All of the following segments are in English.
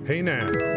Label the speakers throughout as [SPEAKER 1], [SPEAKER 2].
[SPEAKER 1] Hey now.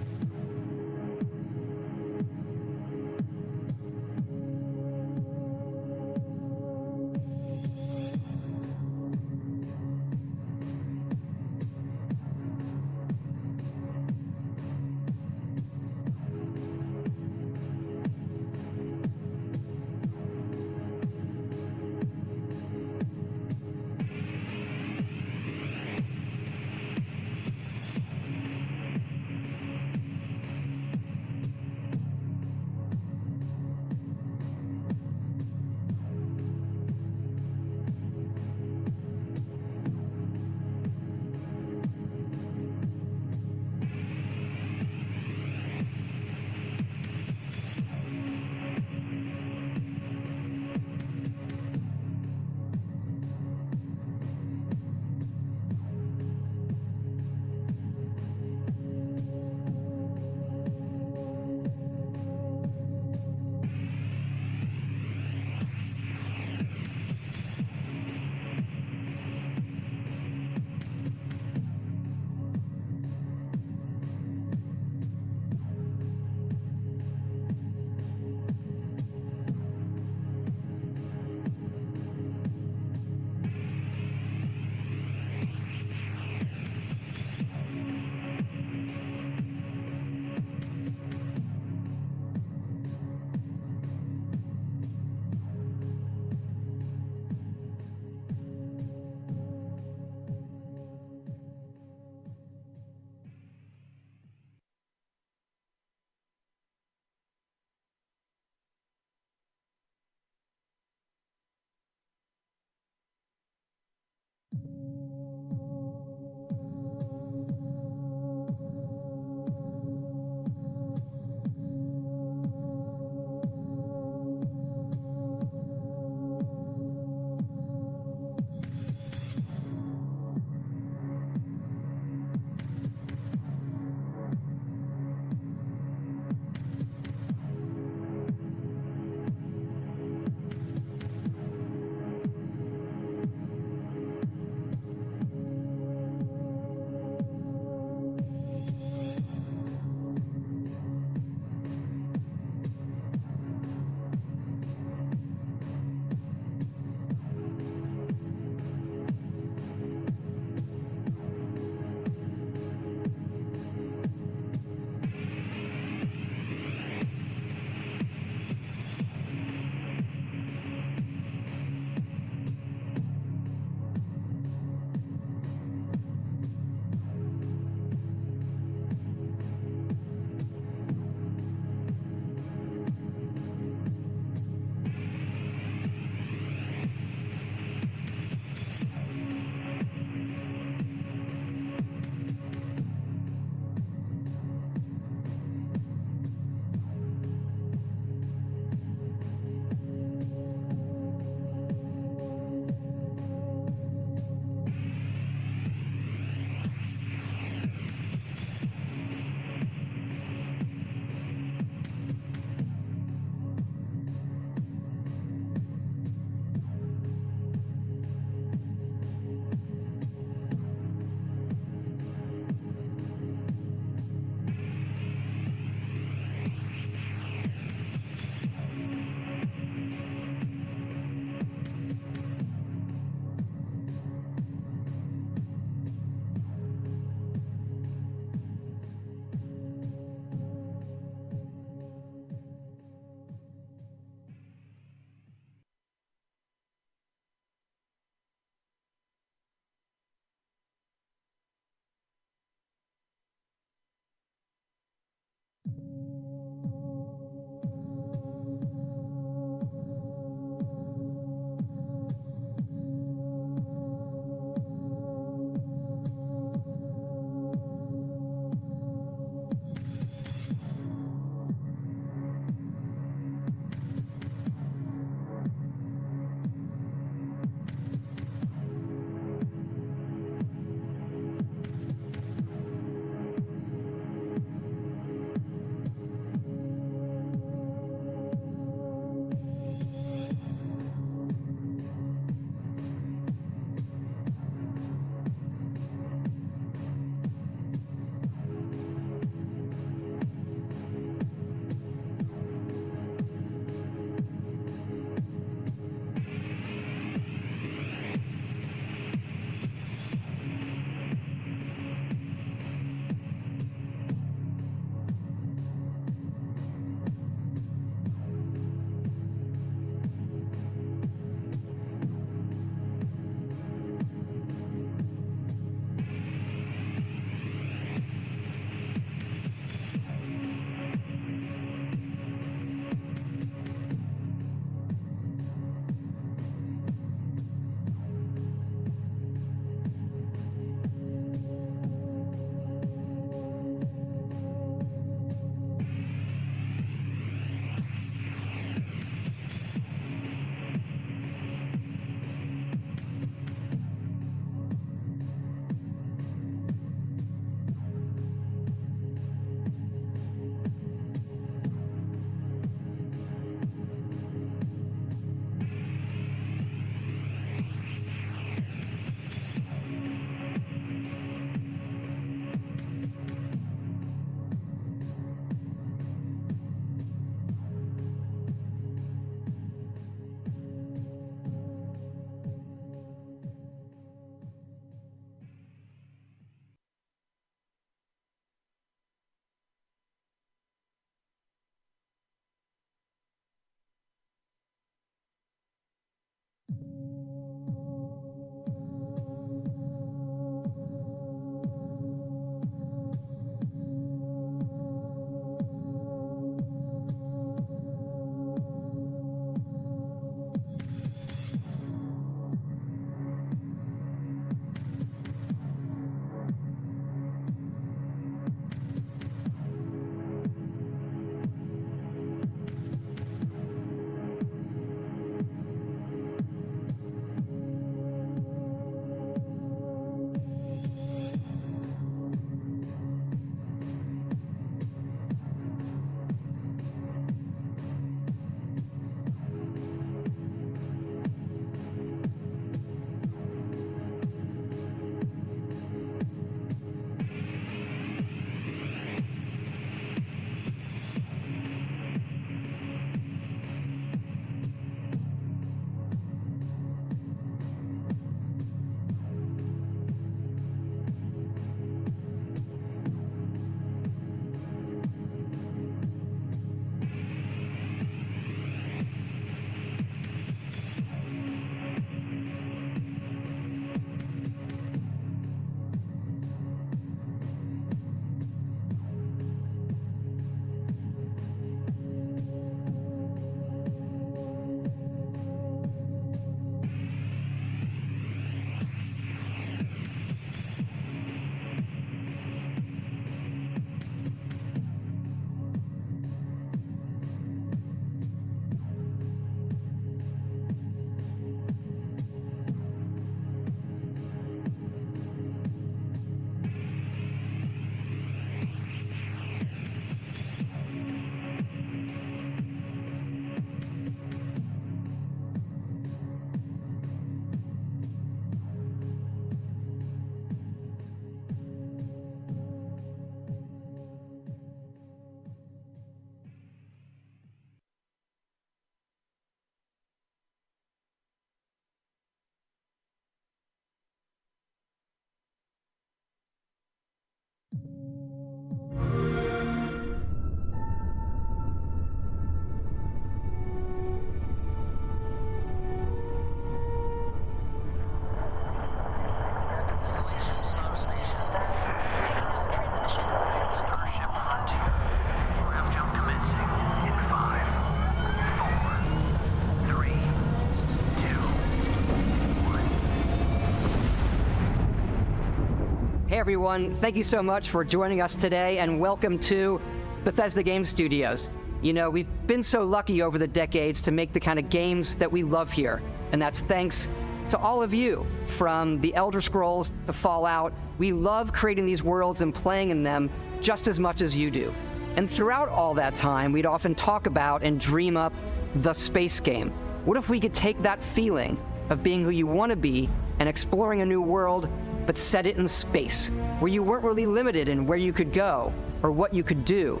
[SPEAKER 1] everyone. Thank you so much for joining us today, and welcome to Bethesda Game Studios. You know, we've been so lucky over the decades to make the kind of games that we love here, and that's thanks to all of you. From the Elder Scrolls to Fallout, we love creating these worlds and playing in them just as much as you do. And throughout all that time, we'd often talk about and dream up the space game. What if we could take that feeling of being who you want to be and exploring a new world, but set it in space, where you weren't really limited in where you could go or what you could do?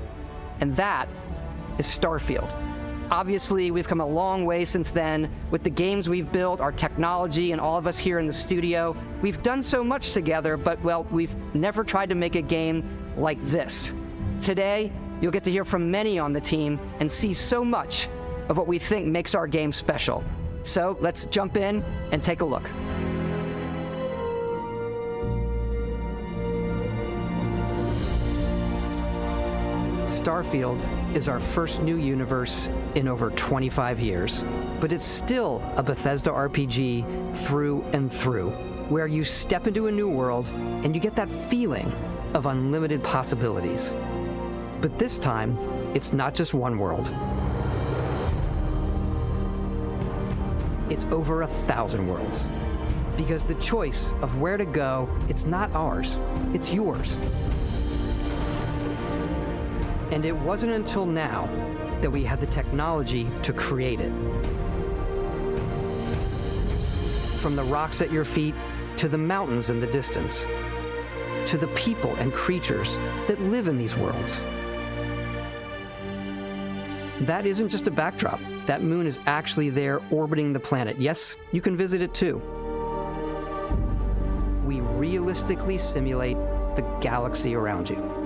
[SPEAKER 1] And that is Starfield. Obviously, we've come a long way since then with the games we've built, our technology, and all of us here in the studio. We've done so much together, but, well, we've never tried to make a game like this. Today, you'll get to hear from many on the team and see so much of what we think makes our game special. So let's jump in and take a look. Starfield is our first new universe in over 25 years, but it's still a Bethesda RPG through and through, where you step into a new world and you get that feeling of unlimited possibilities. But this time, it's not just one world. It's over 1,000 worlds. Because the choice of where to go, it's not ours, it's yours. And it wasn't until now that we had the technology to create it. From the rocks at your feet, to the mountains in the distance, to the people and creatures that live in these worlds. That isn't just a backdrop. That moon is actually there orbiting the planet. Yes, you can visit it too. We realistically simulate the galaxy around you.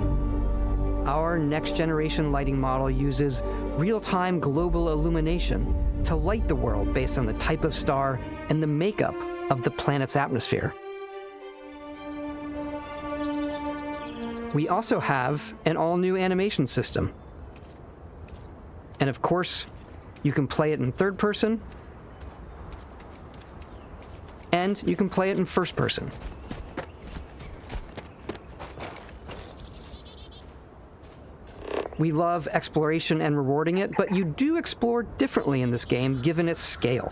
[SPEAKER 1] Our next-generation lighting model uses real-time global illumination to light the world based on the type of star and the makeup of the planet's atmosphere. We also have an all-new animation system. And of course, you can play it in third person, and you can play it in first person. We love exploration and rewarding it, but you do explore differently in this game given its scale.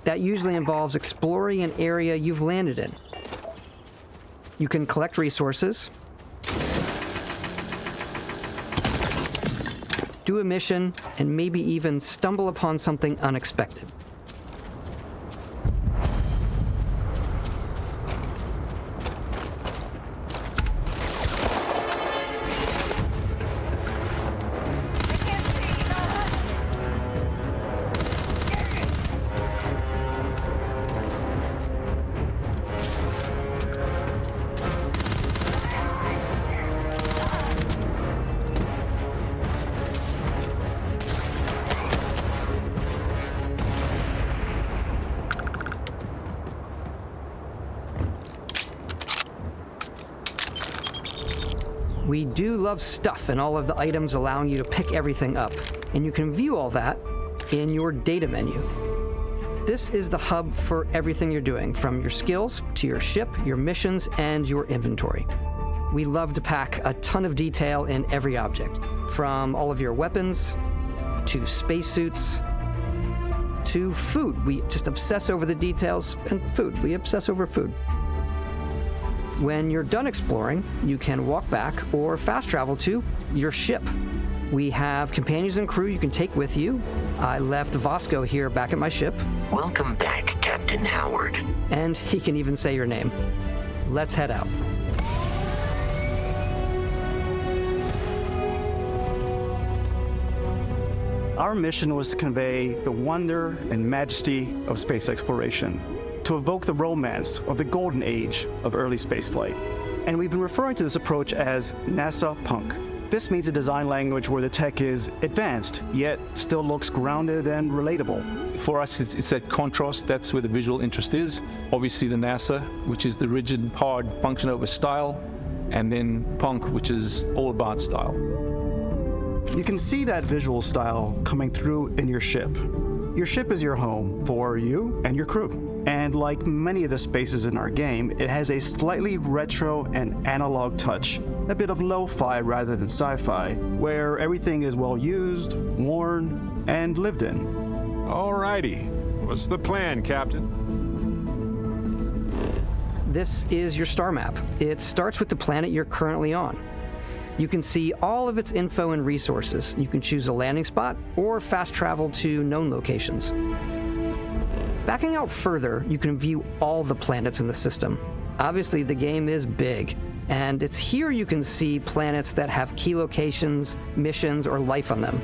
[SPEAKER 1] That usually involves exploring an area you've landed in. You can collect resources, do a mission, and maybe even stumble upon something unexpected. We do love stuff and all of the items allowing you to pick everything up, and you can view all that in your data menu. This is the hub for everything you're doing, from your skills to your ship, your missions, and your inventory. We love to pack a ton of detail in every object, from all of your weapons to spacesuits to food. We just obsess over the details, and food. We obsess over food. When you're done exploring, you can walk back or fast travel to your ship. We have companions and crew you can take with you. I left Vasco here back at my ship.
[SPEAKER 2] Welcome back, Captain Howard.
[SPEAKER 1] And he can even say your name. Let's head out.
[SPEAKER 3] Our mission was to convey the wonder and majesty of space exploration, to evoke the romance of the golden age of early spaceflight. And we've been referring to this approach as NASA Punk. This means a design language where the tech is advanced, yet still looks grounded and relatable.
[SPEAKER 4] For us, it's that contrast. That's where the visual interest is. Obviously the NASA, which is the rigid, hard function over style, and then Punk, which is all about style.
[SPEAKER 3] You can see that visual style coming through in your ship. Your ship is your home for you and your crew. And like many of the spaces in our game, it has a slightly retro and analog touch, a bit of lo-fi rather than sci-fi, where everything is well used, worn, and lived in.
[SPEAKER 5] Alrighty. What's the plan, Captain?
[SPEAKER 1] This is your star map. It starts with the planet you're currently on. You can see all of its info and resources. You can choose a landing spot or fast travel to known locations. Backing out further, you can view all the planets in the system. Obviously, the game is big, and it's here you can see planets that have key locations, missions, or life on them,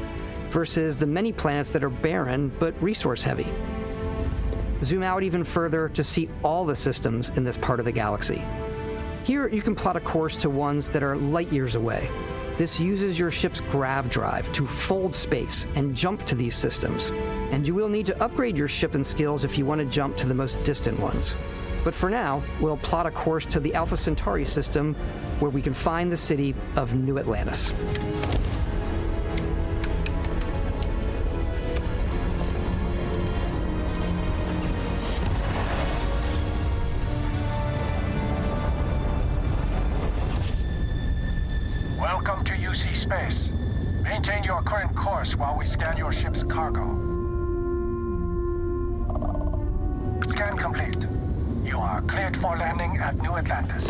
[SPEAKER 1] versus the many planets that are barren but resource-heavy. Zoom out even further to see all the systems in this part of the galaxy. Here, you can plot a course to ones that are light years away. This uses your ship's grav drive to fold space and jump to these systems. And you will need to upgrade your ship and skills if you want to jump to the most distant ones. But for now, we'll plot a course to the Alpha Centauri system, where we can find the city of New Atlantis.
[SPEAKER 6] Welcome to UC Space. Maintain your current course while we scan your ship's cargo. Scan complete. You are cleared for landing at New Atlantis.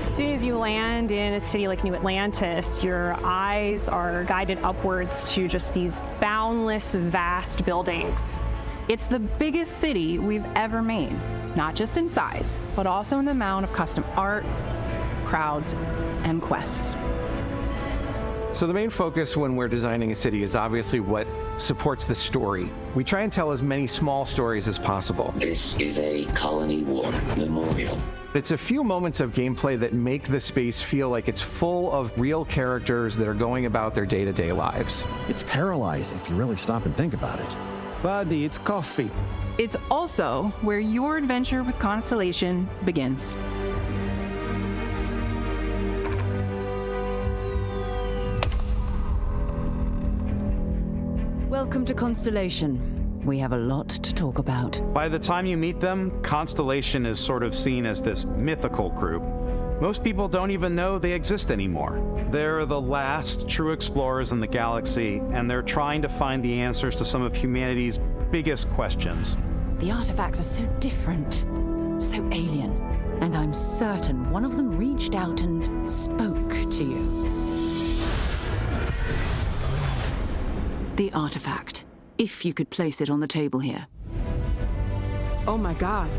[SPEAKER 7] As soon as you land in a city like New Atlantis, your eyes are guided upwards to just these boundless, vast buildings.
[SPEAKER 8] It's the biggest city we've ever made, not just in size, but also in the amount of custom art, crowds, and quests.
[SPEAKER 9] So the main focus when we're designing a city is obviously what supports the story. We try and tell as many small stories as possible.
[SPEAKER 2] This is a colony war memorial.
[SPEAKER 9] It's a few moments of gameplay that make the space feel like it's full of real characters that are going about their day-to-day lives.
[SPEAKER 10] It's paralyzing if you really stop and think about it.
[SPEAKER 11] Buddy, it's coffee.
[SPEAKER 8] It's also where your adventure with Constellation begins.
[SPEAKER 12] Welcome to Constellation. We have a lot to talk about.
[SPEAKER 13] By the time you meet them, Constellation is sort of seen as this mythical group. Most people don't even know they exist anymore. They're the last true explorers in the galaxy, and they're trying to find the answers to some of humanity's biggest questions.
[SPEAKER 12] The artifacts are so different, so alien, and I'm certain one of them reached out and spoke to you. The artifact, if you could place it on the table here.
[SPEAKER 11] Oh my god,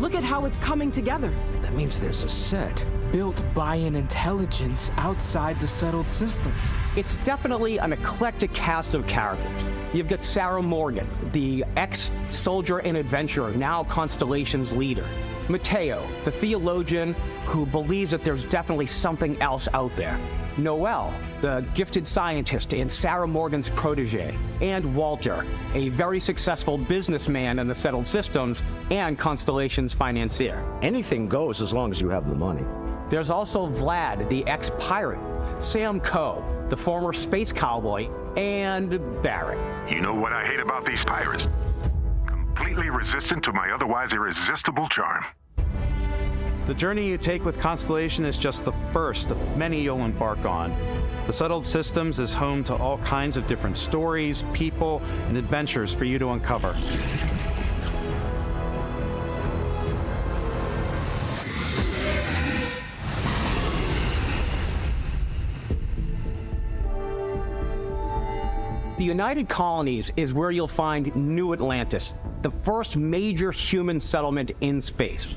[SPEAKER 11] look at how it's coming together. That means there's a set built by an intelligence outside the settled systems.
[SPEAKER 14] It's definitely an eclectic cast of characters. You've got Sarah Morgan, the ex-soldier and adventurer, now Constellation's leader. Mateo, the theologian who believes that there's definitely something else out there. Noel, the gifted scientist and Sarah Morgan's protege. And Walter, a very successful businessman in the settled systems and Constellation's financier.
[SPEAKER 15] Anything goes as long as you have the money.
[SPEAKER 14] There's also Vlad, the ex-pirate, Sam Coe, the former space cowboy, and Barrett.
[SPEAKER 16] You know what I hate about these pirates? Completely resistant to my otherwise irresistible charm.
[SPEAKER 13] The journey you take with Constellation is just the first of many you'll embark on. The Settled Systems is home to all kinds of different stories, people, and adventures for you to uncover.
[SPEAKER 14] The United Colonies is where you'll find New Atlantis, the first major human settlement in space.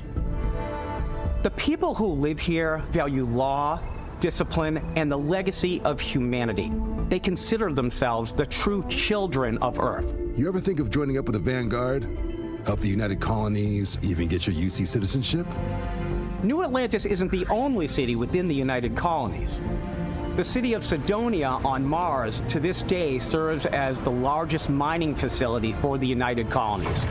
[SPEAKER 14] The people who live here value law, discipline, and the legacy of humanity. They consider themselves the true children of Earth.
[SPEAKER 17] You ever think of joining up with the Vanguard? Help the United Colonies, even get your UC citizenship?
[SPEAKER 14] New Atlantis isn't the only city within the United Colonies. The city of Sidonia on Mars to this day serves as the largest mining facility for the United Colonies.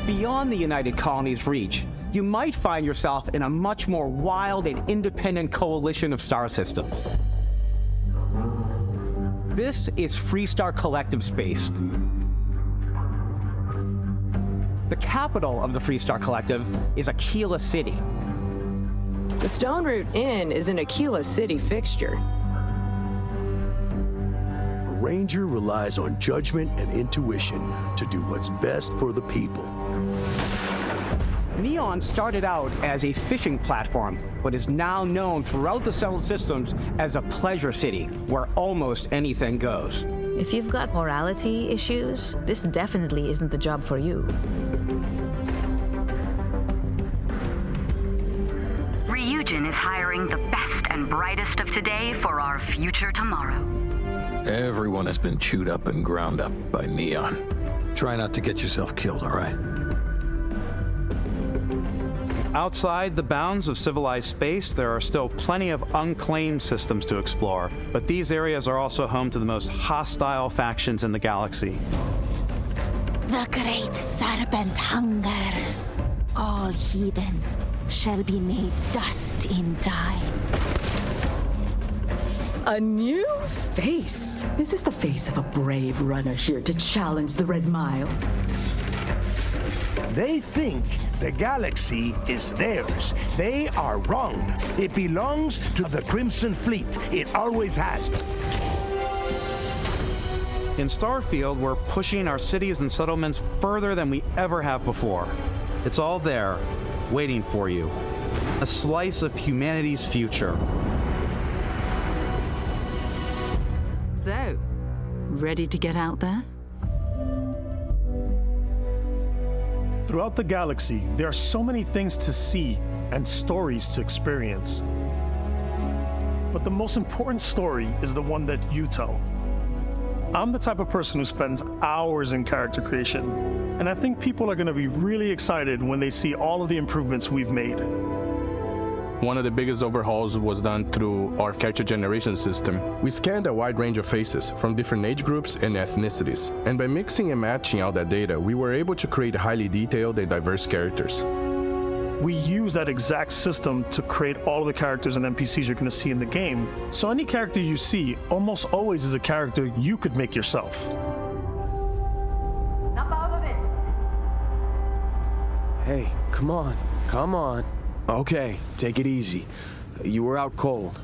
[SPEAKER 14] beyond the United Colonies' reach, you might find yourself in a much more wild and independent coalition of star systems. This is Freestar Collective Space. The capital of the Freestar Collective is Aquila City.
[SPEAKER 18] The Stone Root Inn is an Aquila City fixture.
[SPEAKER 19] A ranger relies on judgment and intuition to do what's best for the people.
[SPEAKER 14] Neon started out as a fishing platform, but is now known throughout the settled systems as a pleasure city, where almost anything goes.
[SPEAKER 20] If you've got morality issues, this definitely isn't the job for you.
[SPEAKER 21] Ryujin is hiring the best and brightest of today for our future tomorrow.
[SPEAKER 22] Everyone has been chewed up and ground up by Neon. Try not to get yourself killed, all right?
[SPEAKER 13] Outside the bounds of civilized space, there are still plenty of unclaimed systems to explore, but these areas are also home to the most hostile factions in the galaxy.
[SPEAKER 23] The great serpent hungers. All heathens shall be made dust in time.
[SPEAKER 12] A new face. Is this the face of a brave runner here to challenge the Red Mile?
[SPEAKER 24] They think the galaxy is theirs. They are wrong. It belongs to the Crimson Fleet. It always has.
[SPEAKER 13] In Starfield, we're pushing our cities and settlements further than we ever have before. It's all there, waiting for you. A slice of humanity's future.
[SPEAKER 12] So, ready to get out there?
[SPEAKER 25] Throughout the galaxy, there are so many things to see and stories to experience. But the most important story is the one that you tell. I'm the type of person who spends hours in character creation, and I think people are going to be really excited when they see all of the improvements we've made.
[SPEAKER 4] One of the biggest overhauls was done through our character generation system.
[SPEAKER 26] We scanned a wide range of faces from different age groups and ethnicities, and by mixing and matching all that data, we were able to create highly detailed and diverse characters.
[SPEAKER 25] We use that exact system to create all of the characters and NPCs you're going to see in the game. So any character you see almost always is a character you could make yourself.
[SPEAKER 11] Snap out of it!
[SPEAKER 27] Hey, come on, come on. Okay, take it easy. You were out cold.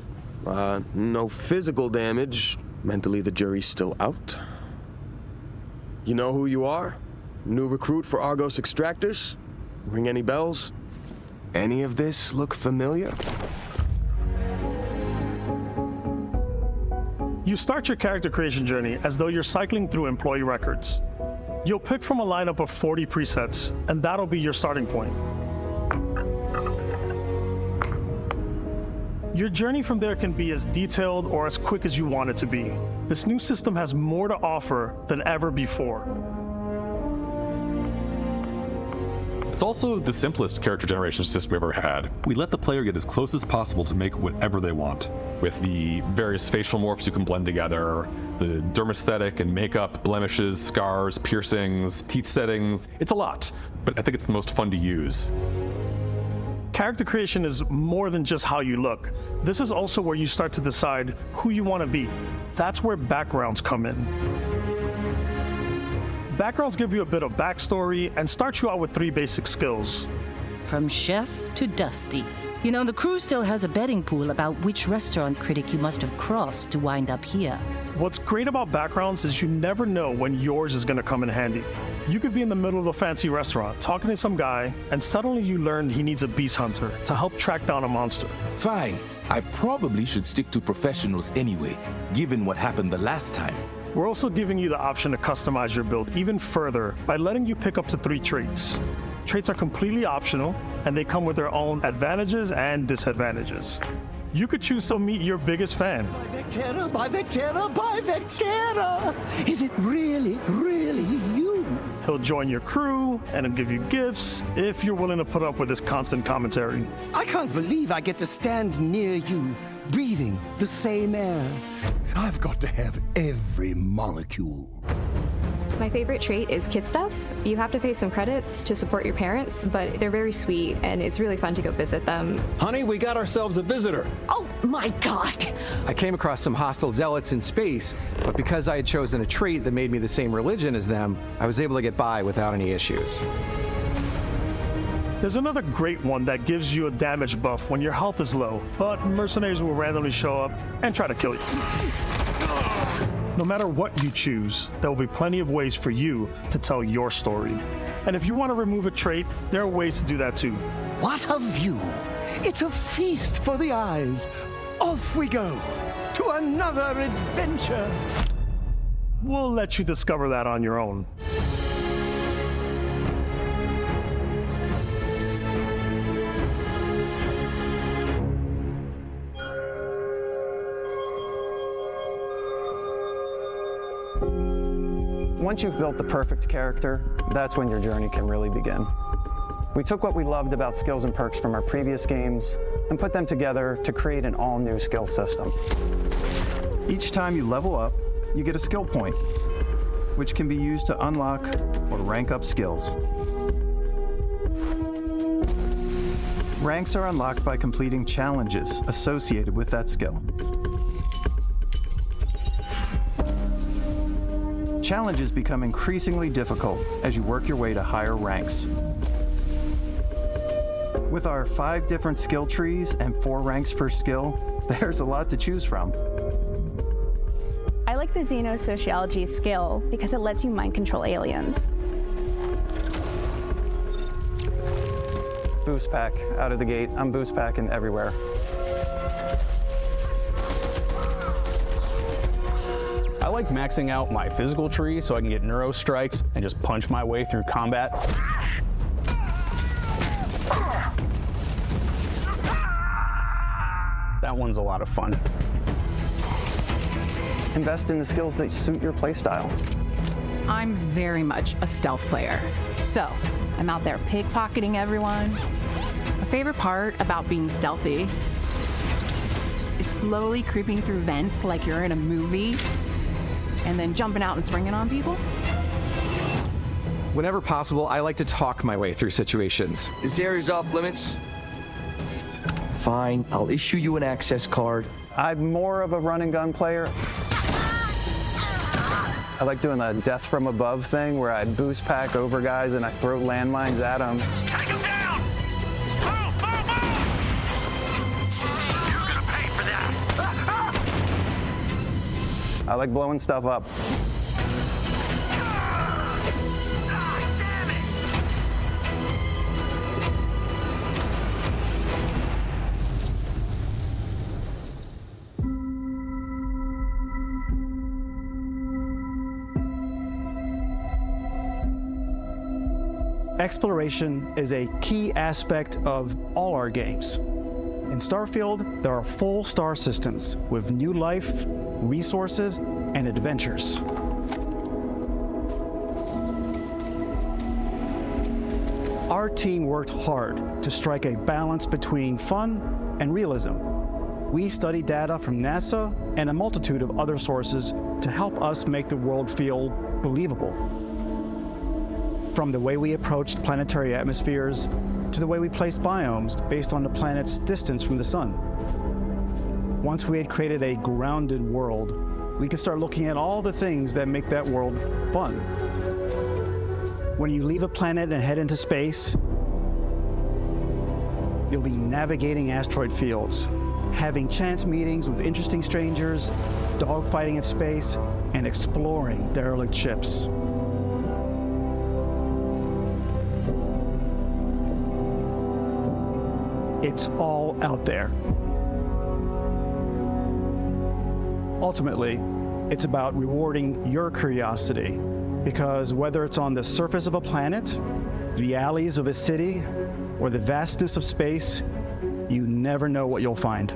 [SPEAKER 27] No physical damage. Mentally, the jury's still out. You know who you are? New recruit for Argos Extractors? Ring any bells? Any of this look familiar?
[SPEAKER 25] You start your character creation journey as though you're cycling through employee records. You'll pick from a lineup of 40 presets, and that'll be your starting point. Your journey from there can be as detailed or as quick as you want it to be. This new system has more to offer than ever before.
[SPEAKER 28] It's also the simplest character generation system we've ever had. We let the player get as close as possible to make whatever they want. With the various facial morphs you can blend together, the dermesthetic and makeup, blemishes, scars, piercings, teeth settings. It's a lot, but I think it's the most fun to use.
[SPEAKER 25] Character creation is more than just how you look. This is also where you start to decide who you want to be. That's where backgrounds come in. Backgrounds give you a bit of backstory and start you out with 3 basic skills.
[SPEAKER 29] From chef to Dusty. You know, the crew still has a betting pool about which restaurant critic you must have crossed to wind up here.
[SPEAKER 25] What's great about backgrounds is you never know when yours is going to come in handy. You could be in the middle of a fancy restaurant talking to some guy, and suddenly you learn he needs a beast hunter to help track down a monster.
[SPEAKER 30] Fine. I probably should stick to professionals anyway, given what happened the last time.
[SPEAKER 25] We're also giving you the option to customize your build even further by letting you pick up to 3 traits. Traits are completely optional, and they come with their own advantages and disadvantages. You could choose to meet your biggest fan.
[SPEAKER 24] By Vectera, by Vectera, by Vectera! Is it really, really you?
[SPEAKER 25] He'll join your crew, and he'll give you gifts if you're willing to put up with his constant commentary.
[SPEAKER 24] I can't believe I get to stand near you, breathing the same air. I've got to have every molecule.
[SPEAKER 1] My favorite trait is kid stuff. You have to pay some credits to support your parents, but they're very sweet, and it's really fun to go visit them.
[SPEAKER 2] Honey, we got ourselves a visitor.
[SPEAKER 23] Oh my god!
[SPEAKER 3] I came across some hostile zealots in space, but because I had chosen a trait that made me the same religion as them, I was able to get by without any issues.
[SPEAKER 25] There's another great one that gives you a damage buff when your health is low, but mercenaries will randomly show up and try to kill you. No matter what you choose, there will be plenty of ways for you to tell your story. And if you want to remove a trait, there are ways to do that too.
[SPEAKER 24] What a view! It's a feast for the eyes. Off we go to another adventure.
[SPEAKER 25] We'll let you discover that on your own.
[SPEAKER 3] Once you've built the perfect character, that's when your journey can really begin. We took what we loved about skills and perks from our previous games and put them together to create an all-new skill system. Each time you level up, you get a skill point, which can be used to unlock or rank up skills. Ranks are unlocked by completing challenges associated with that skill. Challenges become increasingly difficult as you work your way to higher ranks. With our 5 different skill trees and 4 ranks per skill, there's a lot to choose from.
[SPEAKER 5] I like the Xenosociology skill because it lets you mind control aliens.
[SPEAKER 3] Boost pack out of the gate. I'm boost packing everywhere.
[SPEAKER 6] I like maxing out my physical tree so I can get neuro strikes and just punch my way through combat. That one's a lot of fun.
[SPEAKER 3] Invest in the skills that suit your playstyle.
[SPEAKER 7] I'm very much a stealth player, so I'm out there pickpocketing everyone. My favorite part about being stealthy is slowly creeping through vents like you're in a movie and then jumping out and springing on people.
[SPEAKER 3] Whenever possible, I like to talk my way through situations.
[SPEAKER 8] This area's off limits. Fine, I'll issue you an access card.
[SPEAKER 3] I'm more of a run and gun player. I like doing the death from above thing where I boost pack over guys and I throw landmines at them.
[SPEAKER 9] Take him down! Move, move, move! You're gonna pay for that!
[SPEAKER 3] I like blowing stuff up.
[SPEAKER 10] Exploration is a key aspect of all our games. In Starfield, there are full star systems with new life, resources, and adventures. Our team worked hard to strike a balance between fun and realism. We studied data from NASA and a multitude of other sources to help us make the world feel believable. From the way we approached planetary atmospheres to the way we placed biomes based on the planet's distance from the sun. Once we had created a grounded world, we could start looking at all the things that make that world fun. When you leave a planet and head into space, you'll be navigating asteroid fields, having chance meetings with interesting strangers, dogfighting in space, and exploring derelict ships. It's all out there. Ultimately, it's about rewarding your curiosity, because whether it's on the surface of a planet, the alleys of a city, or the vastness of space, you never know what you'll find.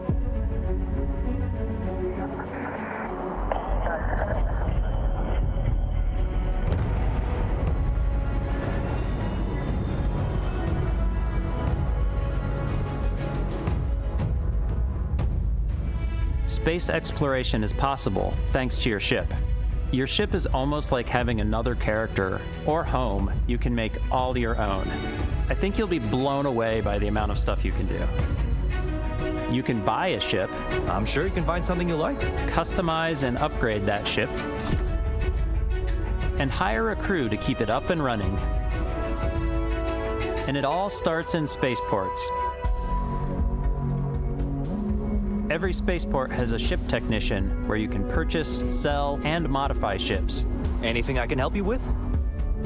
[SPEAKER 15] Space exploration is possible thanks to your ship.
[SPEAKER 13] Your ship is almost like having another character or home you can make all your own. I think you'll be blown away by the amount of stuff you can do. You can buy a ship.
[SPEAKER 14] I'm sure you can find something you like.
[SPEAKER 13] Customize and upgrade that ship. And hire a crew to keep it up and running. And it all starts in spaceports. Every spaceport has a ship technician where you can purchase, sell, and modify ships.
[SPEAKER 14] Anything I can help you with?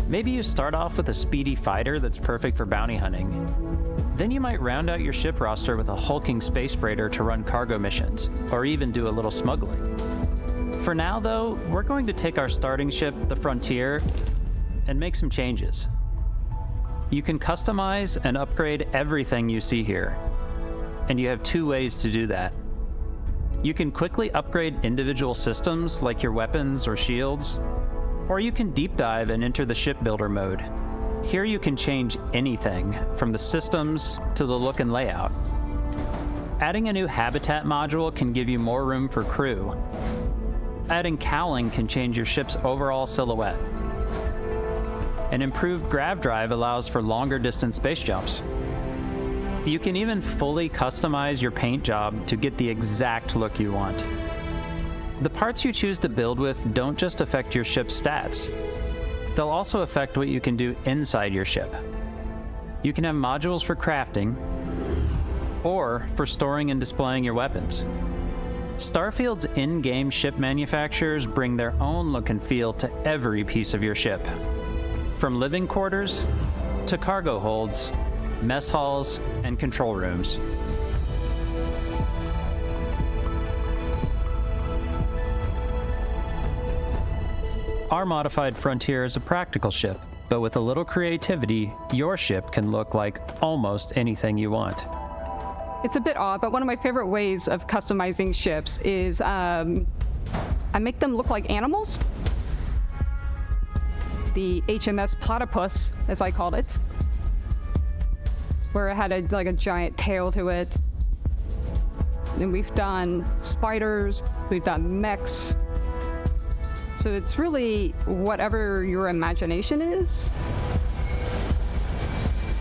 [SPEAKER 13] Maybe you start off with a speedy fighter that's perfect for bounty hunting. Then you might round out your ship roster with a hulking space freighter to run cargo missions, or even do a little smuggling. For now, though, we're going to take our starting ship, the Frontier, and make some changes. You can customize and upgrade everything you see here, and you have 2 ways to do that. You can quickly upgrade individual systems like your weapons or shields, or you can deep dive and enter the shipbuilder mode. Here you can change anything, from the systems to the look and layout. Adding a new habitat module can give you more room for crew. Adding cowling can change your ship's overall silhouette. An improved grav drive allows for longer distance space jumps. You can even fully customize your paint job to get the exact look you want. The parts you choose to build with don't just affect your ship's stats. They'll also affect what you can do inside your ship. You can have modules for crafting, or for storing and displaying your weapons. Starfield's in-game ship manufacturers bring their own look and feel to every piece of your ship. From living quarters to cargo holds, mess halls, and control rooms. Our modified Frontier is a practical ship, but with a little creativity, your ship can look like almost anything you want.
[SPEAKER 15] It's a bit odd, but one of my favorite ways of customizing ships is I make them look like animals. The HMS Platypus, as I called it, where it had a giant tail to it. And we've done spiders, we've done mechs. So it's really whatever your imagination is.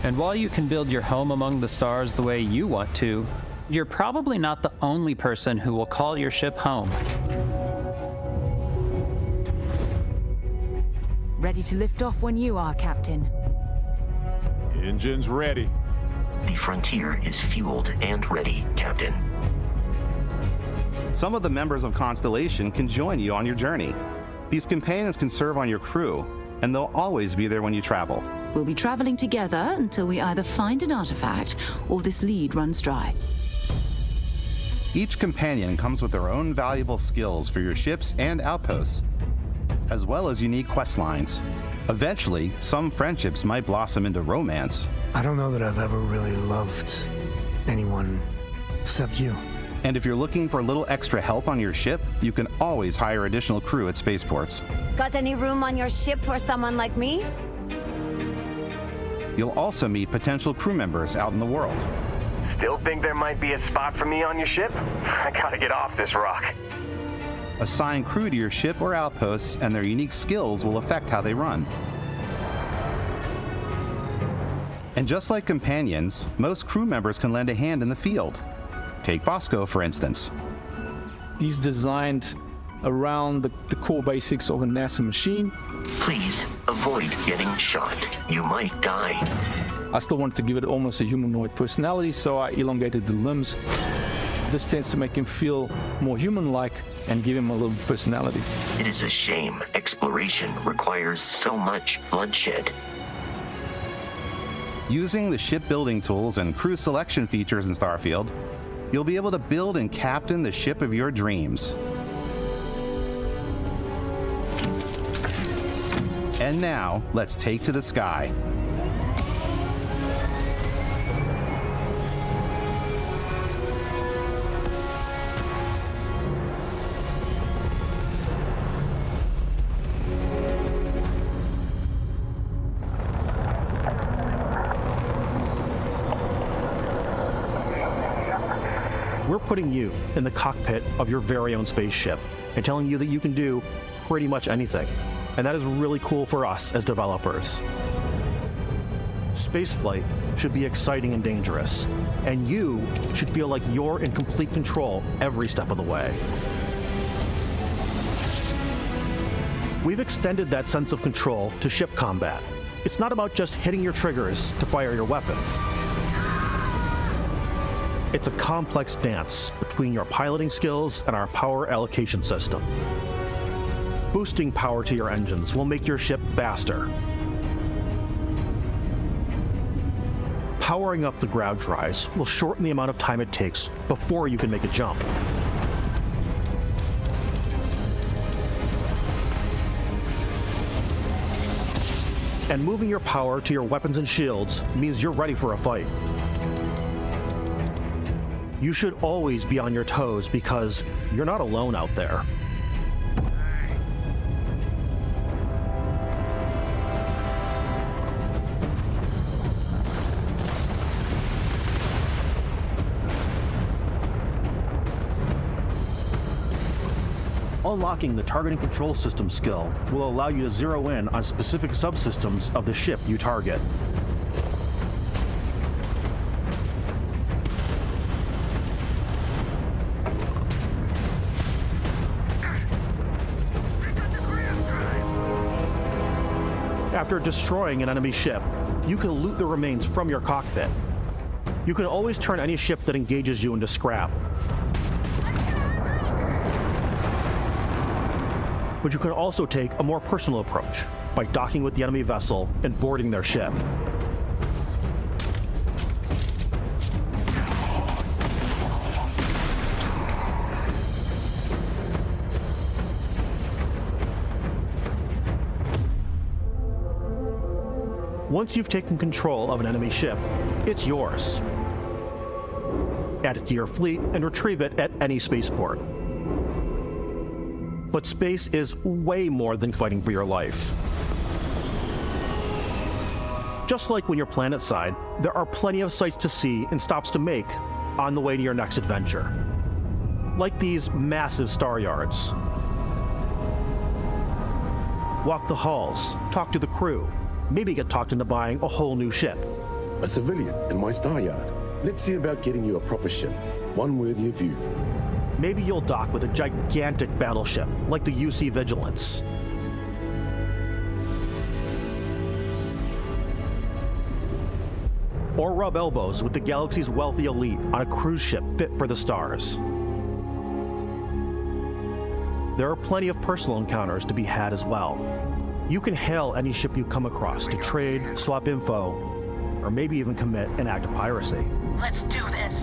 [SPEAKER 13] And while you can build your home among the stars the way you want to, you're probably not the only person who will call your ship home.
[SPEAKER 12] Ready to lift off when you are, Captain.
[SPEAKER 16] Engines ready.
[SPEAKER 17] The Frontier is fueled and ready, Captain.
[SPEAKER 18] Some of the members of Constellation can join you on your journey. These companions can serve on your crew, and they'll always be there when you travel.
[SPEAKER 12] We'll be traveling together until we either find an artifact or this lead runs dry.
[SPEAKER 18] Each companion comes with their own valuable skills for your ships and outposts, as well as unique quest lines. Eventually, some friendships might blossom into romance.
[SPEAKER 24] I don't know that I've ever really loved anyone except you.
[SPEAKER 18] And if you're looking for a little extra help on your ship, you can always hire additional crew at spaceports.
[SPEAKER 23] Got any room on your ship for someone like me?
[SPEAKER 18] You'll also meet potential crew members out in the world.
[SPEAKER 19] Still think there might be a spot for me on your ship? I gotta get off this rock.
[SPEAKER 18] Assign crew to your ship or outposts, and their unique skills will affect how they run. And just like companions, most crew members can lend a hand in the field. Take Bosco, for instance.
[SPEAKER 4] He's designed around the core basics of a NASA machine.
[SPEAKER 17] Please avoid getting shot. You might die.
[SPEAKER 4] I still wanted to give it almost a humanoid personality, so I elongated the limbs. This tends to make him feel more human-like and give him a little personality.
[SPEAKER 17] It is a shame exploration requires so much bloodshed.
[SPEAKER 18] Using the shipbuilding tools and crew selection features in Starfield, you'll be able to build and captain the ship of your dreams. And now, let's take to the sky.
[SPEAKER 10] We're putting you in the cockpit of your very own spaceship and telling you that you can do
[SPEAKER 1] pretty much anything, and that is really cool for us as developers. Spaceflight should be exciting and dangerous, and you should feel like you're in complete control every step of the way. We've extended that sense of control to ship combat. It's not about just hitting your triggers to fire your weapons. It's a complex dance between your piloting skills and our power allocation system. Boosting power to your engines will make your ship faster. Powering up the grav drives will shorten the amount of time it takes before you can make a jump. And moving your power to your weapons and shields means you're ready for a fight. You should always be on your toes because you're not alone out there. Unlocking the targeting control system skill will allow you to zero in on specific subsystems of the ship you target. After destroying an enemy ship, you can loot the remains from your cockpit. You can always turn any ship that engages you into scrap. But you can also take a more personal approach by docking with the enemy vessel and boarding their ship. Once you've taken control of an enemy ship, it's yours. Add it to your fleet and retrieve it at any spaceport. But space is way more than fighting for your life. Just like when you're planetside, there are plenty of sights to see and stops to make on the way to your next adventure. Like these massive star yards. Walk the halls, talk to the crew, maybe get talked into buying a whole new ship.
[SPEAKER 11] A civilian in my star yard. Let's see about getting you a proper ship, one worthy of you.
[SPEAKER 1] Maybe you'll dock with a gigantic battleship, like the UC Vigilance. Or rub elbows with the galaxy's wealthy elite on a cruise ship fit for the stars. There are plenty of personal encounters to be had as well. You can hail any ship you come across to trade, swap info, or maybe even commit an act of piracy.
[SPEAKER 9] Let's do this.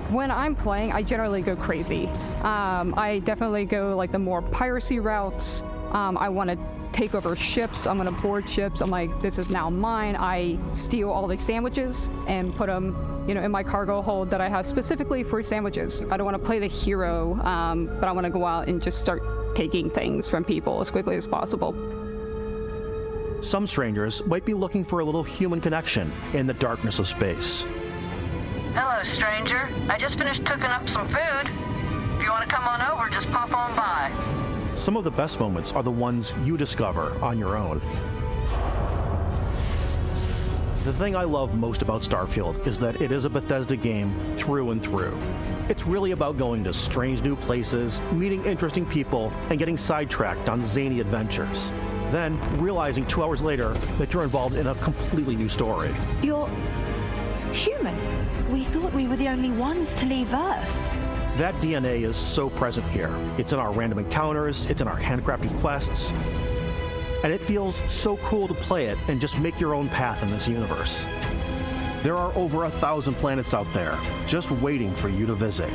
[SPEAKER 15] When I'm playing, I generally go crazy. I definitely go like the more piracy routes. I want to take over ships. I'm going to board ships. I'm like, this is now mine. I steal all the sandwiches and put them, in my cargo hold that I have specifically for sandwiches. I don't want to play the hero, but I want to go out and just start taking things from people as quickly as possible.
[SPEAKER 1] Some strangers might be looking for a little human connection in the darkness of space.
[SPEAKER 9] Hello, stranger. I just finished cooking up some food. If you want to come on over, just pop on by.
[SPEAKER 1] Some of the best moments are the ones you discover on your own. The thing I love most about Starfield is that it is a Bethesda game through and through. It's really about going to strange new places, meeting interesting people, and getting sidetracked on zany adventures. Then realizing 2 hours later that you're involved in a completely new story.
[SPEAKER 20] You're human. We thought we were the only ones to leave Earth.
[SPEAKER 1] That DNA is so present here. It's in our random encounters, it's in our handcrafted quests, and it feels so cool to play it and just make your own path in this universe. There are over 1,000 planets out there just waiting for you to visit.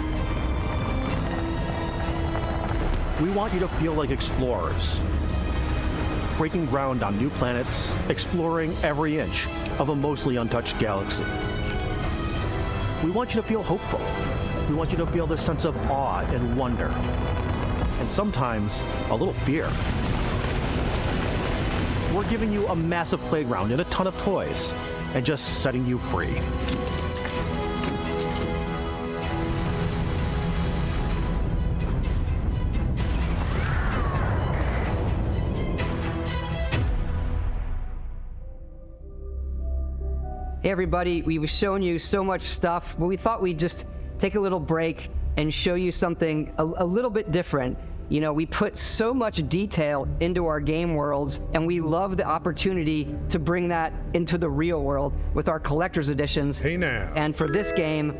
[SPEAKER 1] We want you to feel like explorers, breaking ground on new planets, exploring every inch of a mostly untouched galaxy. We want you to feel hopeful. We want you to feel this sense of awe and wonder, and sometimes a little fear. We're giving you a massive playground and a ton of toys, and just setting you free.
[SPEAKER 2] Hey everybody, we've shown you so much stuff, but we thought we'd just take a little break and show you something a little bit different. You know, we put so much detail into our game worlds, and we love the opportunity to bring that into the real world with our collector's editions.
[SPEAKER 11] Hey now.
[SPEAKER 2] And for this game,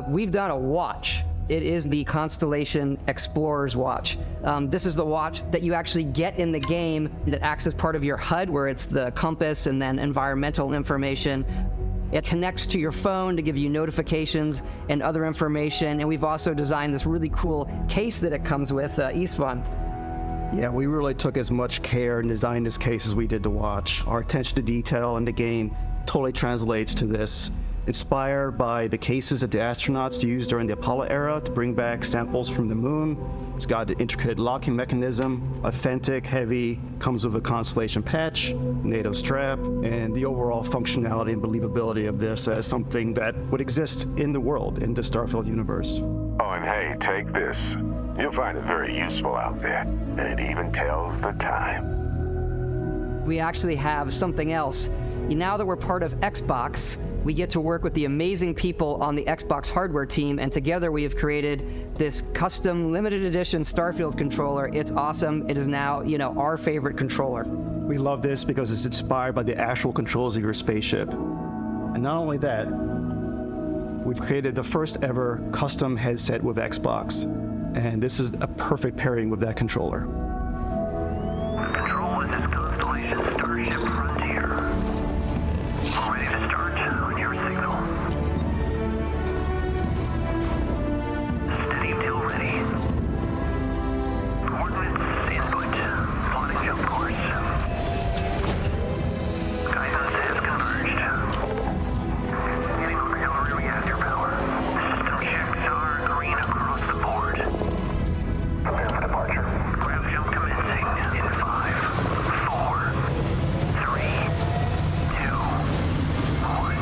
[SPEAKER 2] we've done a watch. It is the Constellation Explorer's Watch. This is the watch that you actually get in the game that acts as part of your HUD, where it's the compass and then environmental information. It connects to your phone to give you notifications and other information. And we've also designed this really cool case that it comes with, Istvan.
[SPEAKER 10] Yeah, we really took as much care and designed this case as we did the watch. Our attention to detail in the game totally translates to this. Inspired by the cases that the astronauts used during the Apollo era to bring back samples from the moon. It's got an intricate locking mechanism, authentic, heavy, comes with a Constellation patch, NATO strap, and the overall functionality and believability of this as something that would exist in the world, in the Starfield universe.
[SPEAKER 5] Oh, and hey, take this. You'll find it very useful out there, and it even tells the time.
[SPEAKER 2] We actually have something else. Now that we're part of Xbox, we get to work with the amazing people on the Xbox hardware team, and together we have created this custom limited edition Starfield controller. It's awesome. It is now, you know, our favorite controller.
[SPEAKER 10] We love this because it's inspired by the actual controls of your spaceship. And not only that, we've created the first ever custom headset with Xbox. And this is a perfect pairing with that controller.
[SPEAKER 21] Control, this is Constellation Starship Frontier. Ready to start on your signal. Steady until ready. Coordinates input. Plotting jump course. Guidance has converged. Getting auxiliary reactor power. System checks are green across the board. Prepare for departure. Ground jump commencing in 5, 4, 3, 2, 1.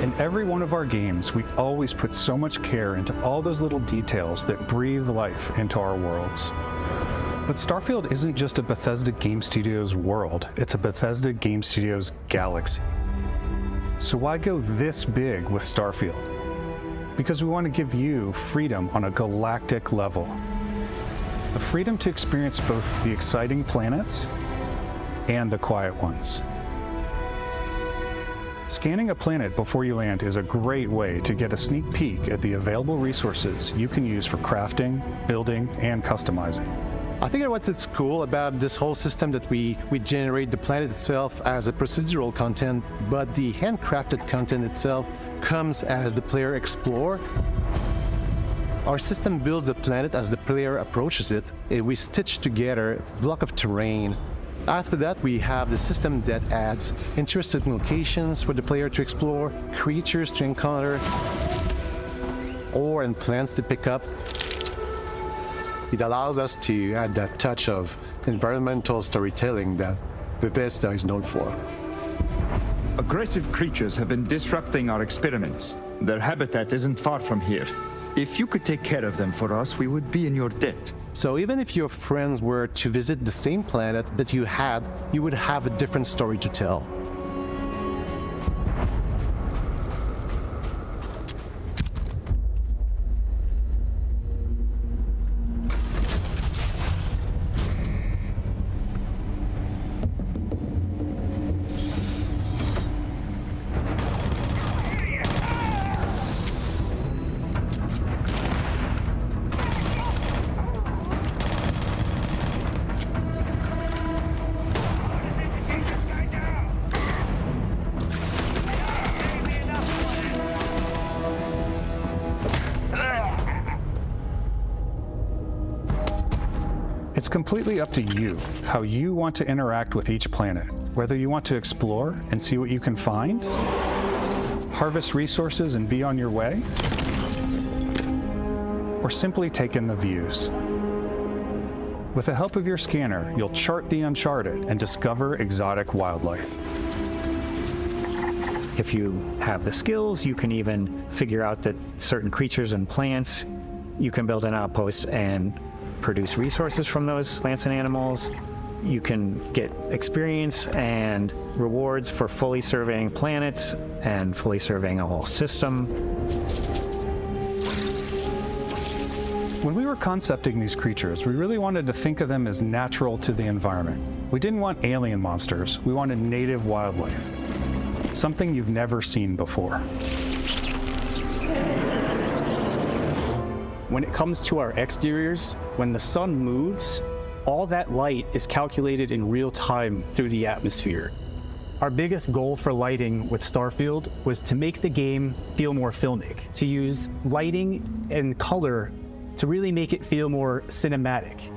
[SPEAKER 6] In every one of our games, we always put so much care into all those little details that breathe life into our worlds. But Starfield isn't just a Bethesda Game Studios world, it's a Bethesda Game Studios galaxy. So why go this big with Starfield? Because we want to give you freedom on a galactic level. The freedom to experience both the exciting planets and the quiet ones. Scanning a planet before you land is a great way to get a sneak peek at the available resources you can use for crafting, building, and customizing.
[SPEAKER 22] I think what's cool about this whole system that we generate the planet itself as a procedural content, but the handcrafted content itself comes as the player explore. Our system builds a planet as the player approaches it. We stitch together a block of terrain. After that, we have the system that adds interesting locations for the player to explore, creatures to encounter, ore and plants to pick up. It allows us to add that touch of environmental storytelling that Bethesda is known for.
[SPEAKER 25] Aggressive creatures have been disrupting our experiments. Their habitat isn't far from here. If you could take care of them for us, we would be in your debt.
[SPEAKER 22] So even if your friends were to visit the same planet that you had, you would have a different story to tell.
[SPEAKER 6] It's completely up to you how you want to interact with each planet, whether you want to explore and see what you can find, harvest resources and be on your way, or simply take in the views. With the help of your scanner, you'll chart the uncharted and discover exotic wildlife.
[SPEAKER 3] If you have the skills, you can even figure out that certain creatures and plants, you can build an outpost and produce resources from those plants and animals. You can get experience and rewards for fully surveying planets and fully surveying a whole system.
[SPEAKER 6] When we were concepting these creatures, we really wanted to think of them as natural to the environment. We didn't want alien monsters, we wanted native wildlife. Something you've never seen before.
[SPEAKER 10] When it comes to our exteriors, when the sun moves, all that light is calculated in real time through the atmosphere. Our biggest goal for lighting with Starfield was to make the game feel more filmic, to use lighting and color to really make it feel more cinematic.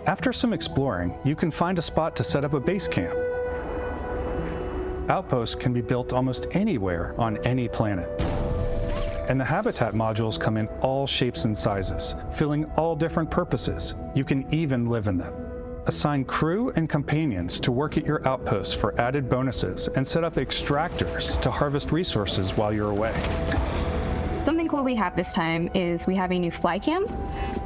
[SPEAKER 6] After some exploring, you can find a spot to set up a base camp. Outposts can be built almost anywhere on any planet. And the habitat modules come in all shapes and sizes, filling all different purposes. You can even live in them. Assign crew and companions to work at your outposts for added bonuses and set up extractors to harvest resources while you're away.
[SPEAKER 7] Something cool we have this time is we have a new fly cam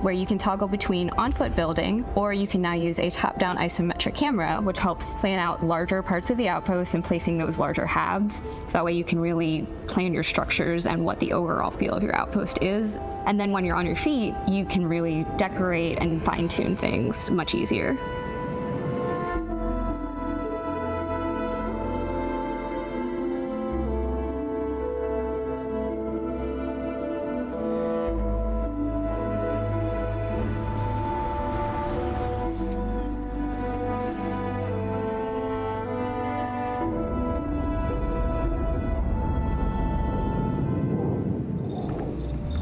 [SPEAKER 7] where you can toggle between on-foot building, or you can now use a top-down isometric camera, which helps plan out larger parts of the outpost and placing those larger halves. So that way you can really plan your structures and what the overall feel of your outpost is. And then when you're on your feet, you can really decorate and fine-tune things much easier.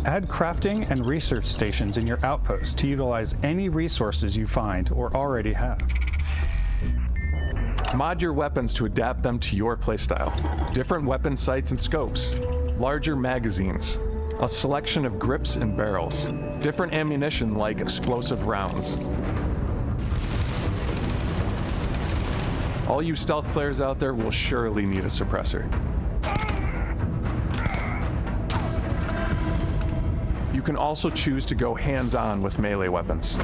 [SPEAKER 6] Add crafting and research stations in your outpost to utilize any resources you find or already have.
[SPEAKER 8] Mod your weapons to adapt them to your playstyle. Different weapon sights and scopes, larger magazines, a selection of grips and barrels, different ammunition like explosive rounds. All you stealth players out there will surely need a suppressor. You can also choose to go hands-on with melee weapons.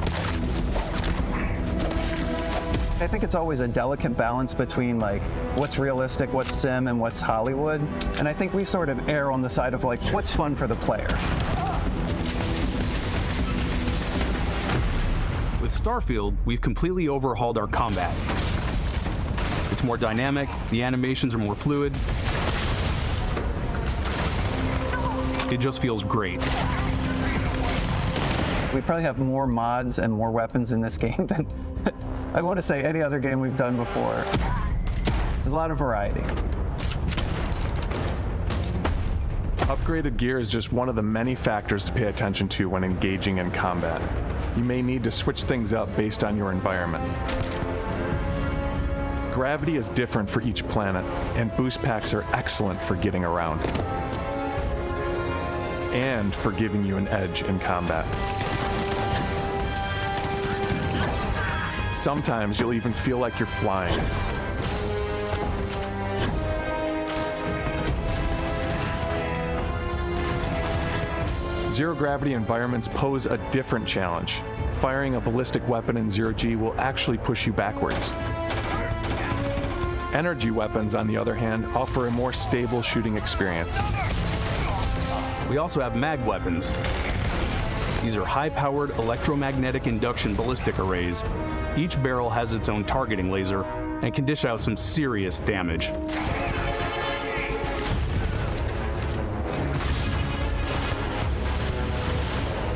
[SPEAKER 13] I think it's always a delicate balance between like what's realistic, what's sim, and what's Hollywood. And I think we sort of err on the side of like what's fun for the player.
[SPEAKER 14] With Starfield, we've completely overhauled our combat. It's more dynamic, the animations are more fluid. It just feels great.
[SPEAKER 13] We probably have more mods and more weapons in this game than I want to say any other game we've done before. There's a lot of variety.
[SPEAKER 8] Upgraded gear is just one of the many factors to pay attention to when engaging in combat. You may need to switch things up based on your environment. Gravity is different for each planet, and boost packs are excellent for getting around. And for giving you an edge in combat. Sometimes you'll even feel like you're flying. Zero-gravity environments pose a different challenge. Firing a ballistic weapon in zero-G will actually push you backwards. Energy weapons, on the other hand, offer a more stable shooting experience.
[SPEAKER 14] We also have mag weapons. These are high-powered electromagnetic induction ballistic arrays. Each barrel has its own targeting laser and can dish out some serious damage.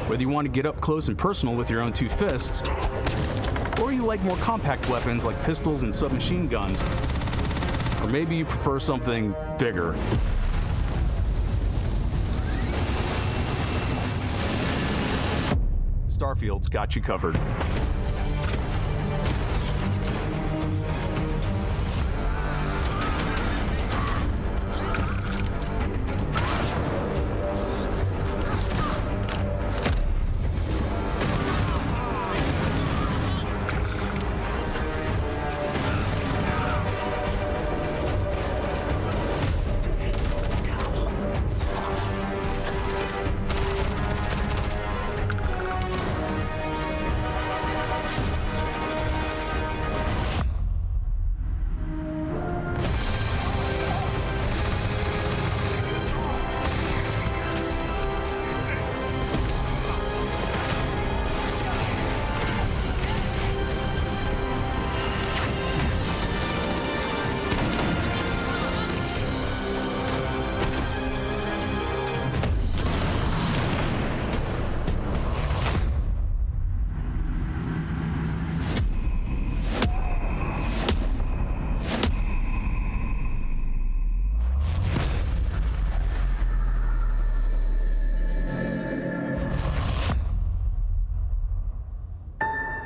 [SPEAKER 14] Whether you want to get up close and personal with your own two fists, Or you like more compact weapons like pistols and submachine guns. Or maybe you prefer something bigger. Starfield's got you covered.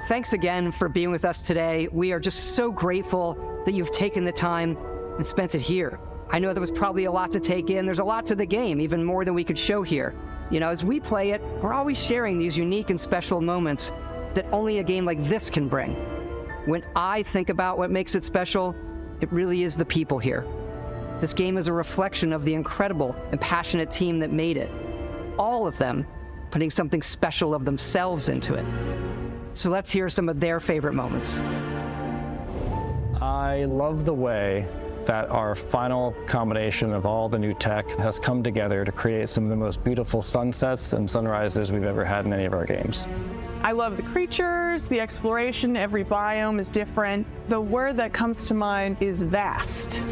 [SPEAKER 2] Thanks again for being with us today. We are just so grateful that you've taken the time and spent it here. I know there was probably a lot to take in. There's a lot to the game, even more than we could show here. You know, as we play it, we're always sharing these unique and special moments that only a game like this can bring. When I think about what makes it special, it really is the people here. This game is a reflection of the incredible and passionate team that made it. All of them putting something special of themselves into it. So let's hear some of their favorite moments.
[SPEAKER 12] I love the way that our final combination of all the new tech has come together to create some of the most beautiful sunsets and sunrises we've ever had in any of our games.
[SPEAKER 16] I love the creatures, the exploration, every biome is different. The word that comes to mind is vast.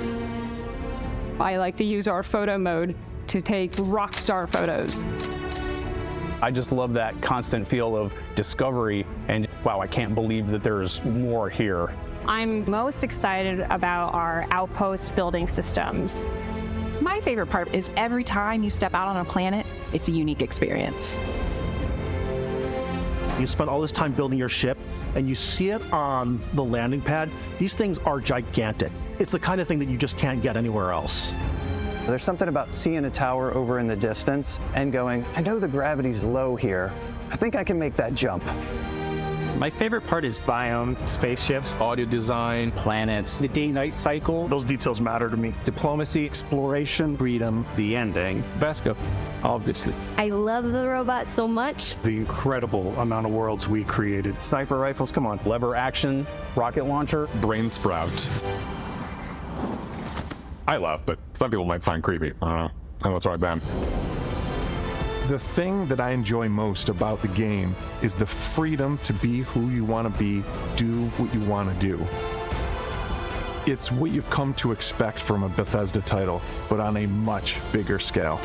[SPEAKER 15] I like to use our photo mode to take rock star photos.
[SPEAKER 14] I just love that constant feel of discovery and, wow, I can't believe that there's more here.
[SPEAKER 19] I'm most excited about our outpost building systems.
[SPEAKER 23] My favorite part is every time you step out on a planet, it's a unique experience.
[SPEAKER 1] You spend all this time building your ship and you see it on the landing pad. These things are gigantic. It's the kind of thing that you just can't get anywhere else.
[SPEAKER 13] There's something about seeing a tower over in the distance and going, I know the gravity's low here. I think I can make that jump.
[SPEAKER 3] My favorite part is biomes, spaceships,
[SPEAKER 4] audio design,
[SPEAKER 3] planets,
[SPEAKER 10] the day-night cycle.
[SPEAKER 24] Those details matter to me.
[SPEAKER 10] Diplomacy, exploration, freedom,
[SPEAKER 3] the ending.
[SPEAKER 4] Vasco, obviously.
[SPEAKER 26] I love the robot so much.
[SPEAKER 6] The incredible amount of worlds we created.
[SPEAKER 13] Sniper rifles, come on.
[SPEAKER 14] Lever action, rocket launcher.
[SPEAKER 8] Brain sprout. I love, but some people might find creepy. I don't know. I know it's right, Ben. The thing that I enjoy most about the game is the freedom to be who you want to be, do what you want to do. It's what you've come to expect from a Bethesda title, but on a much bigger scale.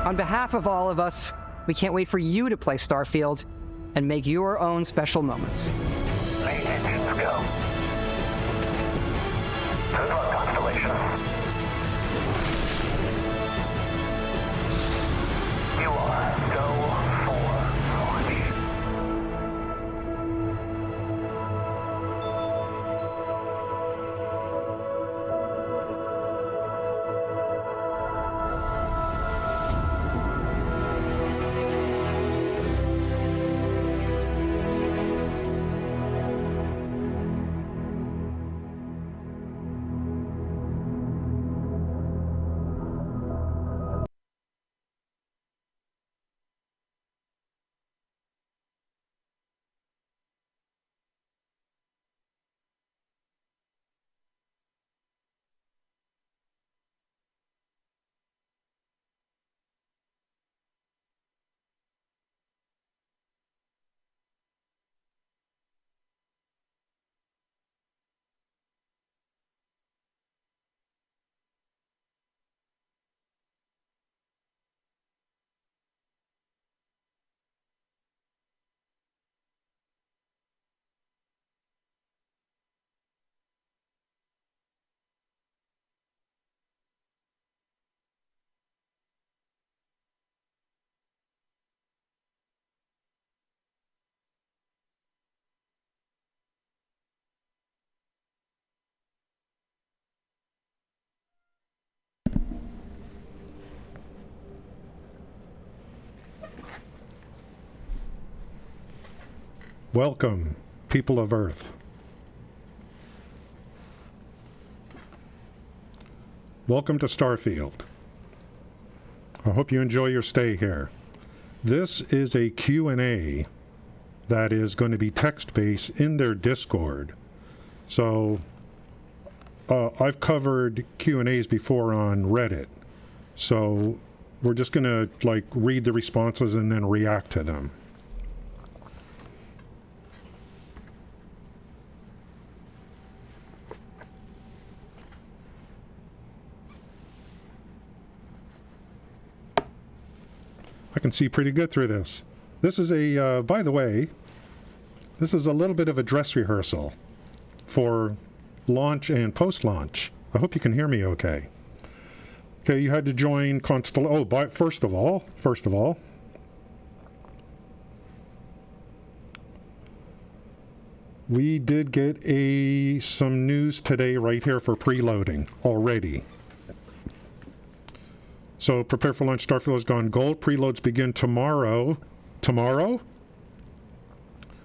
[SPEAKER 2] On behalf of all of us, we can't wait for you to play Starfield and make your own special moments.
[SPEAKER 21] Main engines go. Good luck, Constellation.
[SPEAKER 9] Welcome, people of Earth. Welcome to Starfield. I hope you enjoy your stay here. This is a Q&A that is going to be text-based in their Discord. So I've covered Q&As before on Reddit. So we're just going to like read the responses and then react to them. I can see pretty good through this. This is a, by the way, this is a little bit of a dress rehearsal for launch and post-launch. I hope you can hear me okay. Okay, you had to join first of all, we did get some news today right here for preloading already. So prepare for launch. Starfield has gone gold. Preloads begin tomorrow. Tomorrow?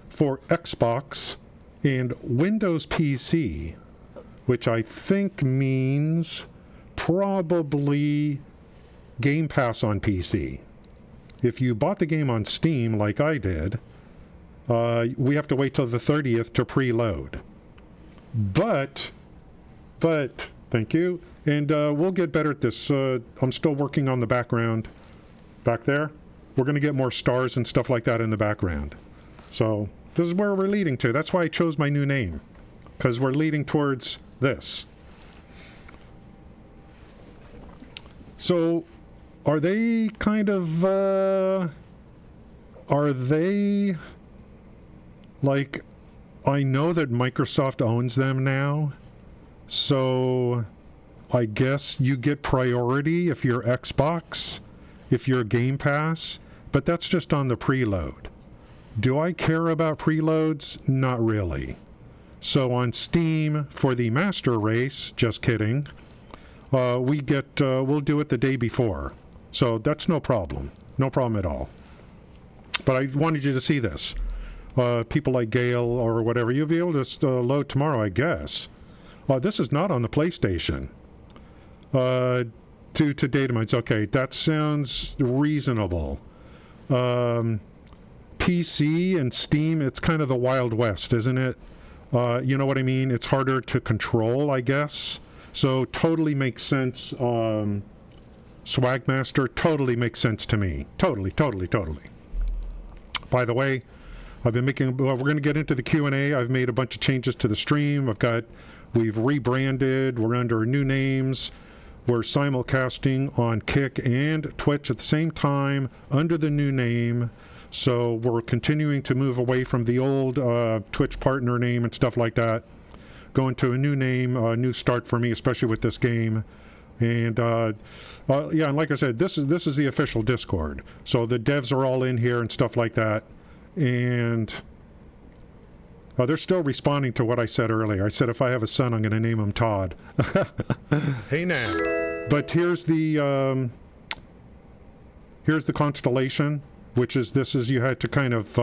[SPEAKER 9] For Xbox and Windows PC, which I think means probably Game Pass on PC. If you bought the game on Steam like I did, we have to wait till the 30th to preload. But, thank you. And we'll get better at this. I'm still working on the background back there. We're going to get more stars and stuff like that in the background. So this is where we're leading to. That's why I chose my new name, because we're leading towards this. So are they kind of, are they like, I know that Microsoft owns them now, so I guess you get priority if you're Xbox, if you're Game Pass, but that's just on the preload. Do I care about preloads? Not really. So on Steam for the Master Race, just kidding, we'll do it the day before. So that's no problem. No problem at all. But I wanted you to see this. People like Gale or whatever, you'll be able to load tomorrow, I guess. This is not on the PlayStation. To data mines. Okay, that sounds reasonable. PC and Steam, it's kind of the Wild West, isn't it? You know what I mean? It's harder to control, I guess. So totally makes sense. Swagmaster totally makes sense to me. Totally. By the way, I've been making, we're going to get into the Q&A. I've made a bunch of changes to the stream. We've rebranded. We're under new names. We're simulcasting on Kick and Twitch at the same time under the new name. So we're continuing to move away from the old Twitch partner name and stuff like that. Going to a new name, a new start for me, especially with this game. And yeah, and like I said, this is the official Discord. So the devs are all in here and stuff like that. And they're still responding to what I said earlier. I said if I have a son, I'm going to name him Todd. Hey now. But here's the constellation, which is you had to kind of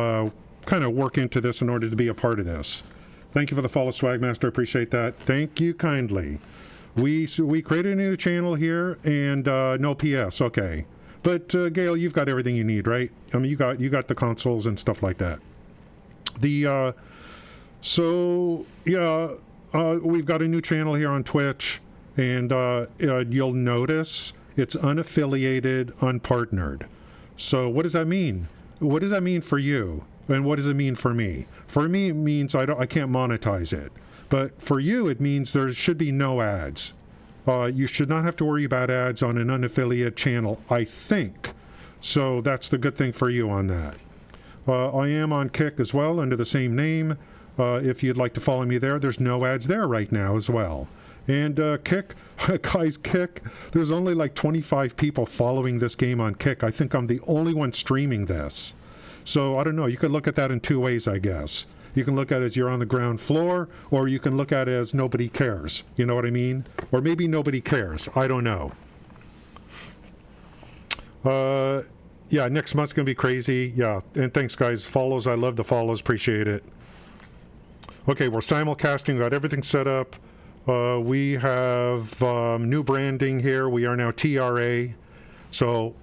[SPEAKER 9] work into this in order to be a part of this. Thank you for the follow, Swagmaster. I appreciate that. Thank you kindly. We created a new channel here, and no PS. Okay, but Gail, you've got everything you need, right? I mean, you got the consoles and stuff like that. So yeah, we've got a new channel here on Twitch, and you'll notice it's unaffiliated, unpartnered. So what does that mean? What does that mean for you? And what does it mean for me? For me, it means I can't monetize it. But for you, it means there should be no ads. You should not have to worry about ads on an unaffiliated channel, I think. So that's the good thing for you on that. I am on Kick as well under the same name. If you'd like to follow me there, there's no ads there right now as well. And Kick, guys, Kick, there's only like 25 people following this game on Kick. I think I'm the only one streaming this. So I don't know, you could look at that in two ways, I guess. You can look at it as you're on the ground floor, or you can look at it as nobody cares. You know what I mean? Or maybe nobody cares. I don't know. Yeah, next month's going to be crazy. Yeah, and thanks, guys. Follows, I love the follows. Appreciate it. Okay, we're simulcasting. Got everything set up. We have new branding here. We are now TRA. So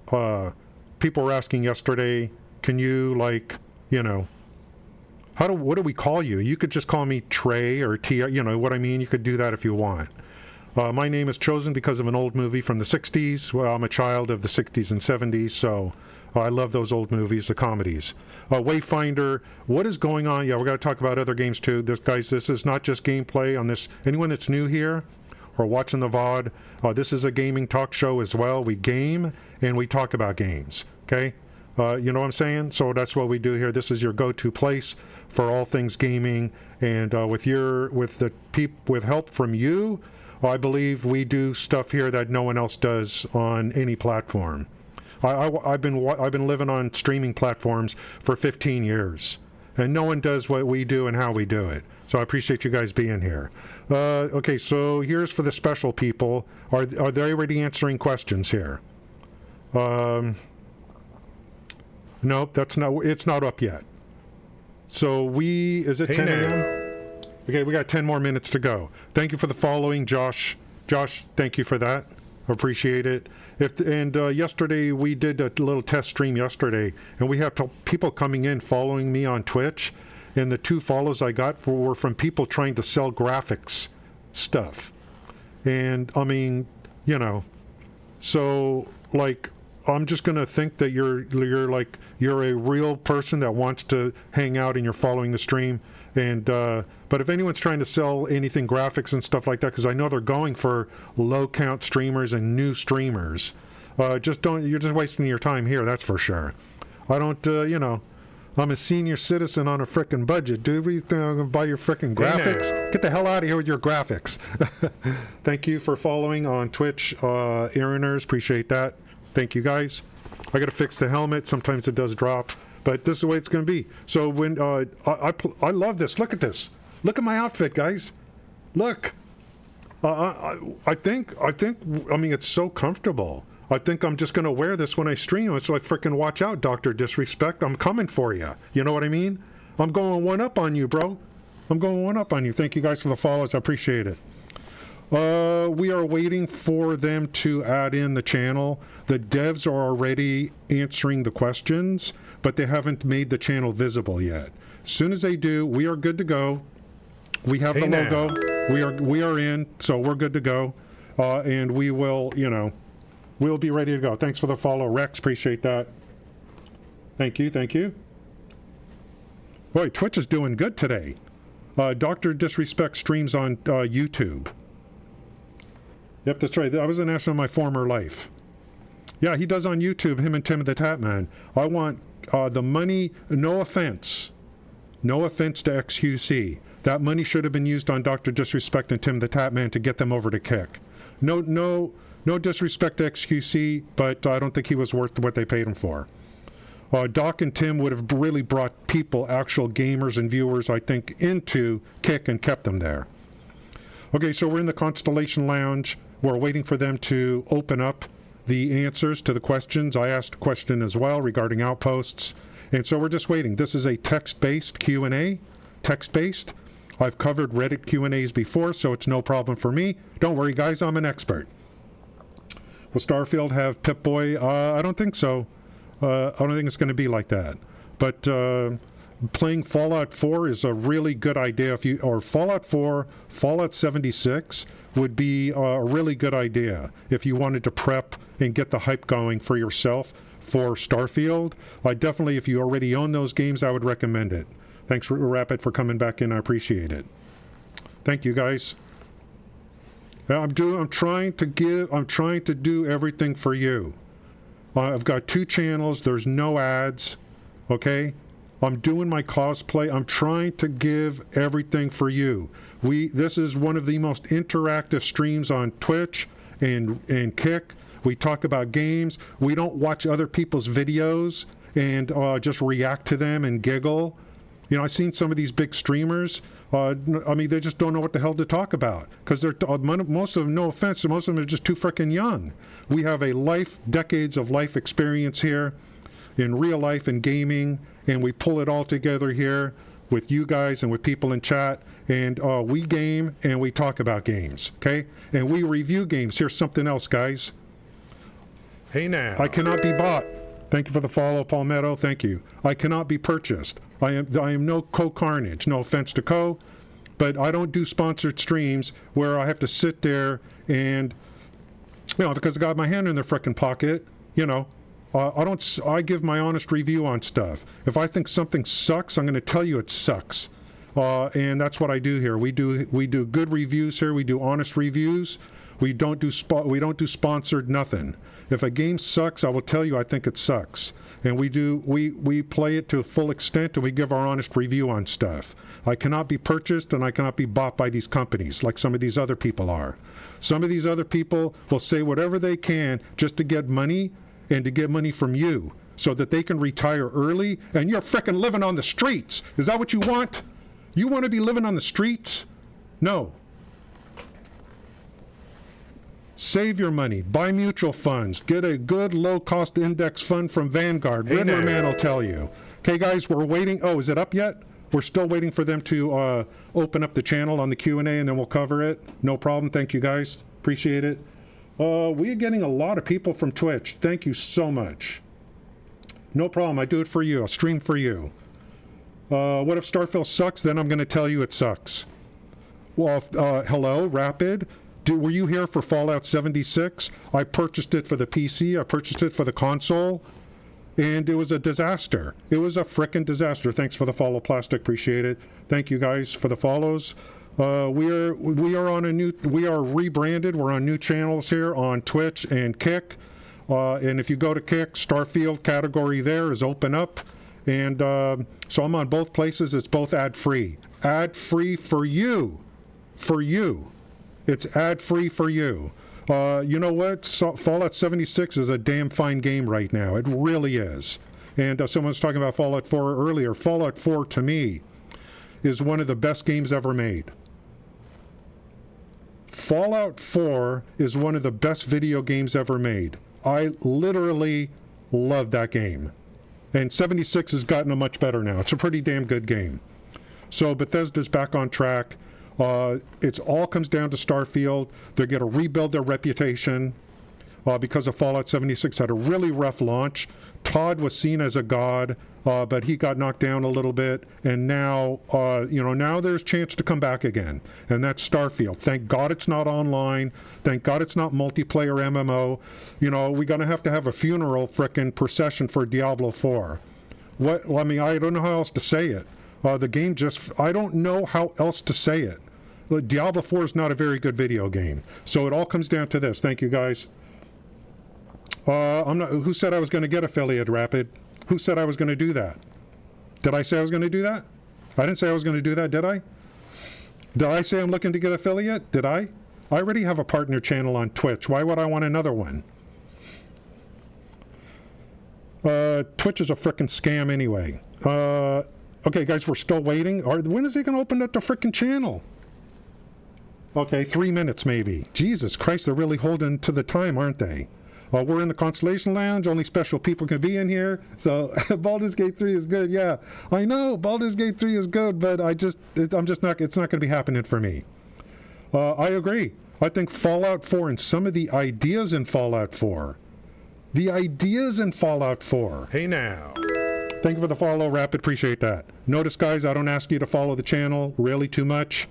[SPEAKER 9] people were asking yesterday, can you, like, you know, what do we call you? You could just call me Trey or T, you know what I mean? You could do that if you want. My name is chosen because of an old movie from the 60s. Well, I'm a child of the 60s and 70s, so I love those old movies, the comedies. Wayfinder, what is going on? Yeah, we're going to talk about other games too. This is not just gameplay on this. Anyone that's new here or watching the VOD, this is a gaming talk show as well. We game and we talk about games, okay? You know what I'm saying? So that's what we do here. This is your go-to place for all things gaming, and with help from you, I believe we do stuff here that no one else does on any platform. I've been living on streaming platforms for 15 years, and no one does what we do and how we do it. So I appreciate you guys being here. Okay, so here's for the special people. Are they already answering questions here? Nope, it's not up yet. So is it 10 a.m.? Okay, we got 10 more minutes to go. Thank you for the following, Josh. Josh, thank you for that. Appreciate it. Yesterday we did a little test stream yesterday, and we have people coming in following me on Twitch, and the 2 follows I got were from people trying to sell graphics stuff. And I mean, you know, so like, I'm just gonna think that you're a real person that wants to hang out and you're following the stream. And but if anyone's trying to sell anything graphics and stuff like that, because I know they're going for low count streamers and new streamers, you're just wasting your time here. That's for sure. I don't, you know, I'm a senior citizen on a frickin' budget, dude. What do you think I'm gonna buy your frickin' graphics? Get the hell out of here with your graphics. Thank you for following on Twitch, Aaroners. Appreciate that. Thank you, guys. I got to fix the helmet. Sometimes it does drop, but this is the way it's going to be. So when I love this. Look at this. Look at my outfit, guys. Look. I mean, it's so comfortable. I think I'm just going to wear this when I stream. It's like, freaking watch out, Dr. Disrespect. I'm coming for you. You know what I mean? I'm going one up on you, bro. I'm going one up on you. Thank you guys for the follows. I appreciate it. We are waiting for them to add in the channel. The devs are already answering the questions, but they haven't made the channel visible yet. As soon as they do, we are good to go. We have the logo. We are in, so we're good to go. And we will, you know, we'll be ready to go. Thanks for the follow, Rex. Appreciate that. Thank you. Thank you. Boy, Twitch is doing good today. Dr. Disrespect streams on YouTube. Yep, that's right. I was an astronaut in my former life. Yeah, he does on YouTube, him and Tim the Tap Man. I want the money, no offense. No offense to XQC. That money should have been used on Dr. Disrespect and Tim the Tap Man to get them over to Kick. No disrespect to XQC, but I don't think he was worth what they paid him for. Doc and Tim would have really brought people, actual gamers and viewers, I think, into Kick and kept them there. Okay, so we're in the Constellation Lounge. We're waiting for them to open up the answers to the questions. I asked a question as well regarding outposts. And so we're just waiting. This is a text-based Q&A. Text-based. I've covered Reddit Q&As before, so it's no problem for me. Don't worry, guys, I'm an expert. Will Starfield have Pip-Boy? I don't think so. I don't think it's going to be like that. But playing Fallout 4 is a really good idea. Or Fallout 4, Fallout 76 would be a really good idea if you wanted to prep and get the hype going for yourself for Starfield. Definitely, if you already own those games, I would recommend it. Thanks, Rapid, for coming back in. I appreciate it. Thank you, guys. I'm trying to do everything for you. I've got 2 channels. There's no ads. Okay? I'm doing my cosplay. I'm trying to give everything for you. This is one of the most interactive streams on Twitch and Kick. We talk about games. We don't watch other people's videos and just react to them and giggle. You know, I've seen some of these big streamers. I mean, they just don't know what the hell to talk about because most of them, no offense, most of them are just too freaking young. We have decades of life experience here. in real life and gaming, and we pull it all together here with you guys and with people in chat, and we game and we talk about games, okay? And we review games. Here's something else, guys.
[SPEAKER 5] Hey now.
[SPEAKER 9] I cannot be bought. Thank you for the follow, Palmetto. Thank you. I cannot be purchased. I am no Co-Carnage. No offense to Co, but I don't do sponsored streams where I have to sit there and, because I got my hand in their frickin' pocket, I give my honest review on stuff. If I think something sucks, I'm going to tell you it sucks. And that's what I do here. We do good reviews here. We do honest reviews. We don't do sponsored nothing. If a game sucks, I will tell you I think it sucks. And we play it to a full extent, and we give our honest review on stuff. I cannot be purchased, and I cannot be bought by these companies like some of these other people are. Some of these other people will say whatever they can just to get money and to get money from you so that they can retire early, and you're frickin' living on the streets. Is that what you want? You want to be living on the streets? No. Save your money. Buy mutual funds. Get a good low-cost index fund from Vanguard.
[SPEAKER 5] Hey
[SPEAKER 9] Riddler
[SPEAKER 5] now.
[SPEAKER 9] Man will tell you. Okay, guys, we're waiting. Oh, is it up yet? We're still waiting for them to open up the channel on the Q&A, and then we'll cover it. No problem. Thank you, guys. Appreciate it. We are getting a lot of people from Twitch. Thank you so much. No problem. I do it for you. I'll stream for you. What if Starfield sucks? Then I'm going to tell you it sucks. Well, hello, Rapid. Were you here for Fallout 76? I purchased it for the PC. I purchased it for the console. And it was a disaster. It was a frickin' disaster. Thanks for the follow, Plastic. Appreciate it. Thank you guys for the follows. We are rebranded. We're on new channels here on Twitch and Kick. And if you go to Kick, Starfield category there is open up. And so I'm on both places. It's both ad-free. Ad-free for you. For you. It's ad-free for you. You know what? Fallout 76 is a damn fine game right now. It really is. And someone was talking about Fallout 4 earlier. Fallout 4, to me, is one of the best games ever made. Fallout 4 is one of the best video games ever made. I literally love that game. And 76 has gotten much better now. It's a pretty damn good game. So Bethesda's back on track. It all comes down to Starfield. They're going to rebuild their reputation because of Fallout 76 had a really rough launch. Todd was seen as a god, but he got knocked down a little bit, and now, now there's a chance to come back again, and that's Starfield. Thank God it's not online. Thank God it's not multiplayer MMO. We're going to have a funeral frickin' procession for Diablo 4. I don't know how else to say it. The game I don't know how else to say it. Diablo 4 is not a very good video game. So it all comes down to this. Thank you, guys. Who said I was going to get affiliate, Rapid? Who said I was going to do that? Did I say I was going to do that? I didn't say I was going to do that, did I? Did I say I'm looking to get affiliate? Did I? I already have a partner channel on Twitch. Why would I want another one? Twitch is a frickin' scam anyway. Okay, guys, we're still waiting. When is he going to open up the frickin' channel? Okay, 3 minutes maybe. Jesus Christ, they're really holding to the time, aren't they? We're in the Constellation Lounge. Only special people can be in here. So Baldur's Gate 3 is good. Yeah, I know Baldur's Gate 3 is good, but it's not going to be happening for me. I agree. I think Fallout 4 and some of the ideas in Fallout 4.
[SPEAKER 5] Hey now.
[SPEAKER 9] Thank you for the follow, Rapid. Appreciate that. Notice, guys, I don't ask you to follow the channel really too much.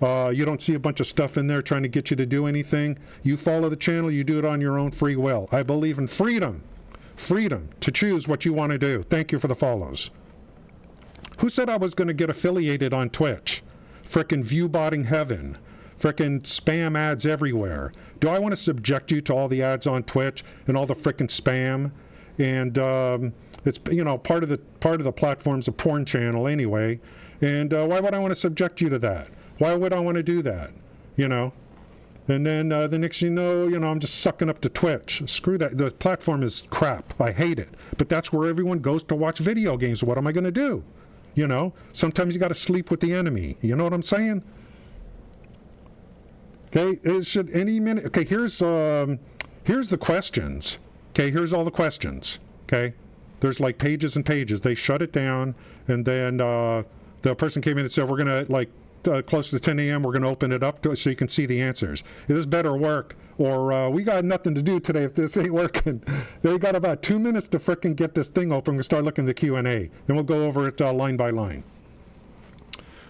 [SPEAKER 9] You don't see a bunch of stuff in there trying to get you to do anything. You follow the channel, you do it on your own free will. I believe in freedom. Freedom to choose what you want to do. Thank you for the follows. Who said I was going to get affiliated on Twitch? Frickin' view-botting heaven. Frickin' spam ads everywhere. Do I want to subject you to all the ads on Twitch and all the frickin' spam? And it's part of the platform's a porn channel anyway. And why would I want to subject you to that? Why would I want to do that? And then the next thing you know, I'm just sucking up to Twitch. Screw that. The platform is crap. I hate it. But that's where everyone goes to watch video games. What am I going to do? Sometimes you got to sleep with the enemy. You know what I'm saying? Okay, it should any minute. Okay, here's the questions. Okay, here's all the questions. Okay, There's like pages and pages. They shut it down, and then the person came in and said, we're going to, close to 10 a.m., we're going to open it up so you can see the answers. This better work, or we got nothing to do today if this ain't working. They got about 2 minutes to frickin' get this thing open and start looking at the Q&A. Then we'll go over it line by line.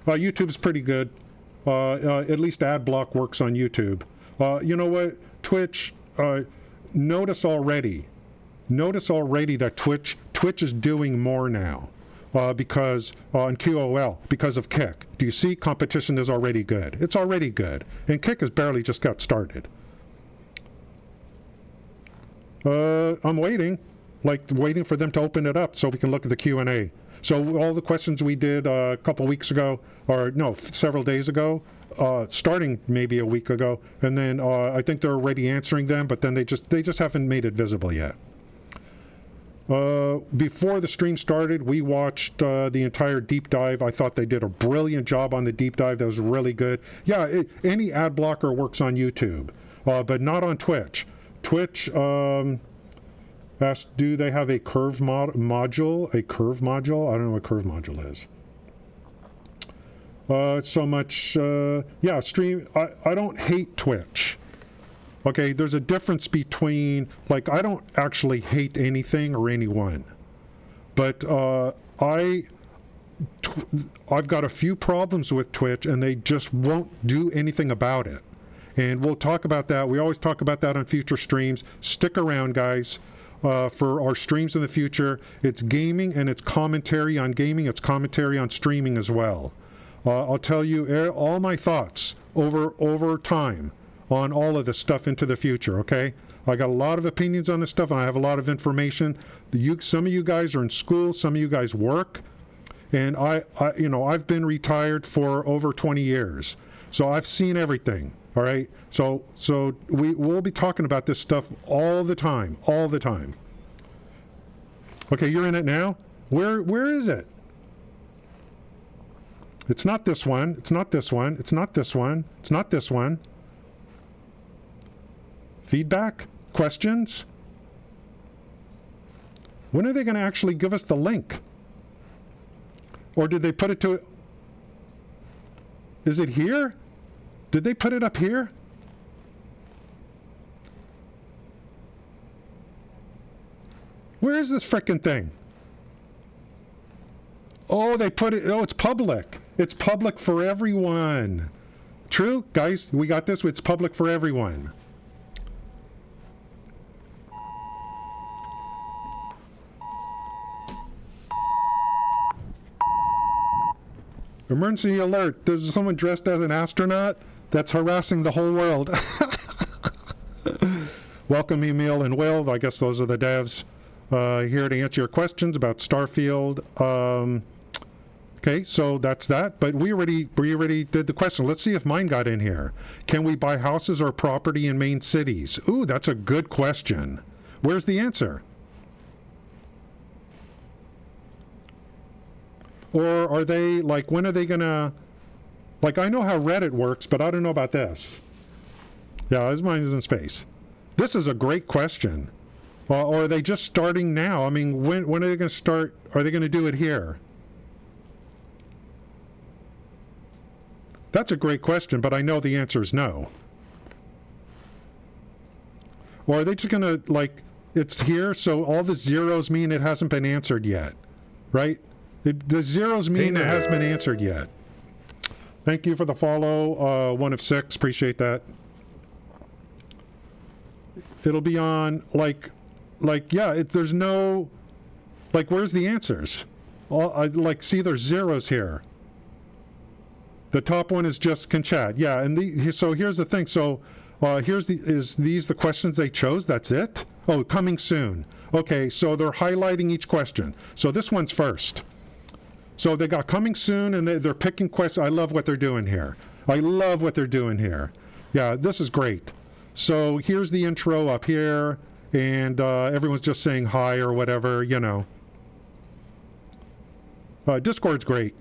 [SPEAKER 9] YouTube's pretty good. At least ad block works on YouTube. You know what? Twitch, notice already that Twitch is doing more now. Because on QOL, because of Kick. Do you see? Competition is already good. It's already good. And Kick has barely just got started. I'm waiting for them to open it up so we can look at the Q&A. So all the questions we did a couple weeks ago, or no, several days ago, starting maybe a week ago, and then I think they're already answering them, but then they just haven't made it visible yet. Before the stream started, we watched the entire deep dive. I thought they did a brilliant job on the deep dive. That was really good. Yeah, any ad blocker works on YouTube, but not on Twitch. Twitch asked, do they have a curve module? A curve module? I don't know what curve module is. So much, yeah, stream. I don't hate Twitch. Okay, there's a difference between, like, I don't actually hate anything or anyone, but I've got a few problems with Twitch, and they just won't do anything about it. And we'll talk about that. We always talk about that on future streams. Stick around, guys, for our streams in the future. It's gaming, and it's commentary on gaming. It's commentary on streaming as well. I'll tell you all my thoughts over time on all of this stuff into the future, okay? I got a lot of opinions on this stuff, and I have a lot of information. Some of you guys are in school, some of you guys work, and I've been retired for over 20 years, so I've seen everything, all right? So we'll be talking about this stuff all the time. Okay, you're in it now? Where is it? It's not this one. It's not this one. It's not this one. It's not this one. Feedback? Questions? When are they going to actually give us the link? Or did they put it to... Is it here? Did they put it up here? Where is this frickin' thing? Oh, they put it... Oh, it's public. It's public for everyone. True? Guys, we got this. It's public for everyone. Emergency alert. There's someone dressed as an astronaut that's harassing the whole world. Welcome, Emil and Will. I guess those are the devs here to answer your questions about Starfield. Okay, so that's that. But we already did the question. Let's see if mine got in here. Can we buy houses or property in main cities? Ooh, that's a good question. Where's the answer? Or are they, like, when are they gonna, like, I know how Reddit works, but I don't know about this. Yeah, this mine is in space. This is a great question. Or are they just starting now? I mean, when are they gonna start? Are they gonna do it here? That's a great question, but I know the answer is no. Or are they just gonna, like, it's here, so all the zeros mean it hasn't been answered yet, right? The zeros mean it hasn't been answered yet. Thank you for the follow, 1 of 6. Appreciate that. It'll be on, yeah, there's no, like, where's the answers? See, there's zeros here. The top one is just can chat. Yeah, and so here's the thing. So is these the questions they chose? That's it? Oh, coming soon. Okay, so they're highlighting each question. So this one's first. So they got coming soon, and they're picking questions. I love what they're doing here. Yeah, this is great. So here's the intro up here, and everyone's just saying hi or whatever, you know. Discord's great.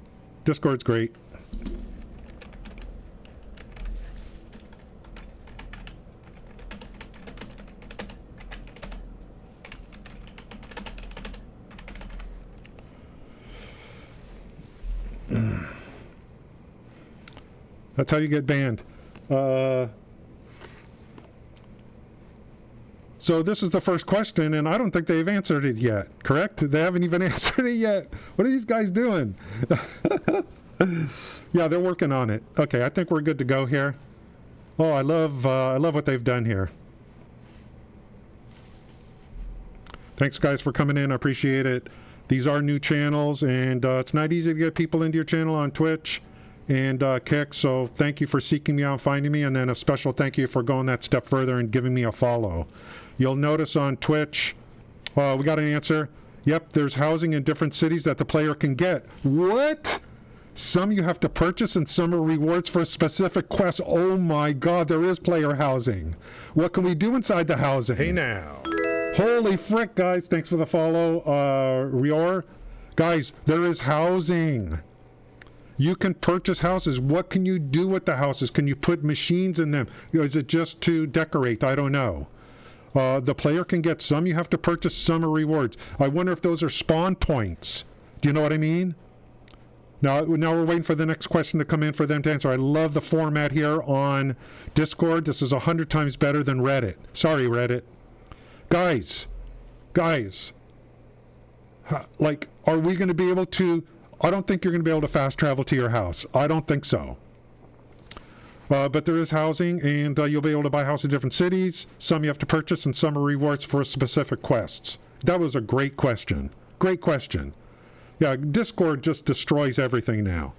[SPEAKER 9] That's how you get banned. So this is the first question, and I don't think they've answered it yet, correct? They haven't even answered it yet. What are these guys doing? Yeah, they're working on it. Okay, I think we're good to go here. Oh, I love what they've done here. Thanks, guys, for coming in. I appreciate it. These are new channels, and it's not easy to get people into your channel on Twitch and Kick, so thank you for seeking me out and finding me, and then a special thank you for going that step further and giving me a follow. You'll notice on Twitch, we got an answer. Yep, there's housing in different cities that the player can get. What? Some you have to purchase and some are rewards for a specific quest. Oh my God, there is player housing. What can we do inside the housing?
[SPEAKER 5] Hey now.
[SPEAKER 9] Holy frick, guys. Thanks for the follow, Rior. Guys, there is housing. You can purchase houses. What can you do with the houses? Can you put machines in them? Is it just to decorate? I don't know. The player can get some. You have to purchase some are rewards. I wonder if those are spawn points. Do you know what I mean? Now we're waiting for the next question to come in for them to answer. I love the format here on Discord. This is 100 times better than Reddit. Sorry, Reddit. Guys, like, are we going to be able to... I don't think you're going to be able to fast travel to your house. I don't think so. But there is housing, and you'll be able to buy a house in different cities. Some you have to purchase, and some are rewards for specific quests. That was a great question. Great question. Yeah, Discord just destroys everything now.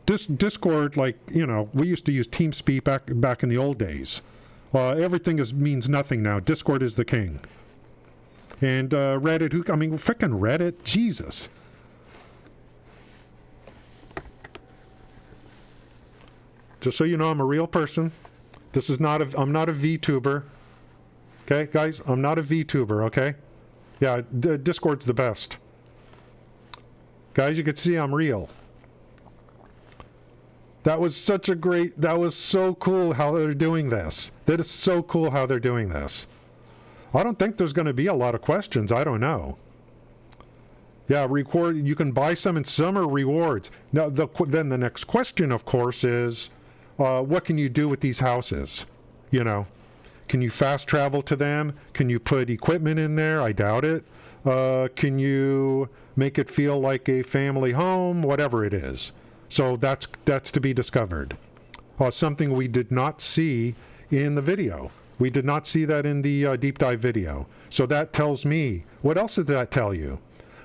[SPEAKER 9] Discord, like, you know, we used to use TeamSpeak back in the old days. Everything means nothing now. Discord is the king. And Reddit, frickin' Reddit, Jesus. Just so you know, I'm a real person. I'm not a VTuber. Okay, guys, I'm not a VTuber, okay? Yeah, Discord's the best. Guys, you can see I'm real. That was so cool how they're doing this. That is so cool how they're doing this. I don't think there's going to be a lot of questions. I don't know. Yeah, you can buy some and some are rewards. Now, then the next question, of course, is what can you do with these houses? You know, can you fast travel to them? Can you put equipment in there? I doubt it. Can you make it feel like a family home? Whatever it is. So that's to be discovered. Something we did not see in the video. We did not see that in the deep dive video. So that tells me, what else did that tell you?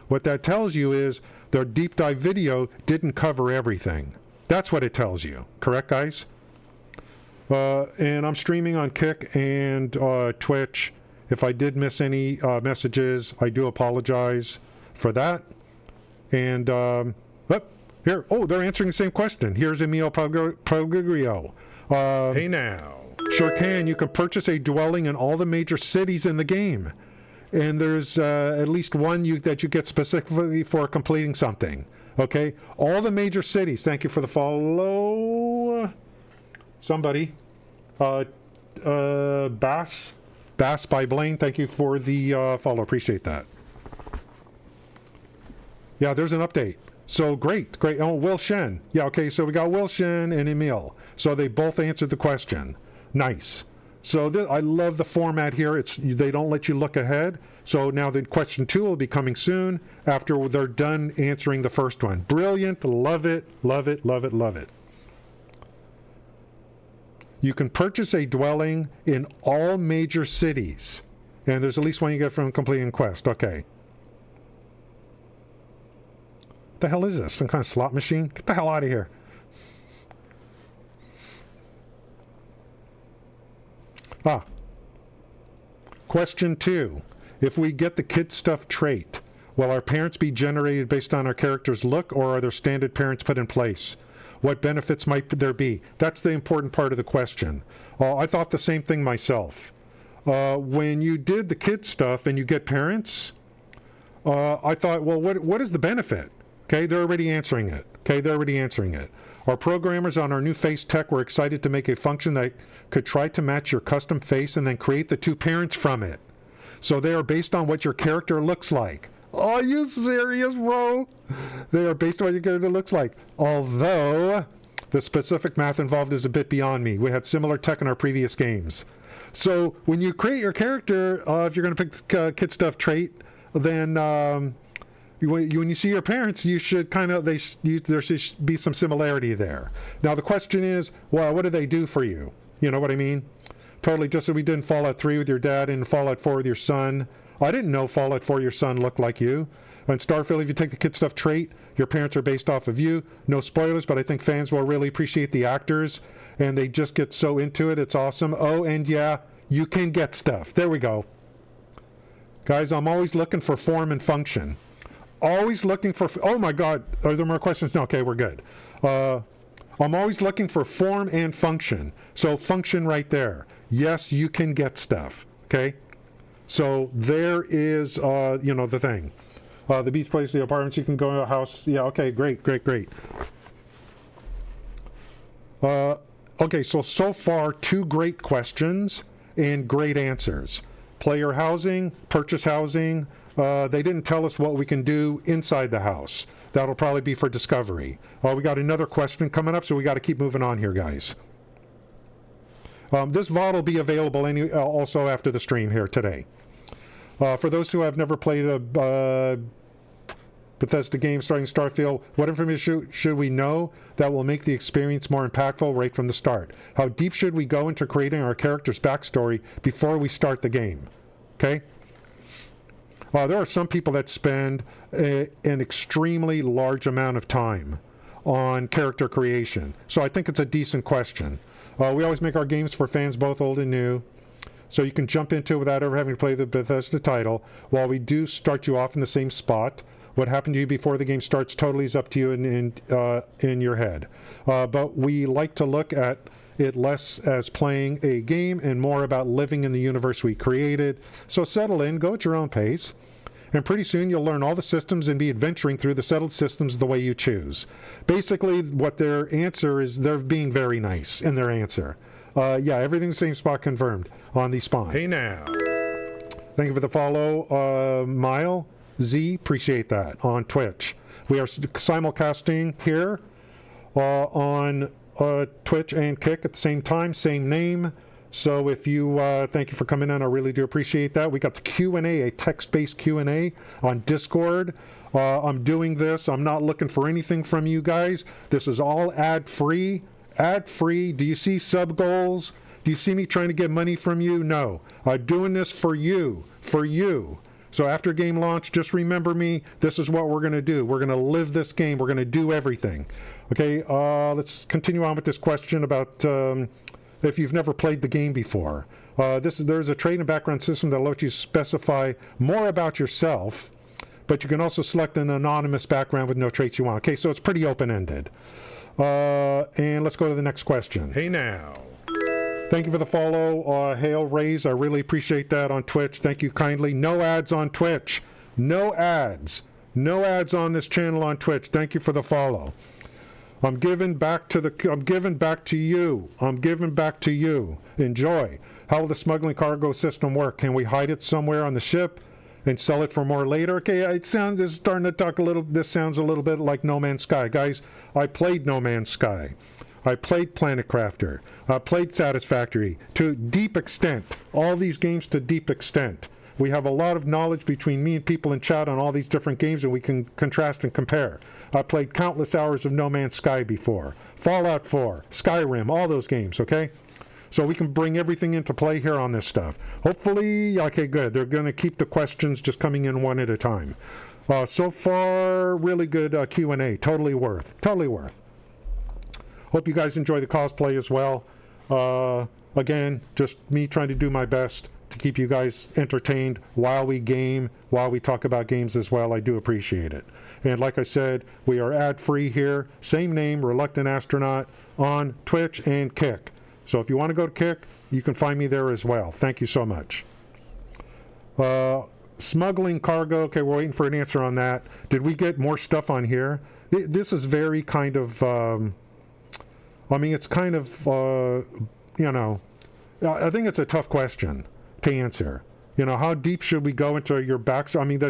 [SPEAKER 9] What that tells you is the deep dive video didn't cover everything. That's what it tells you. Correct, guys? And I'm streaming on Kick and Twitch. If I did miss any messages, I do apologize for that. And here, they're answering the same question. Here's Emil Progrigrio.
[SPEAKER 5] Hey now.
[SPEAKER 9] Sure can. You can purchase a dwelling in all the major cities in the game. And there's at least one that you get specifically for completing something. Okay? All the major cities. Thank you for the follow. Somebody. Bass by Blaine. Thank you for the follow. Appreciate that. Yeah, there's an update. So great. Oh, Will Shen. Yeah, okay, so we got Will Shen and Emil. So they both answered the question. Nice. So I love the format here. They don't let you look ahead. So now the question 2 will be coming soon after they're done answering the first one. Brilliant. Love it. Love it. Love it. Love it. You can purchase a dwelling in all major cities. And there's at least one you get from completing quest. Okay. What the hell is this? Some kind of slot machine? Get the hell out of here. Question 2. If we get the kid stuff trait, will our parents be generated based on our character's look, or are there standard parents put in place? What benefits might there be? That's the important part of the question. I thought the same thing myself. When you did the kid stuff and you get parents, I thought, well, what is the benefit? Okay, they're already answering it. Our programmers on our new face tech were excited to make a function that could try to match your custom face and then create the two parents from it. So they are based on what your character looks like. Are you serious, bro? They are based on what your character looks like. Although the specific math involved is a bit beyond me. We had similar tech in our previous games. So when you create your character, if you're going to pick kid stuff trait, then when you see your parents, you should kind of there should be some similarity there. Now the question is, well, what do they do for you? You know what I mean? Totally, just as we did in Fallout 3 with your dad and Fallout 4 with your son. I didn't know Fallout 4 your son looked like you. In Starfield, if you take the kid stuff trait, your parents are based off of you. No spoilers, but I think fans will really appreciate the actors, and they just get so into it. It's awesome. Oh, and yeah, you can get stuff. There we go. Guys, I'm always looking for form and function. Always looking for... Oh, my God. Are there more questions? No, okay, we're good. I'm always looking for form and function. So function right there. Yes, you can get stuff. Okay? So there is, the thing. The beach place, the apartments, you can go to a house. Yeah, okay, great. Okay, so far, 2 great questions and great answers. Player housing, purchase housing. They didn't tell us what we can do inside the house. That'll probably be for discovery. We got another question coming up, so we got to keep moving on here, guys. This VOD will be available also after the stream here today. For those who have never played a Bethesda game starting Starfield, what information should we know that will make the experience more impactful right from the start? How deep should we go into creating our character's backstory before we start the game? Okay? There are some people that spend an extremely large amount of time on character creation. So I think it's a decent question. We always make our games for fans both old and new, so you can jump into it without ever having to play the Bethesda title. While we do start you off in the same spot, what happened to you before the game starts totally is up to you in your head. But we like to look at it less as playing a game and more about living in the universe we created. So settle in, go at your own pace, and pretty soon you'll learn all the systems and be adventuring through the settled systems the way you choose. Basically, what their answer is, they're being very nice in their answer. Yeah, everything the same spot confirmed on the spawn.
[SPEAKER 5] Hey now.
[SPEAKER 9] Thank you for the follow, Mile Z. Appreciate that on Twitch. We are simulcasting here on Twitch and Kick at the same time, same name. So if you thank you for coming in, I really do appreciate that. We got the Q&A, a text-based Q&A on Discord. I'm doing this. I'm not looking for anything from you guys. This is all ad-free. Ad-free. Do you see sub goals? Do you see me trying to get money from you? No. I'm doing this for you. For you. So after game launch, just remember me. This is what we're going to do. We're going to live this game. We're going to do everything. Okay, let's continue on with this question about if you've never played the game before. There's a trade and background system that lets you specify more about yourself, but you can also select an anonymous background with no traits you want. Okay, so it's pretty open-ended. And let's go to the next question.
[SPEAKER 5] Hey now.
[SPEAKER 9] Thank you for the follow, Hail Raise. I really appreciate that on Twitch. Thank you kindly. No ads on Twitch. No ads. No ads on this channel on Twitch. Thank you for the follow. I'm giving back to you. I'm giving back to you. Enjoy. How will the smuggling cargo system work? Can we hide it somewhere on the ship and sell it for more later? Okay, this sounds a little bit like No Man's Sky. Guys, I played No Man's Sky. I played Planet Crafter. I played Satisfactory to deep extent. All these games to deep extent. We have a lot of knowledge between me and people in chat on all these different games, and we can contrast and compare. I played countless hours of No Man's Sky before. Fallout 4, Skyrim, all those games, okay? So we can bring everything into play here on this stuff. Hopefully, okay, good. They're going to keep the questions just coming in one at a time. So far, really good Q&A. Totally worth. Hope you guys enjoy the cosplay as well. Again, just me trying to do my best to keep you guys entertained while we game, while we talk about games as well. I do appreciate it. And like I said, we are ad-free here. Same name, Reluctant Astronaut, on Twitch and Kick. So if you want to go to Kick, you can find me there as well. Thank you so much. Smuggling cargo. Okay, we're waiting for an answer on that. Did we get more stuff on here? This is very kind of... it's kind of, I think it's a tough question to answer. You know, how deep should we go into your backstory? I mean,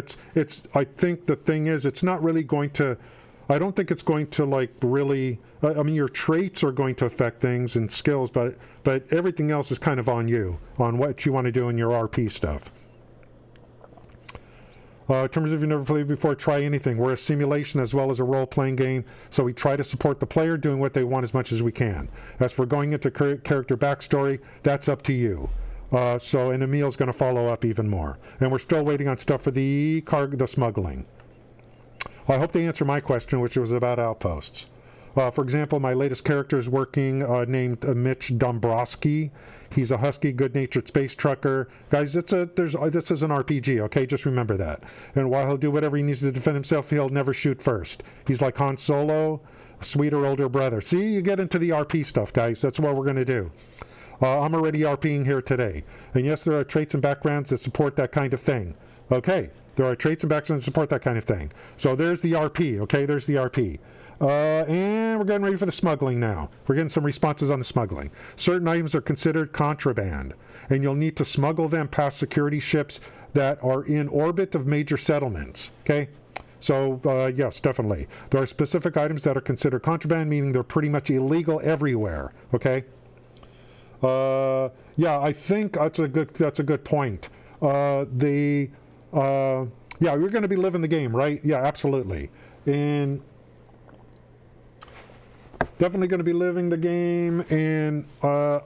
[SPEAKER 9] I think the thing is, it's not really going to, I don't think it's going to like really, I mean, your traits are going to affect things and skills, but everything else is kind of on you, on what you want to do in your RP stuff. In terms of you've never played before, try anything. We're a simulation as well as a role-playing game, so we try to support the player doing what they want as much as we can. As for going into character backstory, that's up to you. And Emil's going to follow up even more. And we're still waiting on stuff for the smuggling. I hope they answer my question, which was about outposts. For example, my latest character is working named Mitch Dombrowski. He's a husky, good-natured space trucker. Guys, this is an RPG, okay? Just remember that. And while he'll do whatever he needs to defend himself, he'll never shoot first. He's like Han Solo, a sweeter older brother. See, you get into the RP stuff, guys. That's what we're going to do. I'm already RPing here today. And yes, there are traits and backgrounds that support that kind of thing. Okay, there are traits and backgrounds that support that kind of thing. So there's the RP, okay? There's the RP. And we're getting ready for the smuggling now. We're getting some responses on the smuggling. Certain items are considered contraband, and you'll need to smuggle them past security ships that are in orbit of major settlements, okay? So, yes, definitely. There are specific items that are considered contraband, meaning they're pretty much illegal everywhere, okay? Yeah, I think that's a good point. Yeah, you're going to be living the game, right? Yeah, absolutely. And definitely going to be living the game, and I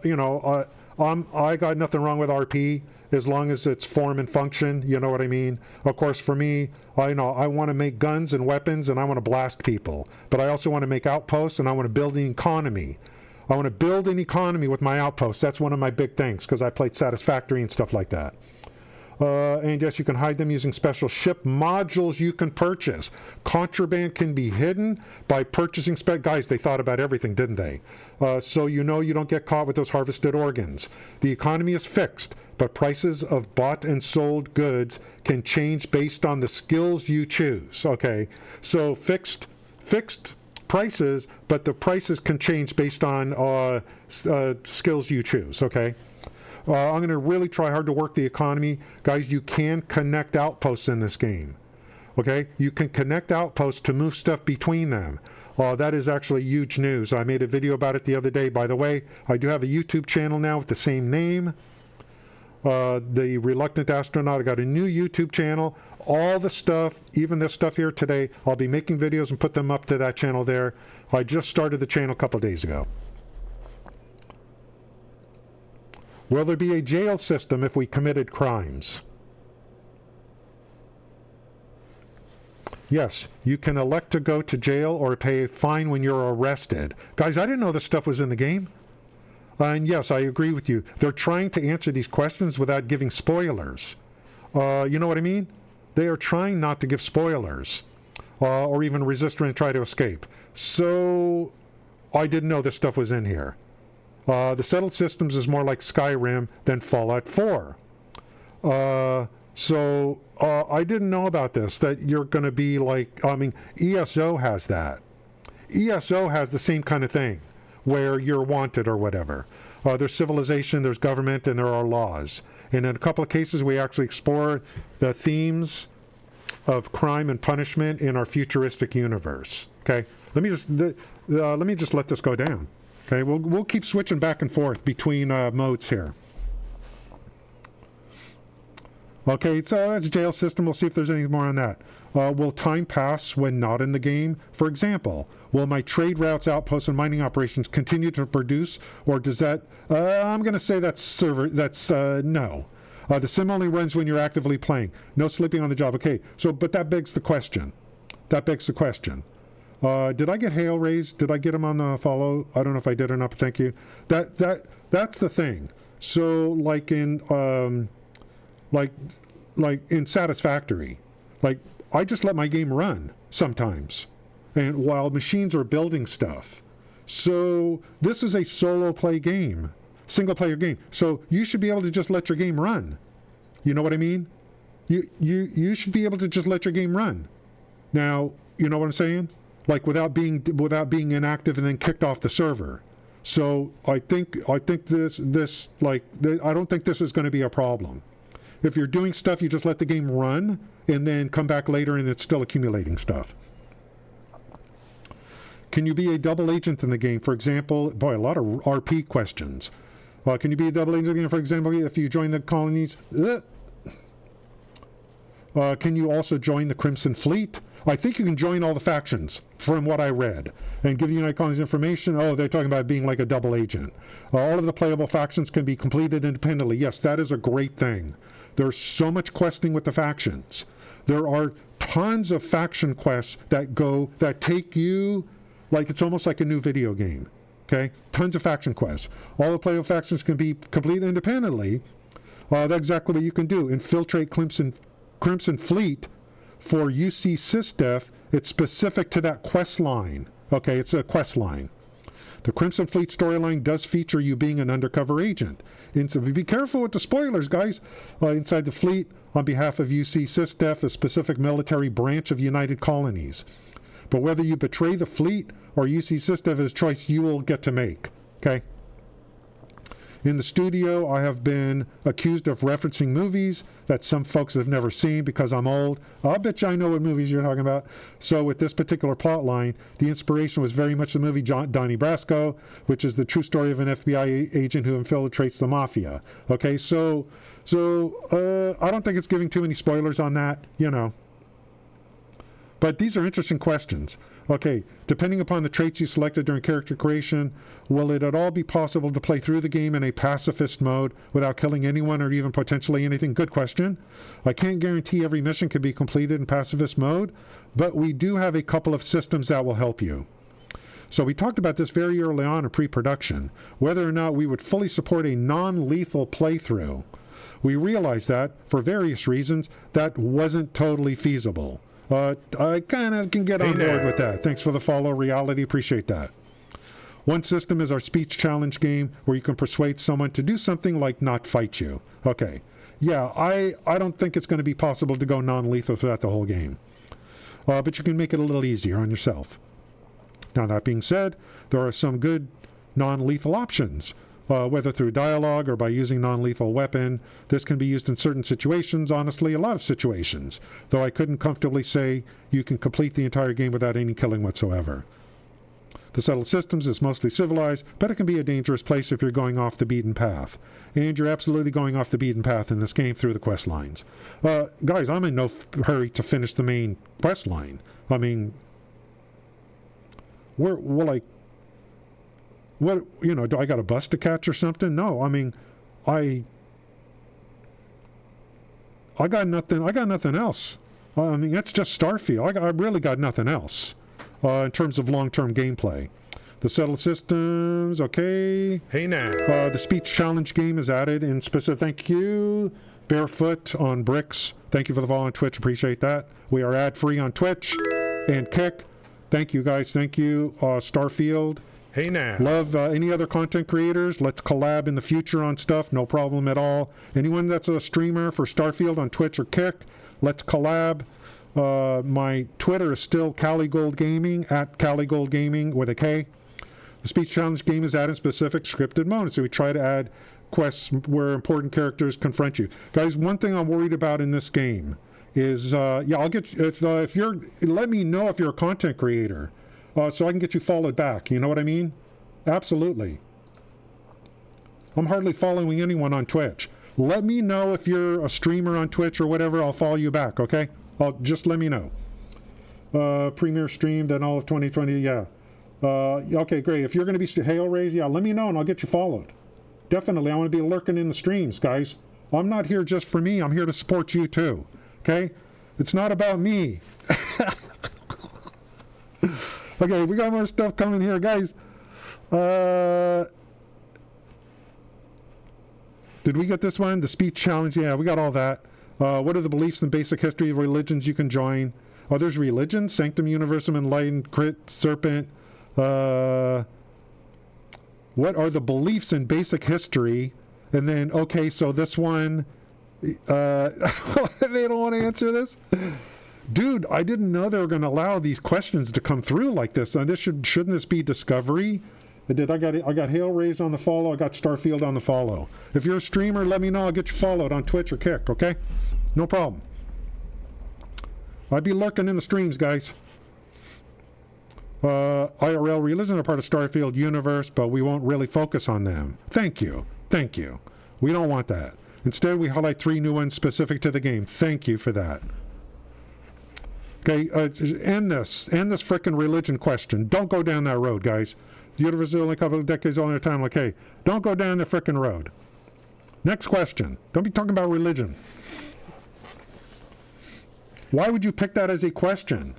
[SPEAKER 9] got nothing wrong with RP as long as it's form and function. You know what I mean? Of course, for me, I want to make guns and weapons, and I want to blast people, but I also want to make outposts, and I want to build an economy. I want to build an economy with my outposts. That's one of my big things, because I played Satisfactory and stuff like that. And yes, you can hide them using special ship modules you can purchase. Contraband can be hidden by purchasing guys, they thought about everything, didn't they? So you don't get caught with those harvested organs. The economy is fixed, but prices of bought and sold goods can change based on the skills you choose. Okay, so fixed prices, but the prices can change based on skills you choose. Okay. I'm going to really try hard to work the economy. Guys, you can connect outposts in this game. Okay? You can connect outposts to move stuff between them. That is actually huge news. I made a video about it the other day. By the way, I do have a YouTube channel now with the same name. The Reluctant Astronaut. I got a new YouTube channel. All the stuff, even this stuff here today, I'll be making videos and put them up to that channel there. I just started the channel a couple days ago. Will there be a jail system if we committed crimes? Yes, you can elect to go to jail or pay a fine when you're arrested. Guys, I didn't know this stuff was in the game. And yes, I agree with you. They're trying to answer these questions without giving spoilers. You know what I mean? They are trying not to give spoilers or even resist and try to escape. So I didn't know this stuff was in here. The settled systems is more like Skyrim than Fallout 4. So I didn't know about this, that you're going to be like, ESO has that. ESO has the same kind of thing, where you're wanted or whatever. There's civilization, there's government, and there are laws. And in a couple of cases, we actually explore the themes of crime and punishment in our futuristic universe. Okay, let me just let this go down. Okay, we'll keep switching back and forth between modes here. Okay, so that's a jail system. We'll see if there's anything more on that. Will time pass when not in the game? For example, will my trade routes, outposts, and mining operations continue to produce, or does that? I'm going to say that's no. The sim only runs when you're actively playing. No sleeping on the job. Okay, but that begs the question. Did I get Hale raised? Did I get him on the follow? I don't know if I did or not, but thank you. That's the thing. So like in Satisfactory, like I just let my game run sometimes, and while machines are building stuff. So this is a solo play game, single player game. So you should be able to just let your game run. You know what I mean? You should be able to just let your game run. Now, you know what I'm saying? Like without being inactive and then kicked off the server. So I think this I don't think this is going to be a problem. If you're doing stuff, you just let the game run and then come back later and it's still accumulating stuff. Can you be a double agent in the game? For example, boy, a lot of RP questions. Can you be a double agent in the game? For example, if you join the colonies? Can you also join the Crimson Fleet? I think you can join all the factions from what I read and give the United Colonies information. Oh, they're talking about being like a double agent. All of the playable factions can be completed independently. Yes, that is a great thing. There's so much questing with the factions. There are tons of faction quests that take you like it's almost like a new video game. Okay? Tons of faction quests. All the playable factions can be completed independently. That's exactly what you can do. Infiltrate Crimson Fleet for UC SysDef. It's specific to that quest line. Okay, it's a quest line. The Crimson Fleet storyline does feature you being an undercover agent. And so be careful with the spoilers, guys. Inside the fleet, on behalf of UC SysDef, a specific military branch of United Colonies. But whether you betray the fleet or UC SysDef is a choice you will get to make. Okay? In the studio, I have been accused of referencing movies that some folks have never seen because I'm old. I'll bet you I know what movies you're talking about. So with this particular plot line, the inspiration was very much the movie Donnie Brasco, which is the true story of an FBI agent who infiltrates the mafia. Okay, so I don't think it's giving too many spoilers on that, you know. But these are interesting questions. Okay, depending upon the traits you selected during character creation, will it at all be possible to play through the game in a pacifist mode without killing anyone or even potentially anything? Good question. I can't guarantee every mission can be completed in pacifist mode, but we do have a couple of systems that will help you. So we talked about this very early on in pre-production, whether or not we would fully support a non-lethal playthrough. We realized that, for various reasons, that wasn't totally feasible. I kind of can get on board with that. Thanks for the follow, Reality. Appreciate that. One system is our speech challenge game where you can persuade someone to do something like not fight you. Okay. Yeah, I don't think it's going to be possible to go non-lethal throughout the whole game. But you can make it a little easier on yourself. Now, that being said, there are some good non-lethal options. Whether through dialogue or by using non-lethal weapon. This can be used in certain situations, honestly, a lot of situations, though I couldn't comfortably say you can complete the entire game without any killing whatsoever. The Settled Systems is mostly civilized, but it can be a dangerous place if you're going off the beaten path. And you're absolutely going off the beaten path in this game through the quest lines. Guys, I'm in no hurry to finish the main quest line. I mean, we're like, what, you know, do I got a bus to catch or something? No, I mean, I got nothing else. I mean, that's just Starfield. I really got nothing else in terms of long-term gameplay. The Settled Systems, okay.
[SPEAKER 5] Hey now.
[SPEAKER 9] The speech challenge game is added in specific. Thank you, Barefoot on Bricks. Thank you for the follow on Twitch. Appreciate that. We are ad-free on Twitch and Kick. Thank you, guys. Thank you, Starfield.
[SPEAKER 5] Hey now.
[SPEAKER 9] Love any other content creators. Let's collab in the future on stuff. No problem at all. Anyone that's a streamer for Starfield on Twitch or Kick, let's collab. My Twitter is still CaliGold Gaming, at CaliGold Gaming with a K. The speech challenge game is added specific scripted moments. So we try to add quests where important characters confront you. Guys, one thing I'm worried about in this game is, I'll get, if you're, let me know if you're a content creator. So I can get you followed back. You know what I mean? Absolutely. I'm hardly following anyone on Twitch. Let me know if you're a streamer on Twitch or whatever. I'll follow you back, okay? Just let me know. Premiere stream, then all of 2020, yeah. Okay, great. If you're going to be hail raised, yeah, let me know and I'll get you followed. Definitely, I want to be lurking in the streams, guys. I'm not here just for me. I'm here to support you too, okay? It's not about me. Okay, we got more stuff coming here, guys. Did we get this one? The speech challenge? Yeah, we got all that. What are the beliefs and basic history of religions you can join? Oh, there's religion, Sanctum Universum, Enlightened, Crit, Serpent. What are the beliefs and basic history? And then, okay, so this one, they don't want to answer this? Dude, I didn't know they were going to allow these questions to come through like this. Now, shouldn't this be discovery? I did. I got Hail Rays on the follow. I got Starfield on the follow. If you're a streamer, let me know. I'll get you followed on Twitch or Kick, okay? No problem. I'd be lurking in the streams, guys. IRL Religion are part of Starfield universe, but we won't really focus on them. Thank you. Thank you. We don't want that. Instead, we highlight 3 new ones specific to the game. Thank you for that. Okay, end this frickin' religion question. Don't go down that road, guys. The universe is only a couple of decades older time. Like, hey, don't go down the frickin' road. Next question. Don't be talking about religion. Why would you pick that as a question?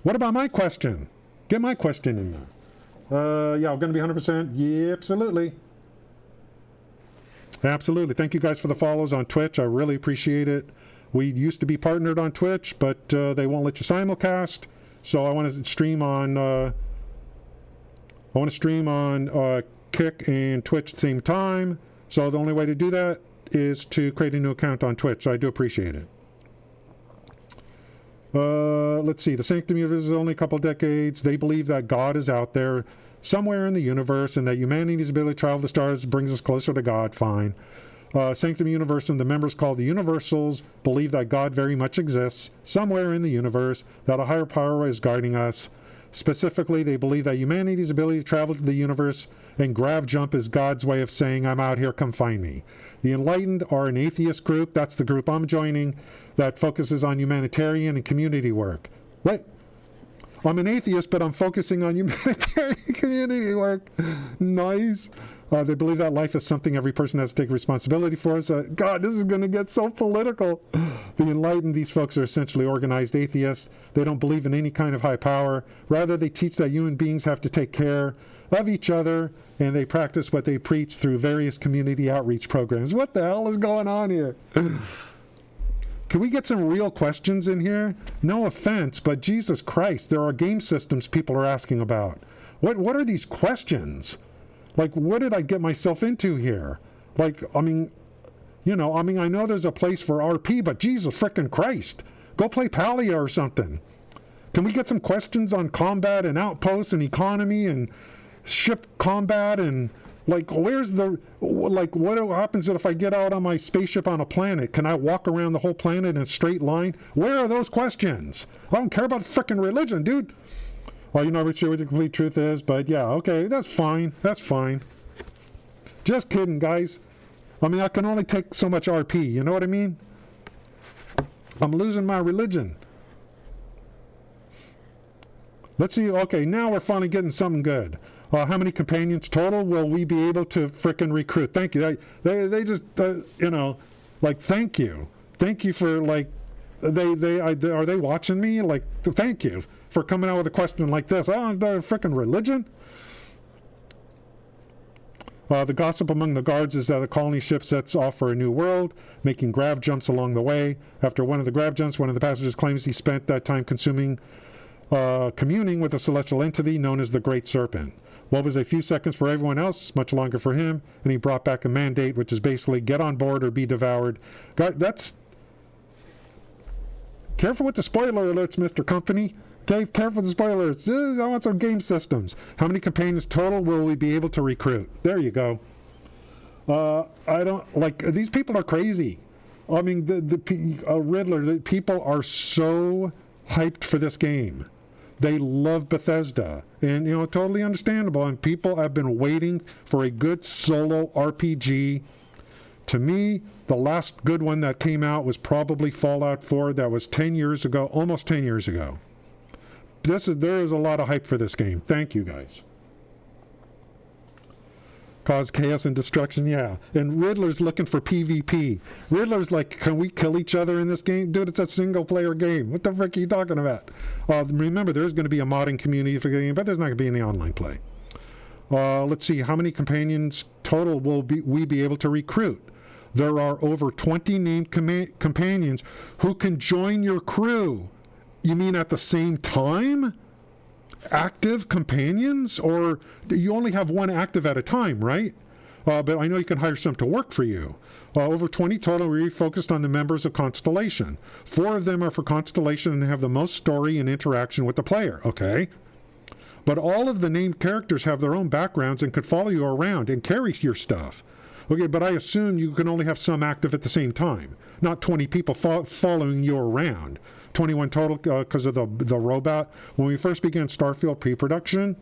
[SPEAKER 9] What about my question? Get my question in there. Yeah, I'm going to be 100%. Yeah, absolutely. Absolutely. Thank you guys for the follows on Twitch. I really appreciate it. We used to be partnered on Twitch, but they won't let you simulcast. So I want to stream on Kick and Twitch at the same time. So the only way to do that is to create a new account on Twitch. So I do appreciate it. Let's see. The Sanctum universe is only a couple decades. They believe that God is out there somewhere in the universe and that humanity's ability to travel the stars brings us closer to God. Fine. Sanctum Universum, the members called the Universals, believe that God very much exists somewhere in the universe, that a higher power is guiding us. Specifically, they believe that humanity's ability to travel to the universe and grav jump is God's way of saying, I'm out here, come find me. The Enlightened are an atheist group. That's the group I'm joining that focuses on humanitarian and community work. What? I'm an atheist, but I'm focusing on humanitarian community work. Nice. They believe that life is something every person has to take responsibility for. So, God, this is going to get so political. The Enlightened, these folks are essentially organized atheists. They don't believe in any kind of high power. Rather, they teach that human beings have to take care of each other, and they practice what they preach through various community outreach programs. What the hell is going on here? Can we get some real questions in here? No offense, but Jesus Christ, there are game systems people are asking about. What are these questions? Like, what did I get myself into here? Like, I mean, I know there's a place for RP, but Jesus frickin' Christ. Go play Palia or something. Can we get some questions on combat and outposts and economy and ship combat and, like, what happens if I get out on my spaceship on a planet? Can I walk around the whole planet in a straight line? Where are those questions? I don't care about frickin' religion, dude. Well, you're not sure what the complete truth is, but yeah, okay, that's fine. That's fine. Just kidding, guys. I mean, I can only take so much RP, you know what I mean? I'm losing my religion. Let's see, okay, now we're finally getting something good. How many companions total will we be able to frickin' recruit? Thank you. They just, thank you. Thank you for, are they watching me? Like, thank you for coming out with a question like this. Oh, the frickin' religion? The gossip among the guards is that the colony ship sets off for a new world, making grav jumps along the way. After one of the grav jumps, one of the passengers claims he spent that time communing with a celestial entity known as the Great Serpent. What was a few seconds for everyone else, much longer for him, and he brought back a mandate, which is basically get on board or be devoured. God, that's... Careful with the spoiler alerts, Mr. Company. Okay, careful with the spoilers. I want some game systems. How many companions total will we be able to recruit? There you go. I don't, these people are crazy. I mean, Riddler, the people are so hyped for this game. They love Bethesda. And, totally understandable. And people have been waiting for a good solo RPG. To me, the last good one that came out was probably Fallout 4. That was 10 years ago, almost 10 years ago. There is a lot of hype for this game. Thank you, guys. Cause chaos and destruction, yeah. And Riddler's looking for PvP. Riddler's like, can we kill each other in this game? Dude, it's a single-player game. What the frick are you talking about? Remember, there's going to be a modding community for the game, but there's not going to be any online play. Let's see, how many companions total will we be able to recruit? There are over 20 named companions who can join your crew. You mean at the same time? Active companions? Or you only have one active at a time, right? But I know you can hire some to work for you. Over 20 total, we focused on the members of Constellation. 4 of them are for Constellation and have the most story and interaction with the player. Okay. But all of the named characters have their own backgrounds and could follow you around and carry your stuff. Okay, but I assume you can only have some active at the same time, not 20 people following you around. 21 total because of the robot. When we first began Starfield pre-production,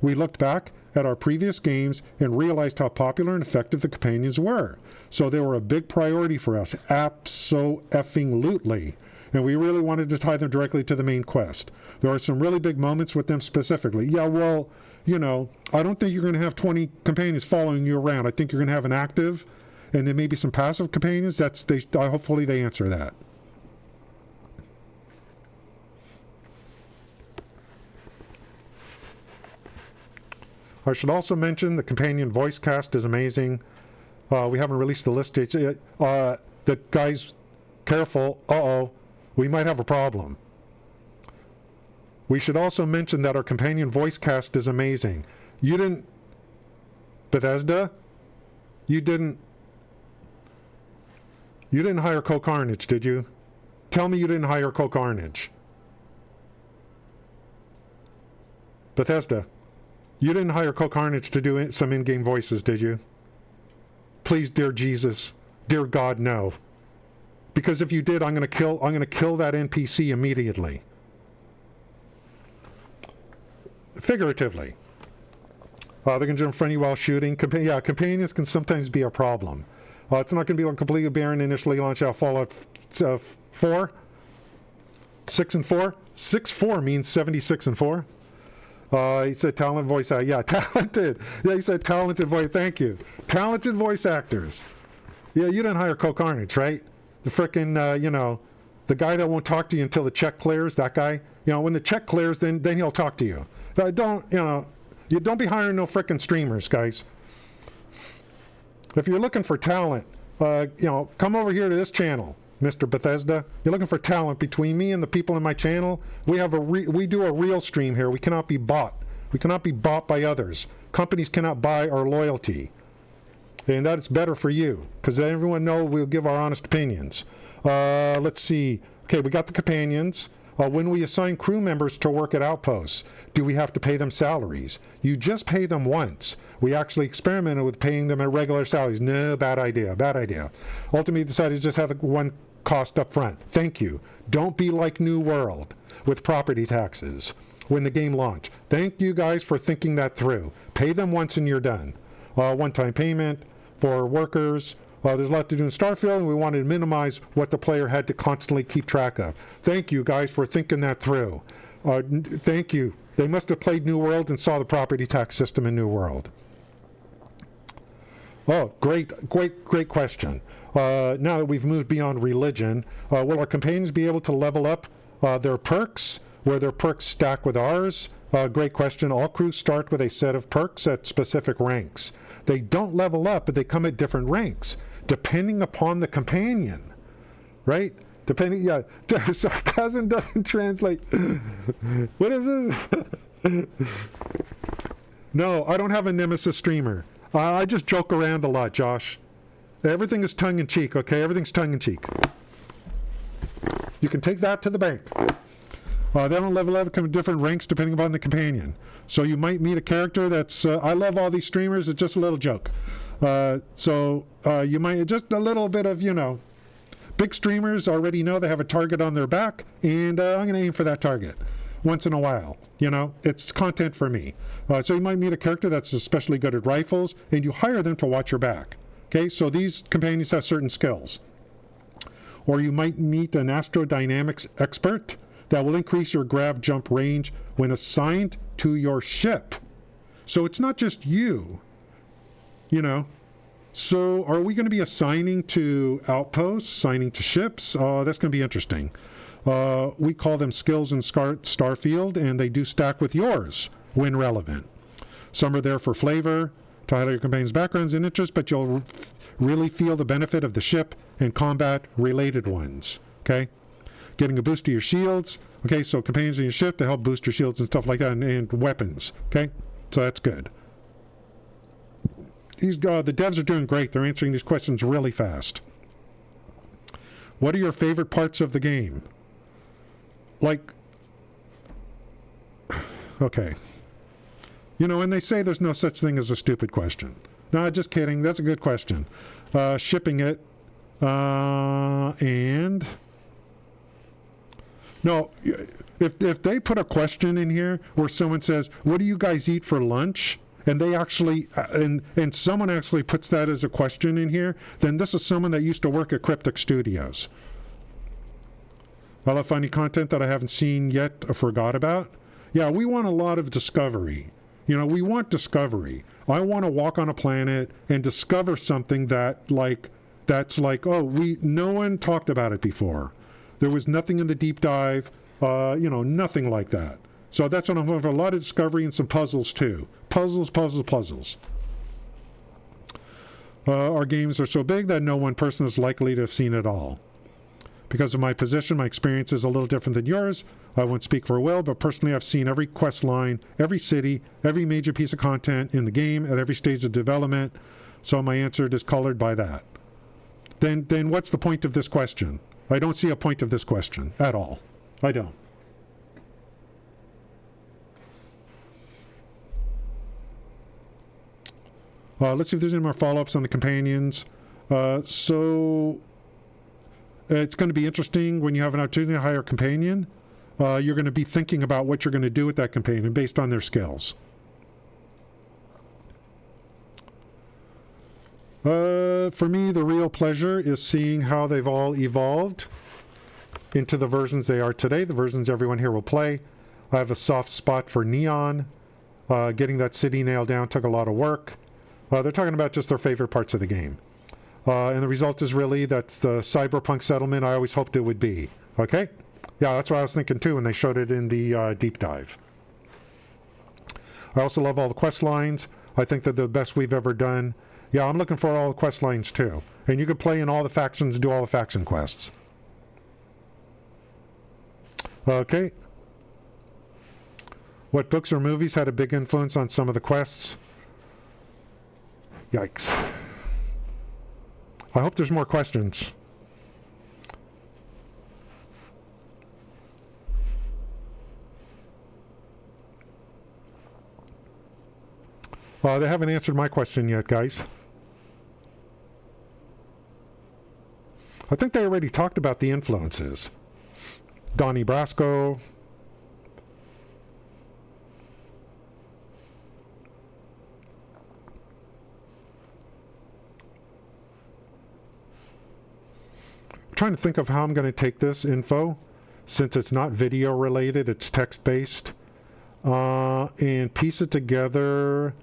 [SPEAKER 9] we looked back at our previous games and realized how popular and effective the companions were. So they were a big priority for us, abso-effing-lutely. And we really wanted to tie them directly to the main quest. There are some really big moments with them specifically. Yeah, well, you know, I don't think you're going to have 20 companions following you around. I think you're going to have an active, and then maybe some passive companions. Hopefully they answer that. I should also mention the companion voice cast is amazing. We haven't released the list. The guys, careful, we might have a problem. We should also mention that our companion voice cast is amazing. You didn't, Bethesda, you didn't hire Co Carnage, did you? Tell me you didn't hire Co Carnage. Bethesda, you didn't hire Co Carnage to do some in-game voices, did you? Please, dear Jesus, dear God, no. Because if you did, I'm going to kill that NPC immediately. Figuratively. They're going to jump in front of you while shooting. Companions can sometimes be a problem. It's not going to be like completely barren initially launch out Fallout 4. 6 and 4. 6-4 means 76 and 4. He said talented voice actor. Yeah, talented. Yeah, he said talented voice. Thank you. Talented voice actors. Yeah, you didn't hire Co Carnage, right? The frickin', the guy that won't talk to you until the check clears, that guy. You know, when the check clears, then he'll talk to you. You don't be hiring no frickin' streamers, guys. If you're looking for talent, come over here to this channel, Mr. Bethesda. You're looking for talent between me and the people in my channel. We do a real stream here. We cannot be bought. We cannot be bought by others. Companies cannot buy our loyalty. And that is better for you, because everyone knows we'll give our honest opinions. Let's see. Okay, we got the companions. When we assign crew members to work at outposts, do we have to pay them salaries? You just pay them once. We actually experimented with paying them at regular salaries. No, bad idea. Ultimately decided to just have one cost up front. Thank you. Don't be like New World with property taxes when the game launched. Thank you guys for thinking that through. Pay them once and you're done. One-time payment for workers. There's a lot to do in Starfield, and we wanted to minimize what the player had to constantly keep track of. Thank you guys for thinking that through. Thank you. They must have played New World and saw the property tax system in New World. Oh, great question. Now that we've moved beyond religion, will our companions be able to level up their perks, where their perks stack with ours? Great question. All crews start with a set of perks at specific ranks. They don't level up, but they come at different ranks, depending upon the companion, right? Sarcasm doesn't translate. What is it? No, I don't have a nemesis streamer. I just joke around a lot, Josh. Everything is tongue-in-cheek, okay? Everything's tongue-in-cheek. You can take that to the bank. They don't level up, come in different ranks depending upon the companion. So you might meet a character that's, I love all these streamers, it's just a little joke. You might, just a little bit of, big streamers already know they have a target on their back, and I'm going to aim for that target once in a while. It's content for me. So you might meet a character that's especially good at rifles, and you hire them to watch your back. Okay, so these companions have certain skills. Or you might meet an astrodynamics expert that will increase your grab jump range when assigned to your ship. So it's not just you, So are we going to be assigning to outposts, assigning to ships? That's going to be interesting. We call them skills in Starfield, and they do stack with yours when relevant. Some are there for flavor, to highlight your companion's backgrounds and interests, but you'll really feel the benefit of the ship and combat-related ones, okay? Getting a boost to your shields. Okay, so companions in your ship to help boost your shields and stuff like that, and weapons. Okay, so that's good. The devs are doing great. They're answering these questions really fast. What are your favorite parts of the game? Okay, You know, and they say there's no such thing as a stupid question. No, just kidding. That's a good question. Shipping it. And... No, if they put a question in here where someone says, what do you guys eat for lunch? And they actually, and someone actually puts that as a question in here, then this is someone that used to work at Cryptic Studios. I love finding content that I haven't seen yet or forgot about. Yeah, we want a lot of discovery. You know, we want discovery. I want to walk on a planet and discover something that's like, oh, no one talked about it before. There was nothing in the deep dive, nothing like that. So that's what I'm hoping for, a lot of discovery and some puzzles too. Puzzles. Our games are so big that no one person is likely to have seen it all. Because of my position, my experience is a little different than yours. I won't speak for Will, but personally I've seen every quest line, every city, every major piece of content in the game at every stage of development. So my answer is colored by that. Then what's the point of this question? I don't see a point of this question at all. I don't. Let's see if there's any more follow-ups on the companions. So it's going to be interesting when you have an opportunity to hire a companion. You're going to be thinking about what you're going to do with that companion based on their skills. For me, the real pleasure is seeing how they've all evolved into the versions they are today, the versions everyone here will play. I have a soft spot for Neon. Getting that city nailed down took a lot of work. They're talking about just their favorite parts of the game. And the result is really that's the cyberpunk settlement I always hoped it would be. Okay? Yeah, that's what I was thinking too when they showed it in the deep dive. I also love all the quest lines. I think they're the best we've ever done. Yeah, I'm looking for all the quest lines too. And you could play in all the factions, do all the faction quests. Okay. What books or movies had a big influence on some of the quests? Yikes. I hope there's more questions. They haven't answered my question yet, guys. I think they already talked about the influences. Donnie Brasco. I'm trying to think of how I'm going to take this info, since it's not video related, it's text based, and piece it together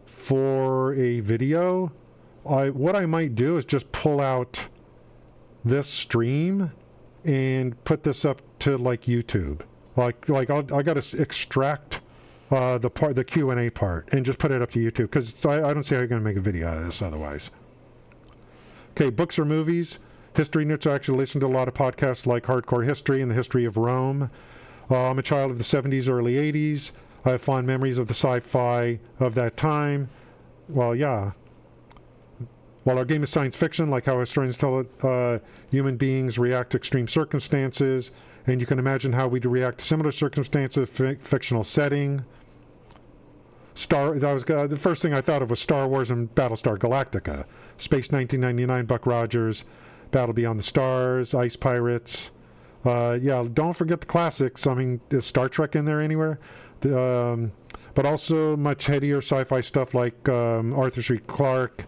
[SPEAKER 9] for a video. What I might do is just pull out this stream and put this up to like YouTube. I got to extract the Q&A part and just put it up to YouTube, because I don't see how you're going to make a video out of this otherwise. Okay, books or movies. History nerds actually listen to a lot of podcasts like Hardcore History and the History of Rome. I'm a child of the 70s, early 80s. I have fond memories of the sci-fi of that time. Well, yeah. While our game is science fiction, like how historians tell it, human beings react to extreme circumstances, and you can imagine how we'd react to similar circumstances, fictional setting. The first thing I thought of was Star Wars and Battlestar Galactica. Space 1999, Buck Rogers, Battle Beyond the Stars, Ice Pirates. Yeah, don't forget the classics. I mean, is Star Trek in there anywhere? But also much headier sci-fi stuff like Arthur C. Clarke,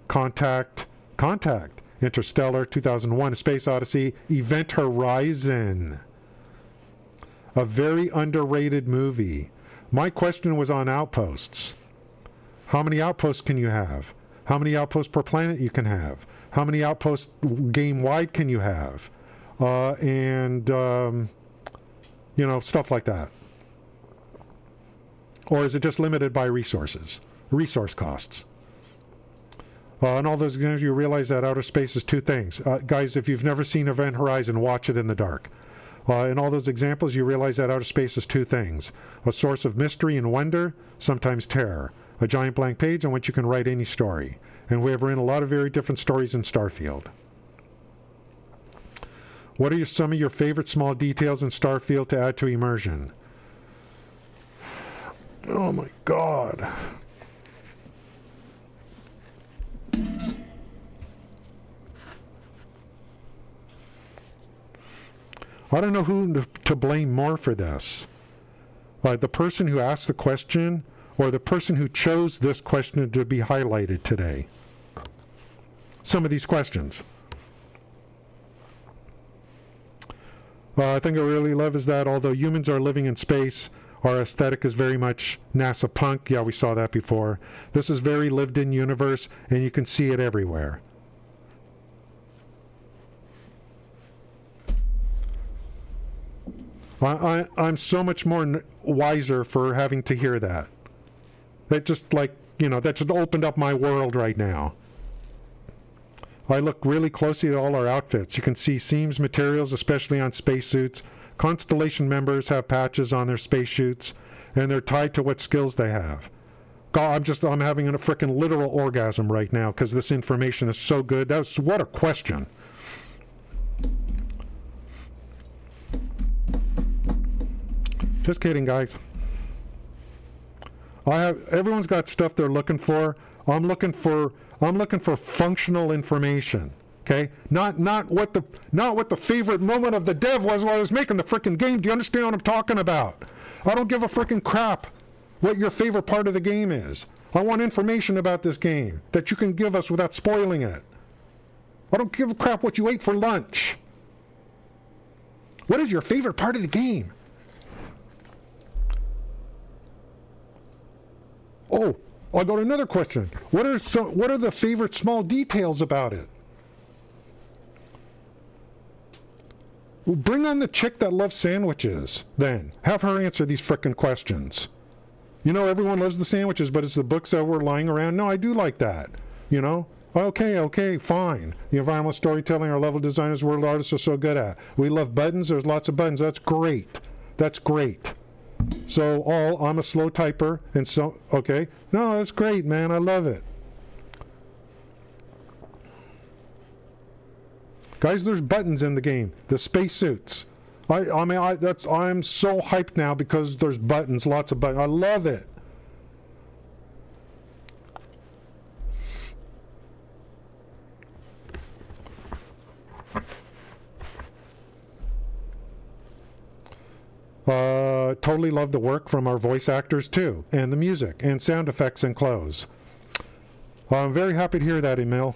[SPEAKER 9] Contact, Interstellar, 2001, A Space Odyssey, Event Horizon. A very underrated movie. My question was on outposts. How many outposts can you have? How many outposts per planet you can have? How many outposts game-wide can you have? Stuff like that. Or is it just limited by resource costs? And all those examples, you realize that outer space is two things. Guys, if you've never seen Event Horizon, watch it in the dark. In all those examples, you realize that outer space is two things. A source of mystery and wonder, sometimes terror. A giant blank page on which you can write any story. And we have written a lot of very different stories in Starfield. What are some of your favorite small details in Starfield to add to immersion? Oh my God. I don't know who to blame more for this. The person who asked the question or the person who chose this question to be highlighted today. Some of these questions. I think I really love is that although humans are living in space, our aesthetic is very much NASA punk. Yeah, we saw that before. This is very lived-in universe, and you can see it everywhere. I'm so much more wiser for having to hear that. That just that just opened up my world right now. I look really closely at all our outfits. You can see seams materials, especially on spacesuits. Constellation members have patches on their spacesuits, and they're tied to what skills they have. God, I'm having a freaking literal orgasm right now because this information is so good. What a question. Just kidding, guys. Everyone's got stuff they're looking for. I'm looking for functional information. Okay? Not what the favorite moment of the dev was while I was making the frickin' game. Do you understand what I'm talking about? I don't give a frickin' crap what your favorite part of the game is. I want information about this game that you can give us without spoiling it. I don't give a crap what you ate for lunch. What is your favorite part of the game? Oh, I got another question. What are the favorite small details about it? Well, bring on the chick that loves sandwiches, then. Have her answer these frickin' questions. You know, everyone loves the sandwiches, but it's the books that were lying around. No, I do like that. You know? Okay, fine. The environmental storytelling our level designers, world artists are so good at. We love buttons. There's lots of buttons. That's great. So, I'm a slow typer, and so, okay. No, that's great, man. I love it. Guys, there's buttons in the game. The spacesuits. I'm so hyped now because there's buttons, lots of buttons. I love it. Totally love the work from our voice actors too, and the music, and sound effects and clothes. I'm very happy to hear that, Emil.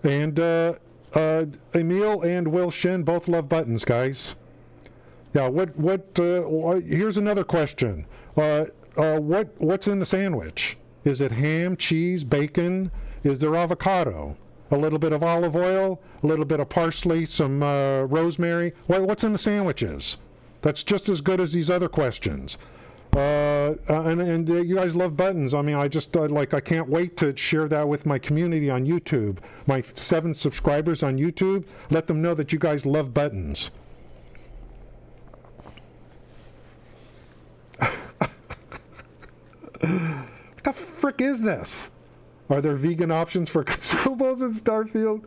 [SPEAKER 9] And Emil and Will Shin both love buttons, guys. Yeah. Here's another question. What's in the sandwich? Is it ham, cheese, bacon? Is there avocado? A little bit of olive oil, a little bit of parsley, some rosemary. What's in the sandwiches? That's just as good as these other questions. And you guys love buttons. I mean, I can't wait to share that with my community on YouTube. My 7 subscribers on YouTube, let them know that you guys love buttons. What the frick is this? Are there vegan options for consumables in Starfield?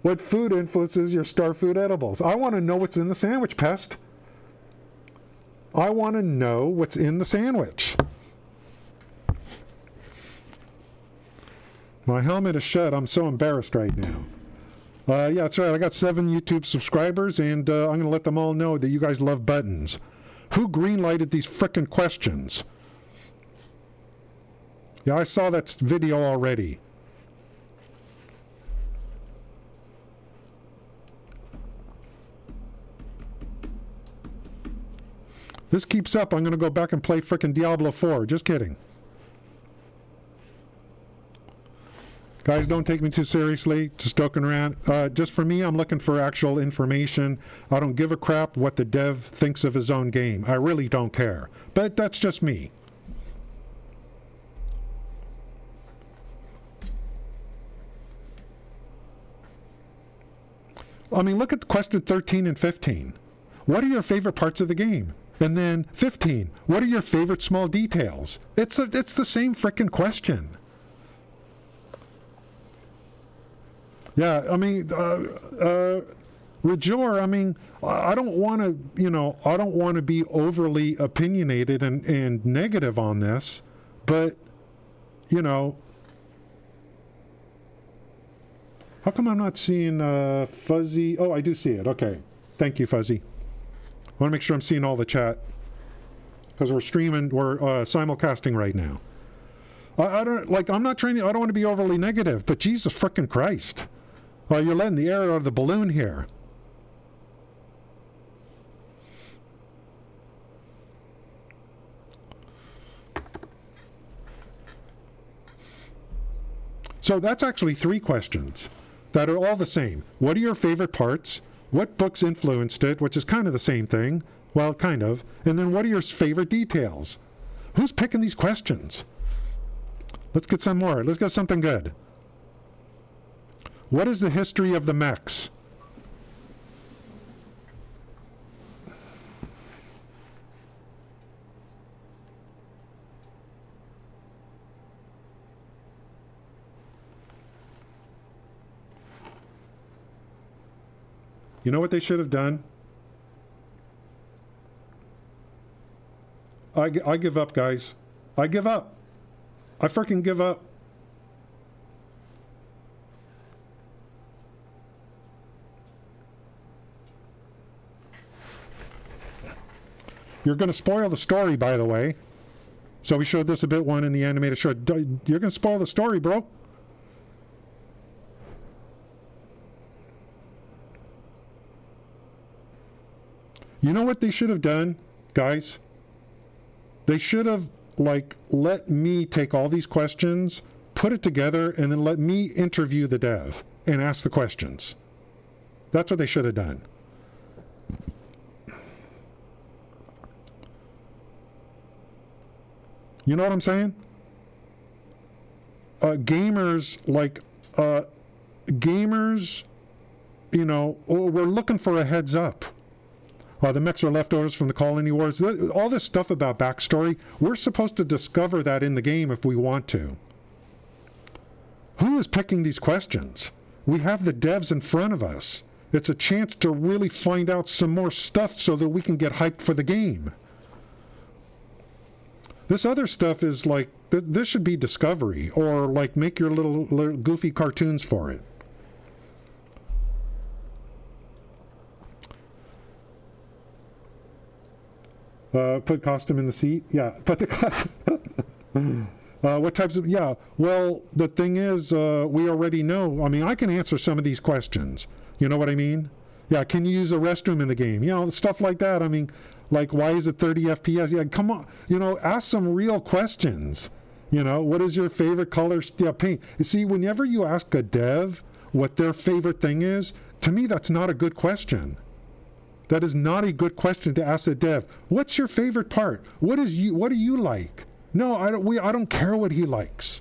[SPEAKER 9] What food influences your Starfood edibles? I want to know what's in the sandwich, Pest. I want to know what's in the sandwich. My helmet is shut. I'm so embarrassed right now. Yeah, that's right. I got 7 YouTube subscribers, and I'm going to let them all know that you guys love buttons. Who greenlighted these frickin' questions? Yeah, I saw that video already. This keeps up, I'm going to go back and play frickin' Diablo 4. Just kidding. Guys, don't take me too seriously. Just joking around. Just for me, I'm looking for actual information. I don't give a crap what the dev thinks of his own game. I really don't care. But that's just me. I mean, look at question 13 and 15. What are your favorite parts of the game? And then 15, what are your favorite small details? It's the same frickin' question. Yeah, I mean, Rajor, I mean, I don't want to, I don't want to be overly opinionated and negative on this, but, how come I'm not seeing Fuzzy? Oh, I do see it. Okay. Thank you, Fuzzy. I want to make sure I'm seeing all the chat because we're simulcasting right now. I don't want to be overly negative, but Jesus frickin' Christ. You're letting the air out of the balloon here. So that's actually 3 questions that are all the same. What are your favorite parts? What books influenced it, which is kind of the same thing. Well, kind of. And then what are your favorite details? Who's picking these questions? Let's get some more. Let's get something good. What is the history of the mechs? You know what they should have done? I give up, guys. I give up. I freaking give up. You're going to spoil the story, by the way. So we showed this a bit one in the animated show. You're going to spoil the story, bro. You know what they should have done, guys? They should have, let me take all these questions, put it together, and then let me interview the dev and ask the questions. That's what they should have done. You know what I'm saying? Gamers, we're looking for a heads up. The mechs are leftovers from the colony wars. All this stuff about backstory, we're supposed to discover that in the game if we want to. Who is picking these questions? We have the devs in front of us. It's a chance to really find out some more stuff so that we can get hyped for the game. This other stuff is this should be discovery, or make your little goofy cartoons for it. Put costume in the seat. Yeah, put the what types of... Yeah, well, the thing is, we already know. I mean, I can answer some of these questions. You know what I mean? Yeah, can you use a restroom in the game? Stuff like that. I mean, why is it 30 FPS? Yeah, come on. Ask some real questions. What is your favorite color? Yeah, paint. You see, whenever you ask a dev what their favorite thing is, to me, that's not a good question. That is not a good question to ask a dev. What's your favorite part? What do you like? No, I don't care what he likes.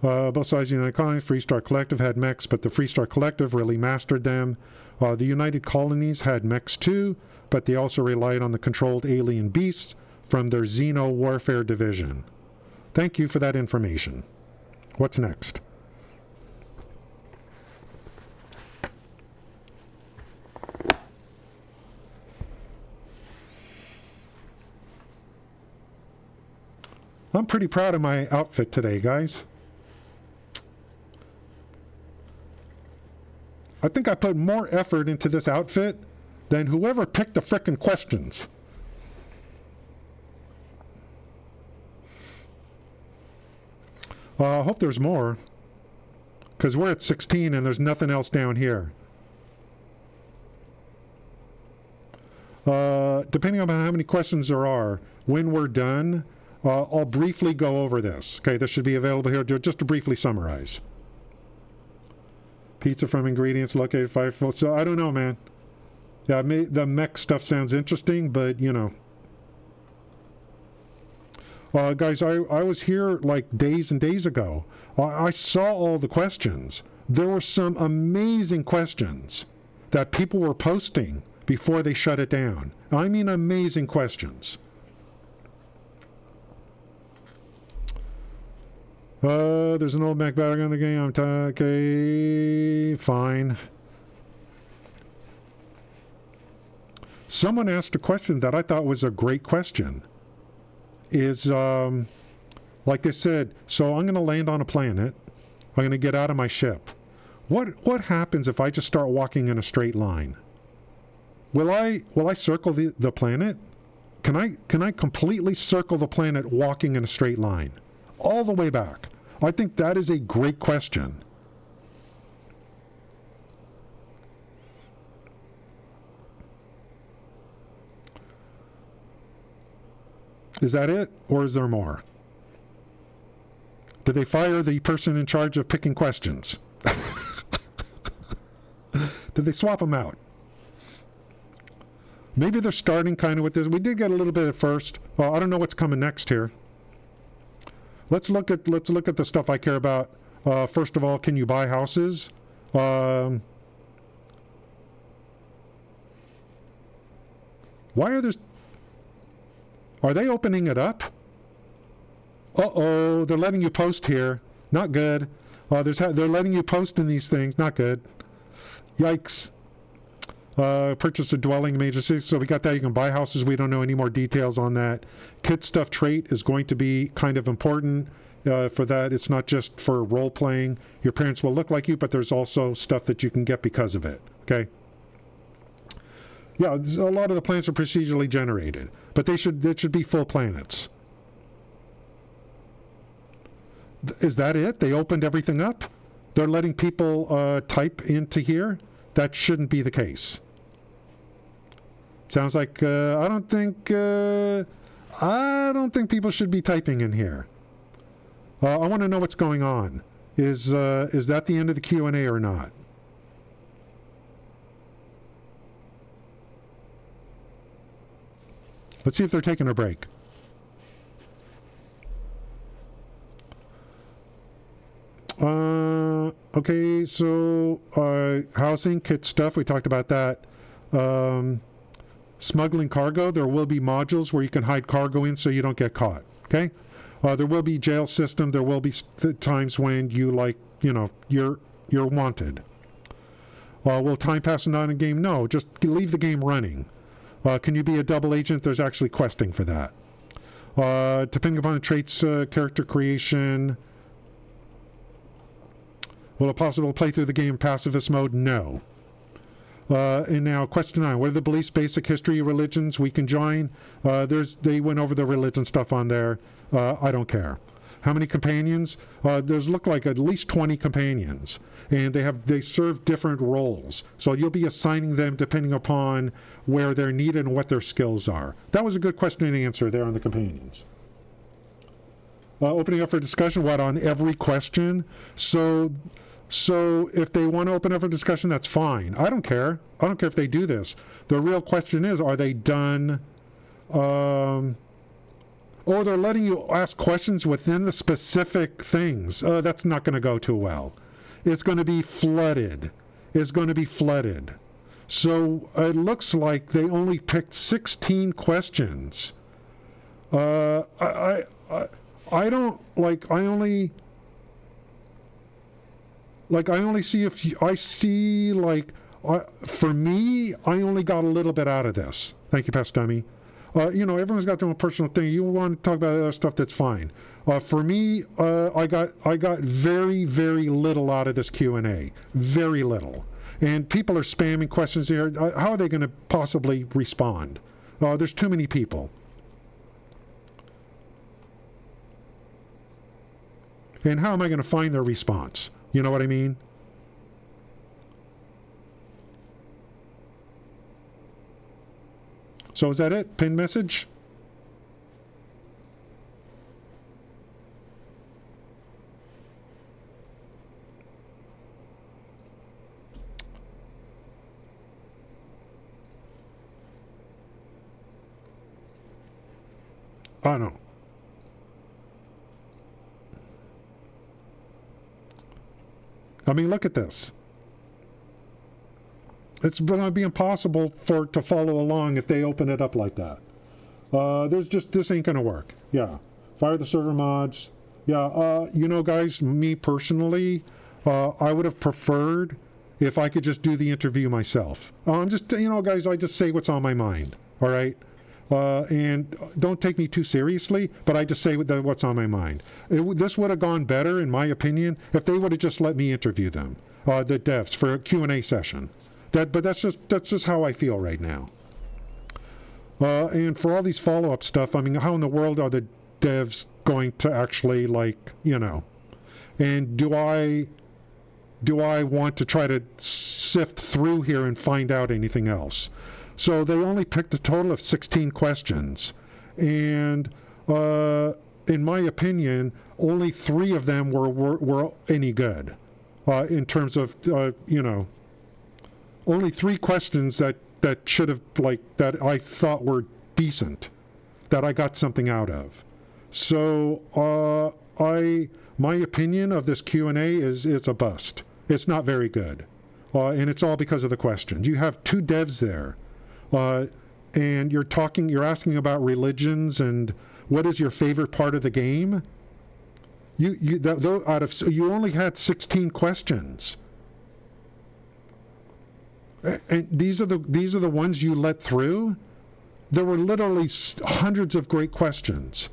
[SPEAKER 9] Both sides of the United Colonies, Freestar Collective had mechs, but the Freestar Collective really mastered them. The United Colonies had mechs too, but they also relied on the controlled alien beasts from their Xeno Warfare division. Thank you for that information. What's next? I'm pretty proud of my outfit today, guys. I think I put more effort into this outfit than whoever picked the frickin' questions. I hope there's more, because we're at 16 and there's nothing else down here. Depending on how many questions there are, when we're done, I'll briefly go over this. Okay, this should be available here just to briefly summarize. Pizza from ingredients located 5 foot. So I don't know, man. Yeah, the mech stuff sounds interesting, but guys, I was here days and days ago. I saw all the questions. There were some amazing questions that people were posting before they shut it down. I mean, amazing questions. There's an old Mac battery on the game. Okay, fine. Someone asked a question that I thought was a great question. Is, like they said, so I'm going to land on a planet. I'm going to get out of my ship. What happens if I just start walking in a straight line? Will I circle the planet? Can I completely circle the planet walking in a straight line? All the way back. I think that is a great question. Is that it, or is there more? Did they fire the person in charge of picking questions? Did they swap them out? Maybe they're starting kind of with this. We did get a little bit at first. I don't know what's coming next here. Let's look at the stuff I care about. First of all, can you buy houses? Why are there? Are they opening it up? Uh-oh, they're letting you post here. Not good. They're letting you post in these things. Not good. Yikes. Purchase a dwelling in major cities. So we got that. You can buy houses. We don't know any more details on that. Kid stuff trait is going to be kind of important for that. It's not just for role playing. Your parents will look like you, but there's also stuff that you can get because of it. Okay. Yeah, a lot of the planets are procedurally generated, but they should be full planets. Is that it? They opened everything up? They're letting people type into here? That shouldn't be the case. Sounds like I don't think people should be typing in here. I want to know what's going on. Is that the end of the Q&A or not? Let's see if they're taking a break. Okay, so housing, kit stuff, we talked about that. Smuggling cargo, there will be modules where you can hide cargo in so you don't get caught, okay? There will be jail system, there will be times when you're wanted. Will time passing on a game? No, just leave the game running. Can you be a double agent? There's actually questing for that. Depending upon the traits, character creation. Will it possible to play through the game in pacifist mode? No. And now question 9. What are the beliefs, basic history, religions we can join? They went over the religion stuff on there. I don't care. How many companions? There's look like at least 20 companions. And they serve different roles. So you'll be assigning them depending upon where they're needed and what their skills are. That was a good question and answer there on the companions. Opening up for discussion, on every question? So if they want to open up for discussion, that's fine. I don't care. I don't care if they do this. The real question is, are they done? They're letting you ask questions within the specific things. That's not going to go too well. It's going to be flooded. So it looks like they only picked 16 questions. I only see for me, I only got a little bit out of this. Thank you, Pastor Dummy. Everyone's got their own personal thing. You want to talk about other stuff, that's fine. For me, I got very, very little out of this Q&A. Very little. And people are spamming questions here. How are they going to possibly respond? There's too many people. And how am I going to find their response? You know what I mean? So is that it? Pin message? Oh, no. I mean, look at this. It's going to be impossible to follow along if they open it up like that. This ain't going to work. Yeah. Fire the server mods. Yeah, you know, guys, me personally, I would have preferred if I could just do the interview myself. I'm just, you know, guys, I just say what's on my mind, all right? And don't take me too seriously, but I just say what's on my mind. This would have gone better, in my opinion, if they would have just let me interview them, the devs, for a Q&A session. But that's just how I feel right now. And for all these follow-up stuff, I mean, how in the world are the devs going to actually, like, you know? And do I want to try to sift through here and find out anything else? So they only picked a total of 16 questions. And in my opinion, only 3 of them were any good in terms of, you know, only 3 questions that should have, like, that I thought were decent, that I got something out of. So my opinion of this Q&A is it's a bust. It's not very good. And it's all because of the questions. You have 2 devs there. And you're asking about religions and what is your favorite part of the game. You only had 16 questions, and these are the ones you let through. There were literally hundreds of great questions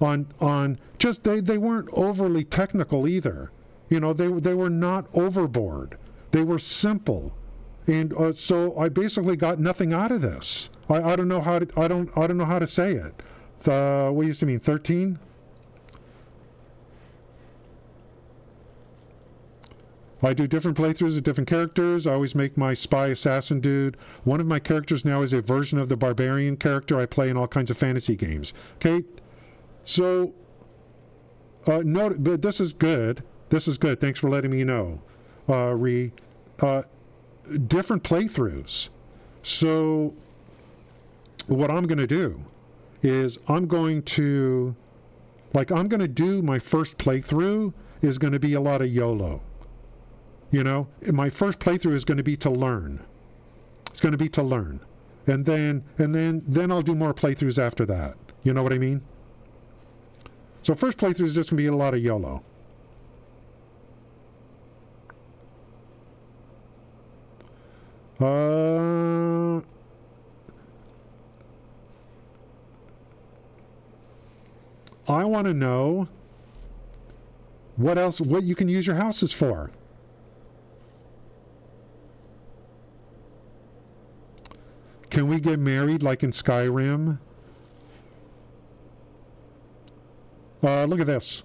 [SPEAKER 9] on just they weren't overly technical either. You know, they were not overboard. They were simple. And so I basically got nothing out of this. I don't know how to I don't know how to say it. What used to mean 13? I do different playthroughs of different characters. I always make my spy assassin dude. One of my characters now is a version of the barbarian character I play in all kinds of fantasy games. Okay, so note, but this is good. This is good. Thanks for letting me know. Different playthroughs. So what I'm going to do is I'm going to do my first playthrough is going to be a lot of YOLO. You know, my first playthrough is going to be to learn. It's going to be to learn. And then I'll do more playthroughs after that. You know what I mean? So first playthrough is just going to be a lot of YOLO. I want to know what you can use your houses for. Can we get married like in Skyrim? Look at this.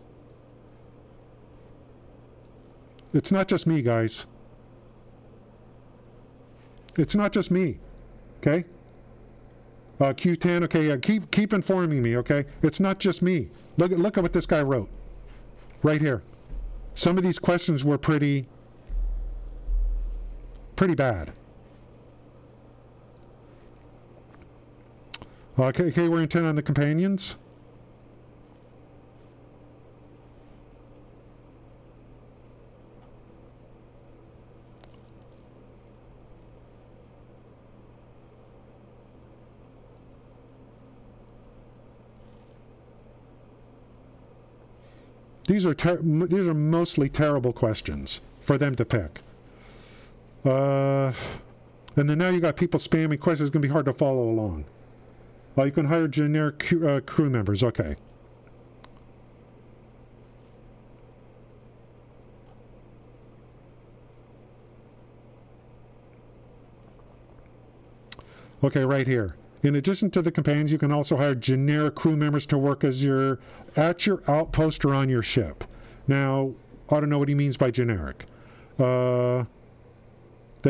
[SPEAKER 9] It's not just me, guys. It's not just me, okay? Q10, okay, keep informing me, okay? It's not just me. Look at what this guy wrote, right here. Some of these questions were pretty bad. Okay, we're intent on the companions. These are mostly terrible questions for them to pick. And then now you got people spamming questions. It's going to be hard to follow along. You can hire generic crew members. Okay. Okay, right here. In addition to the companions, you can also hire generic crew members to work at your outpost or on your ship. Now, I don't know what he means by generic. They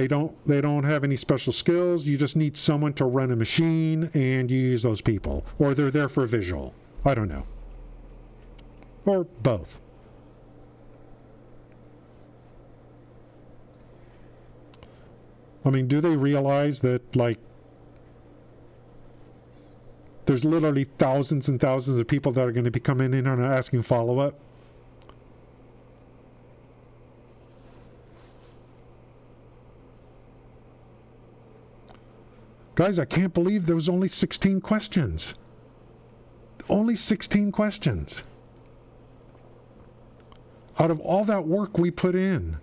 [SPEAKER 9] don't have any special skills. You just need someone to run a machine, and you use those people. Or they're there for visual. I don't know. Or both. I mean, do they realize that, like, there's literally thousands and thousands of people that are going to be coming in and asking follow-up? Guys, I can't believe there was only 16 questions. Only 16 questions. out of all that work we put in.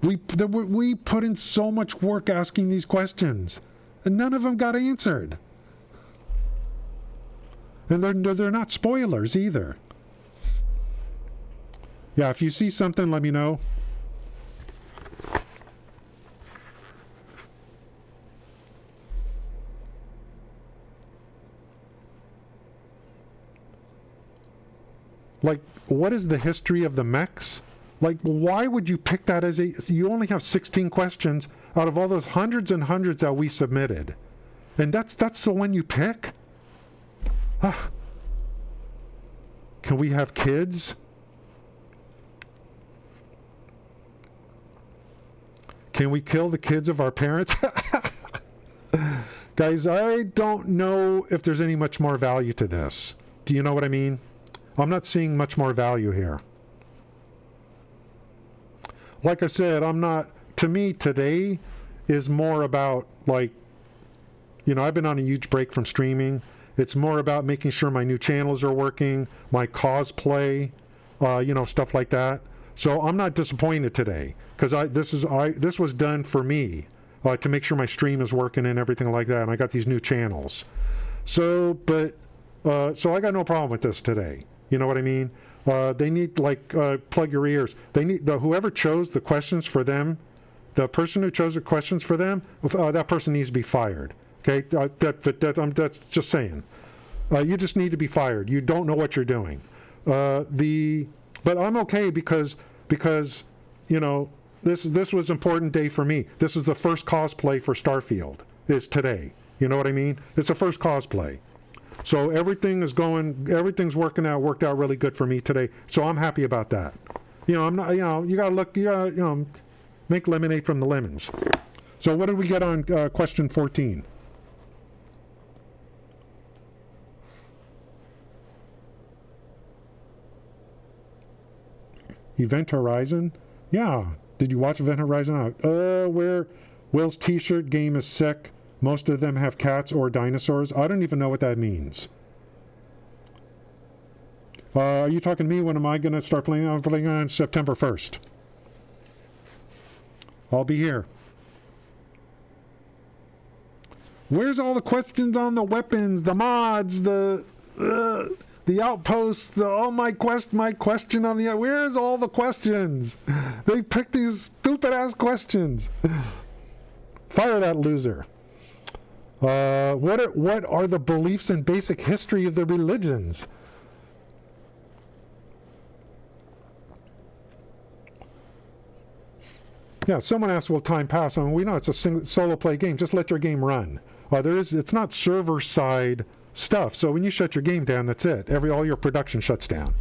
[SPEAKER 9] We put in so much work asking these questions, and none of them got answered. And they're not spoilers either. Yeah, if you see something, let me know. Like, what is the history of the mechs? Like, why would you pick that as you only have 16 questions out of all those hundreds and hundreds that we submitted. And that's the one you pick? Can we have kids? Can we kill the kids of our parents? Guys, I don't know if there's any much more value to this. Do you know what I mean? I'm not seeing much more value here. Like I said, to me, today is more about, like, I've been on a huge break from streaming. It's more about making sure my new channels are working, my cosplay, stuff like that. So I'm not disappointed today, because this was done for me, to make sure my stream is working and everything like that, and I got these new channels. So I got no problem with this today. You know what I mean? They need, plug your ears. They need whoever chose the questions for them, the person who chose the questions for them, that person needs to be fired. Okay, that's just saying. You just need to be fired. You don't know what you're doing. But I'm okay because this was an important day for me. This is the first cosplay for Starfield. Is today. You know what I mean? It's the first cosplay. So everything's worked out really good for me today. So I'm happy about that. I'm not, you gotta make lemonade from the lemons. So what did we get on question 14? Event Horizon? Yeah. Did you watch Event Horizon? Where Will's t-shirt game is sick. Most of them have cats or dinosaurs. I don't even know what that means. Are you talking to me? When am I going to start playing? I'm playing on September 1st. I'll be here. Where's all the questions on the weapons, the mods, the outposts, my question on the... Where's all the questions? They picked these stupid-ass questions. Fire that loser. What are the beliefs and basic history of the religions? Yeah, someone asked, will time pass? We know it's a solo play game. Just let your game run. It's not server side stuff. So when you shut your game down, that's it. All your production shuts down.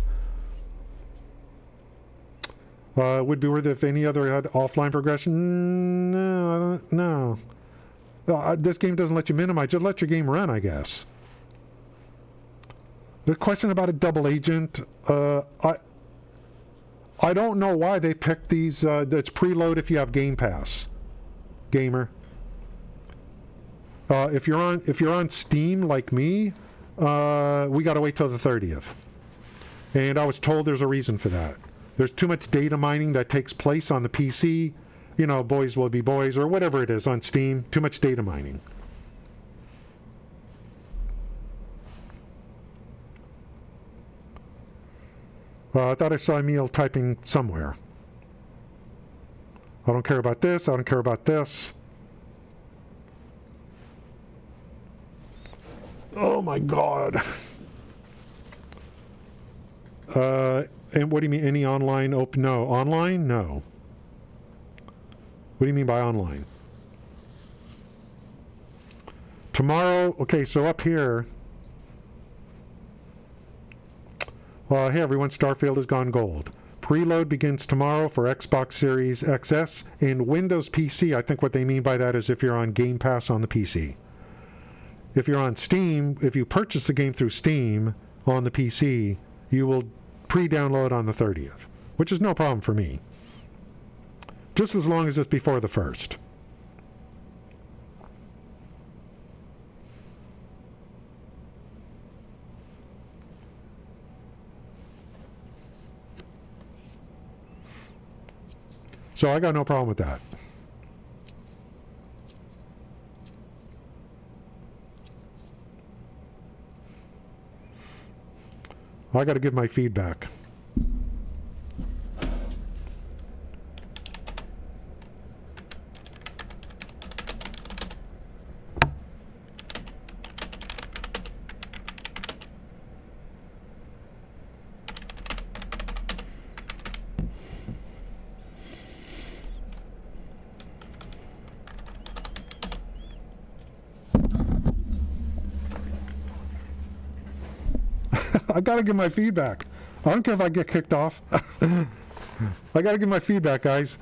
[SPEAKER 9] Would be worth it if any other had offline progression? No. This game doesn't let you minimize. Just let your game run, I guess. The question about a double agent, I don't know why they picked these. It's preload if you have Game Pass, gamer. If you're on Steam like me, we got to wait till the 30th. And I was told there's a reason for that. There's too much data mining that takes place on the PC. Boys will be boys, or whatever it is on Steam. Too much data mining. I thought I saw Emil typing somewhere. I don't care about this. I don't care about this. Oh my God. And what do you mean? Any online open? No. Online? No. What do you mean by online? Tomorrow, okay, so up here. Hey everyone, Starfield has gone gold. Preload begins tomorrow for Xbox Series XS and Windows PC. I think what they mean by that is if you're on Game Pass on the PC. If you're on Steam, if you purchase the game through Steam on the PC, you will pre-download on the 30th, which is no problem for me. Just as long as it's before the 1st. So I got no problem with that. I got to give my feedback. I gotta give my feedback. I don't care if I get kicked off. I gotta give my feedback, guys.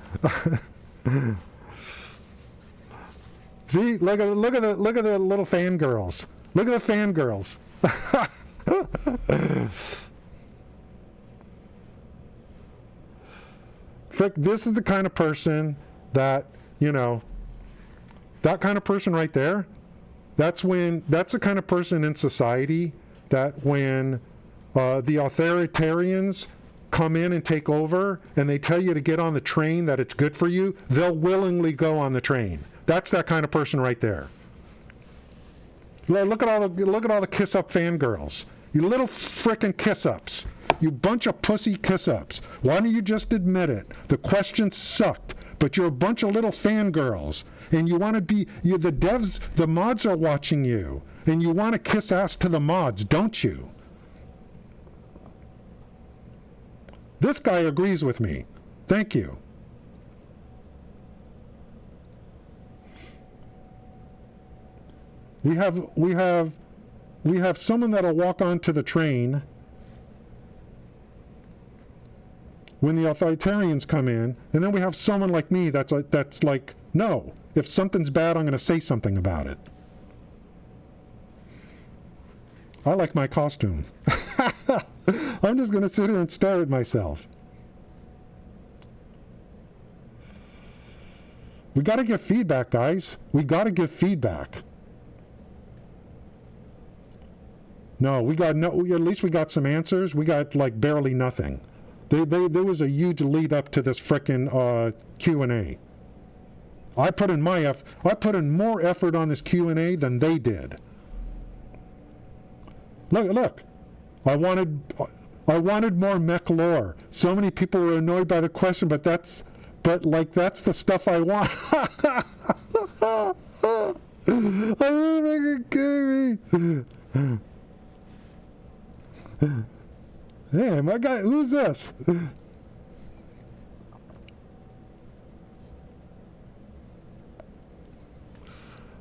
[SPEAKER 9] See, look at the little fangirls. Look at the fangirls. Frick, this is the kind of person that, you know, that kind of person right there, that's the kind of person in society that when the authoritarians come in and take over and they tell you to get on the train, that it's good for you, they'll willingly go on the train. That's that kind of person right there. Look at all the kiss-up fangirls. You little frickin' kiss-ups. You bunch of pussy kiss-ups. Why don't you just admit it? The question sucked, but you're a bunch of little fangirls. And you want to be, the devs, the mods are watching you. And you want to kiss ass to the mods, don't you? This guy agrees with me. Thank you. We have someone that'll walk onto the train when the authoritarians come in, and then we have someone like me that's like, no, if something's bad, I'm going to say something about it. I like my costume. I'm just going to sit here and stare at myself. We got to give feedback, guys. We got to give feedback. No, at least we got some answers. We got like barely nothing. There was a huge lead up to this frickin' Q&A. I put in more effort on this Q&A than they did. Look. I wanted more mech lore. So many people were annoyed by the question, but that's the stuff I want. Are you kidding me? Hey, my guy, who's this?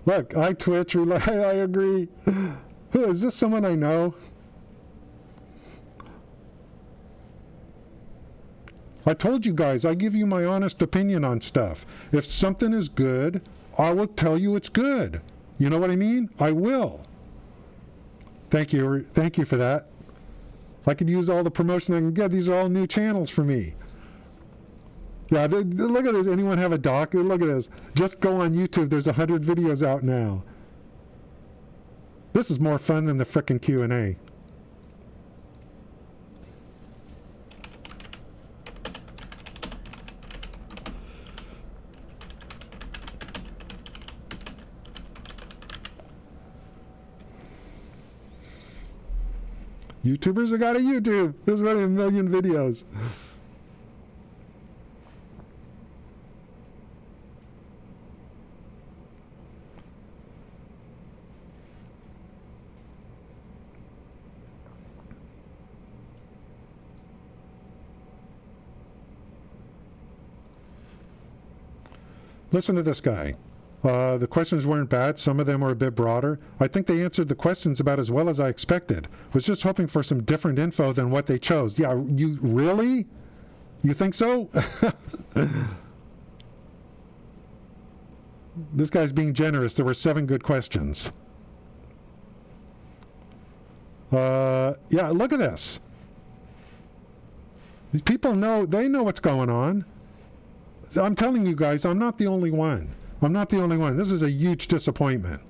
[SPEAKER 9] Look, I Twitch, I agree. Who is this? Someone I know? I told you guys, I give you my honest opinion on stuff. If something is good, I will tell you it's good. You know what I mean? I will. Thank you for that. I could use all the promotion I can get. These are all new channels for me. Yeah, look at this. Anyone have a doc? Look at this. Just go on YouTube. There's 100 videos out now. This is more fun than the frickin' Q&A. YouTubers have got a YouTube. There's already 1 million videos. Listen to this guy. The questions weren't bad. Some of them were a bit broader. I think they answered the questions about as well as I expected. Was just hoping for some different info than what they chose. Yeah, you really? You think so? This guy's being generous. There were 7 good questions. Yeah, look at this. These people know, they know what's going on. I'm telling you guys, I'm not the only one. I'm not the only one. This is a huge disappointment.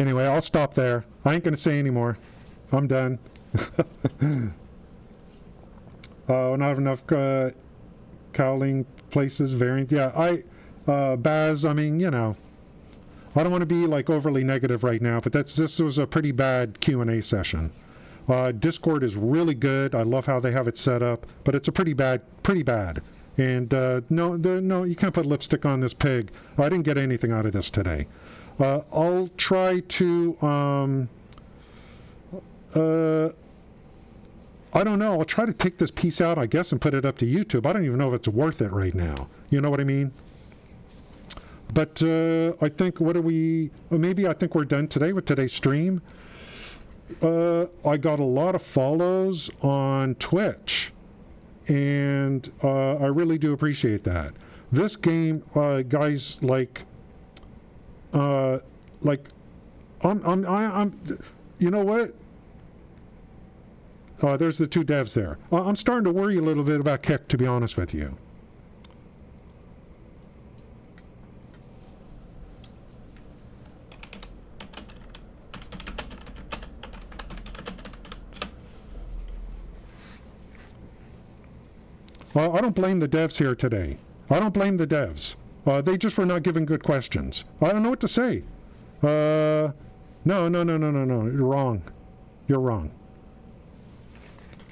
[SPEAKER 9] Anyway, I'll stop there. I ain't going to say anymore. I'm done. Not have enough cowling places, variant. Yeah, Baz, I mean, you know, I don't want to be like overly negative right now, but this was a pretty bad Q&A session. Discord is really good. I love how they have it set up, but it's a pretty bad. And no, you can't put lipstick on this pig. I didn't get anything out of this today. I'll try to, I don't know, I'll try to take this piece out, I guess, and put it up to YouTube. I don't even know if it's worth it right now. You know what I mean? But I think, maybe I think we're done today with today's stream. I got a lot of follows on Twitch, and I really do appreciate that. This game, guys, I'm you know what? There's the two devs there. I'm starting to worry a little bit about Kick, to be honest with you. I don't blame the devs here today. I don't blame the devs. They just were not given good questions. I don't know what to say. No. You're wrong. You're wrong.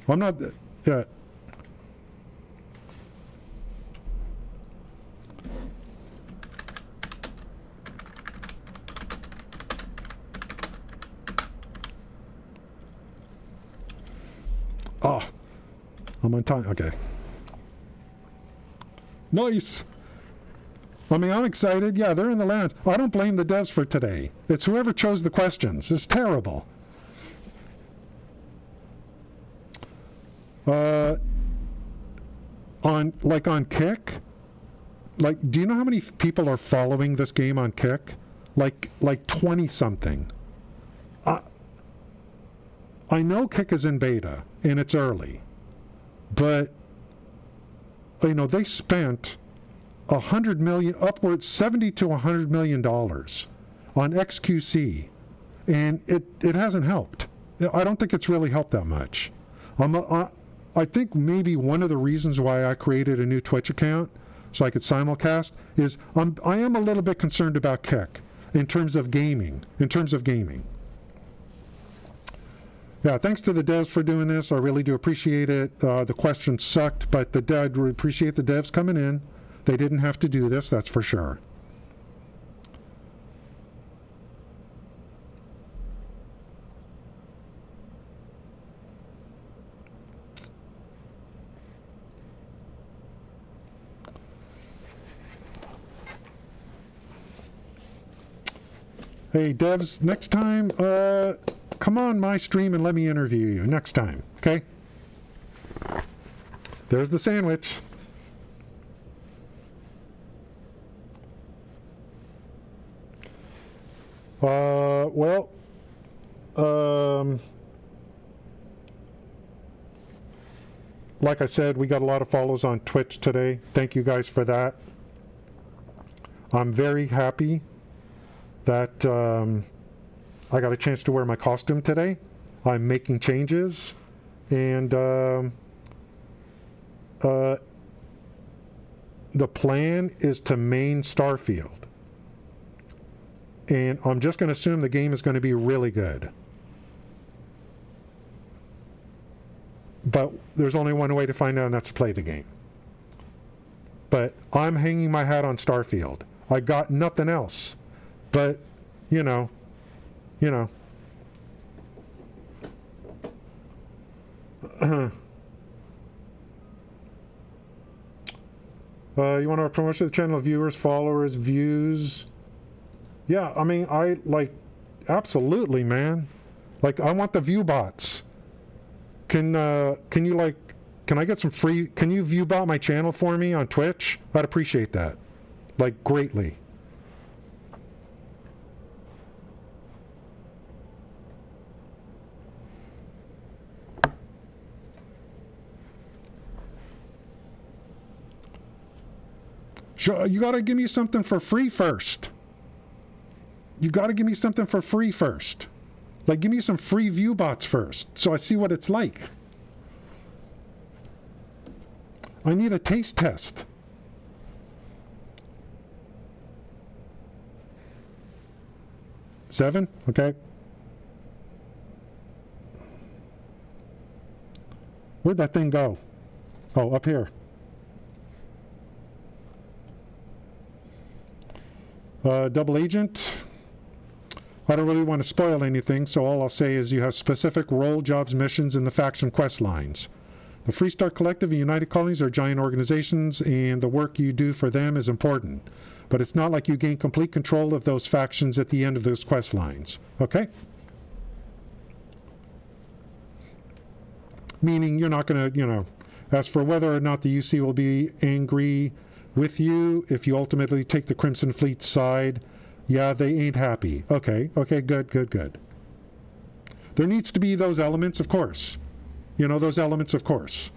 [SPEAKER 9] I'm not. Yeah. Oh, I'm on time. Okay. Nice. I mean, I'm excited. Yeah, they're in the lounge. I don't blame the devs for today. It's whoever chose the questions. It's terrible. On Kick, do you know how many people are following this game on Kick? Like 20 something. I know Kick is in beta and it's early, but you know, they spent $100 million, upwards $70 to $100 million on XQC, and it hasn't helped. I don't think it's really helped that much. I think maybe one of the reasons why I created a new Twitch account so I could simulcast is I am a little bit concerned about Kick in terms of gaming. Yeah, thanks to the devs for doing this. I really do appreciate it. The questions sucked, but I appreciate the devs coming in. They didn't have to do this, that's for sure. Hey, devs, next time, come on my stream and let me interview you next time, okay? There's the sandwich. Like I said, we got a lot of follows on Twitch today. Thank you guys for that. I'm very happy that I got a chance to wear my costume today. I'm making changes, and the plan is to main Starfield. And I'm just going to assume the game is going to be really good. But there's only one way to find out, and that's to play the game. But I'm hanging my hat on Starfield. I got nothing else. But, you know. You want to promote the channel, viewers, followers, views? Yeah, I mean, absolutely, man. I want the view bots. Can I get some free, can you view bot my channel for me on Twitch? I'd appreciate that. Greatly. Sure, you gotta give me something for free first. you got to give me something for free first. Like, give me some free view bots first, so I see what it's like. I need a taste test. Seven? Okay. Where'd that thing go? Oh, up here. Double agent. I don't really want to spoil anything, so all I'll say is you have specific role, jobs, missions in the faction quest lines. The Freestar Collective and United Colonies are giant organizations, and the work you do for them is important. But it's not like you gain complete control of those factions at the end of those quest lines. Okay? Meaning you're not going to, as for whether or not the UC will be angry with you if you ultimately take the Crimson Fleet's side, yeah, they ain't happy. Okay, good. There needs to be those elements, of course. Those elements, of course.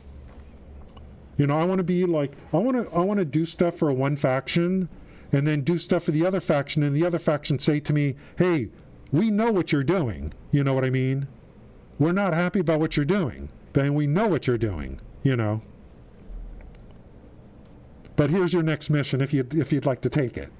[SPEAKER 9] I want to be like, I want to do stuff for one faction and then do stuff for the other faction, and the other faction say to me, hey, we know what you're doing. You know what I mean? We're not happy about what you're doing, but we know what you're doing, But here's your next mission if you'd like to take it,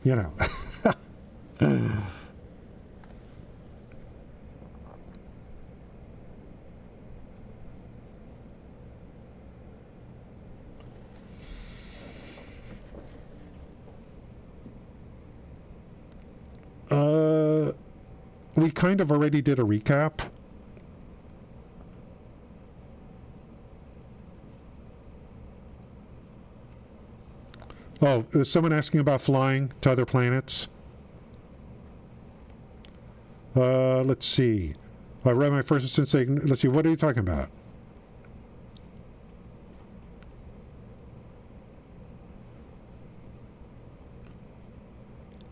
[SPEAKER 9] We kind of already did a recap. Oh, is someone asking about flying to other planets? Let's see. I read my first since let's see, what are you talking about?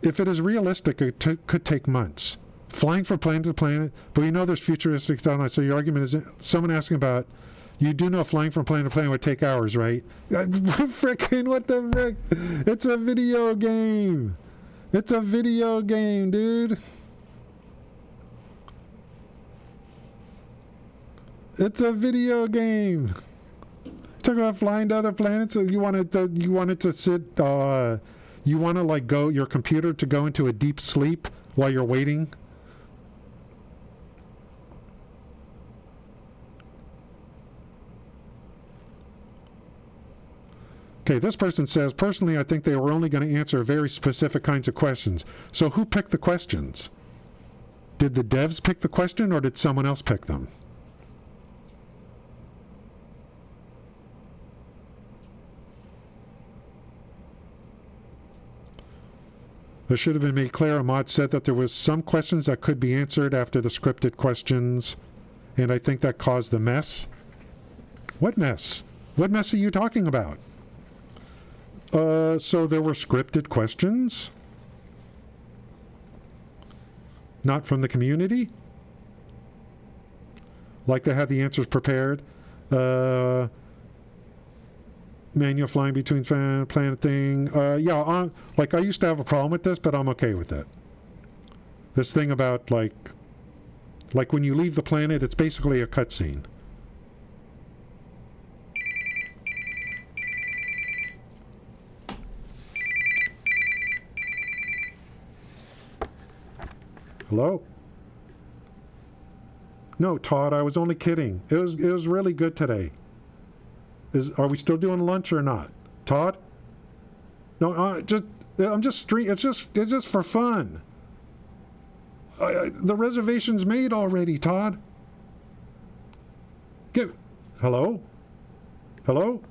[SPEAKER 9] If it is realistic, it could take months. Flying from planet to planet, but we know there's futuristic stuff. So your argument is someone asking about, you do know flying from planet to planet would take hours, right? Frickin' what the frick? It's a video game. It's a video game, dude. It's a video game. Talk about flying to other planets. So you want it to sit. You want to like go your computer to go into a deep sleep while you're waiting. Okay, this person says, personally, I think they were only going to answer very specific kinds of questions. So who picked the questions? Did the devs pick the question, or did someone else pick them? It should have been made clear. Ahmad said that there was some questions that could be answered after the scripted questions, and I think that caused the mess. What mess? What mess are you talking about? So there were scripted questions? Not from the community? Like they had the answers prepared? Manual flying between planet thing. Yeah, like I used to have a problem with this, but I'm okay with it. This thing about like when you leave the planet, it's basically a cutscene. Hello? No, Todd, I was only kidding. It was really good today. Are we still doing lunch or not? Todd? No, I'm just it's just for fun. The reservation's made already, Todd. Hello? Hello?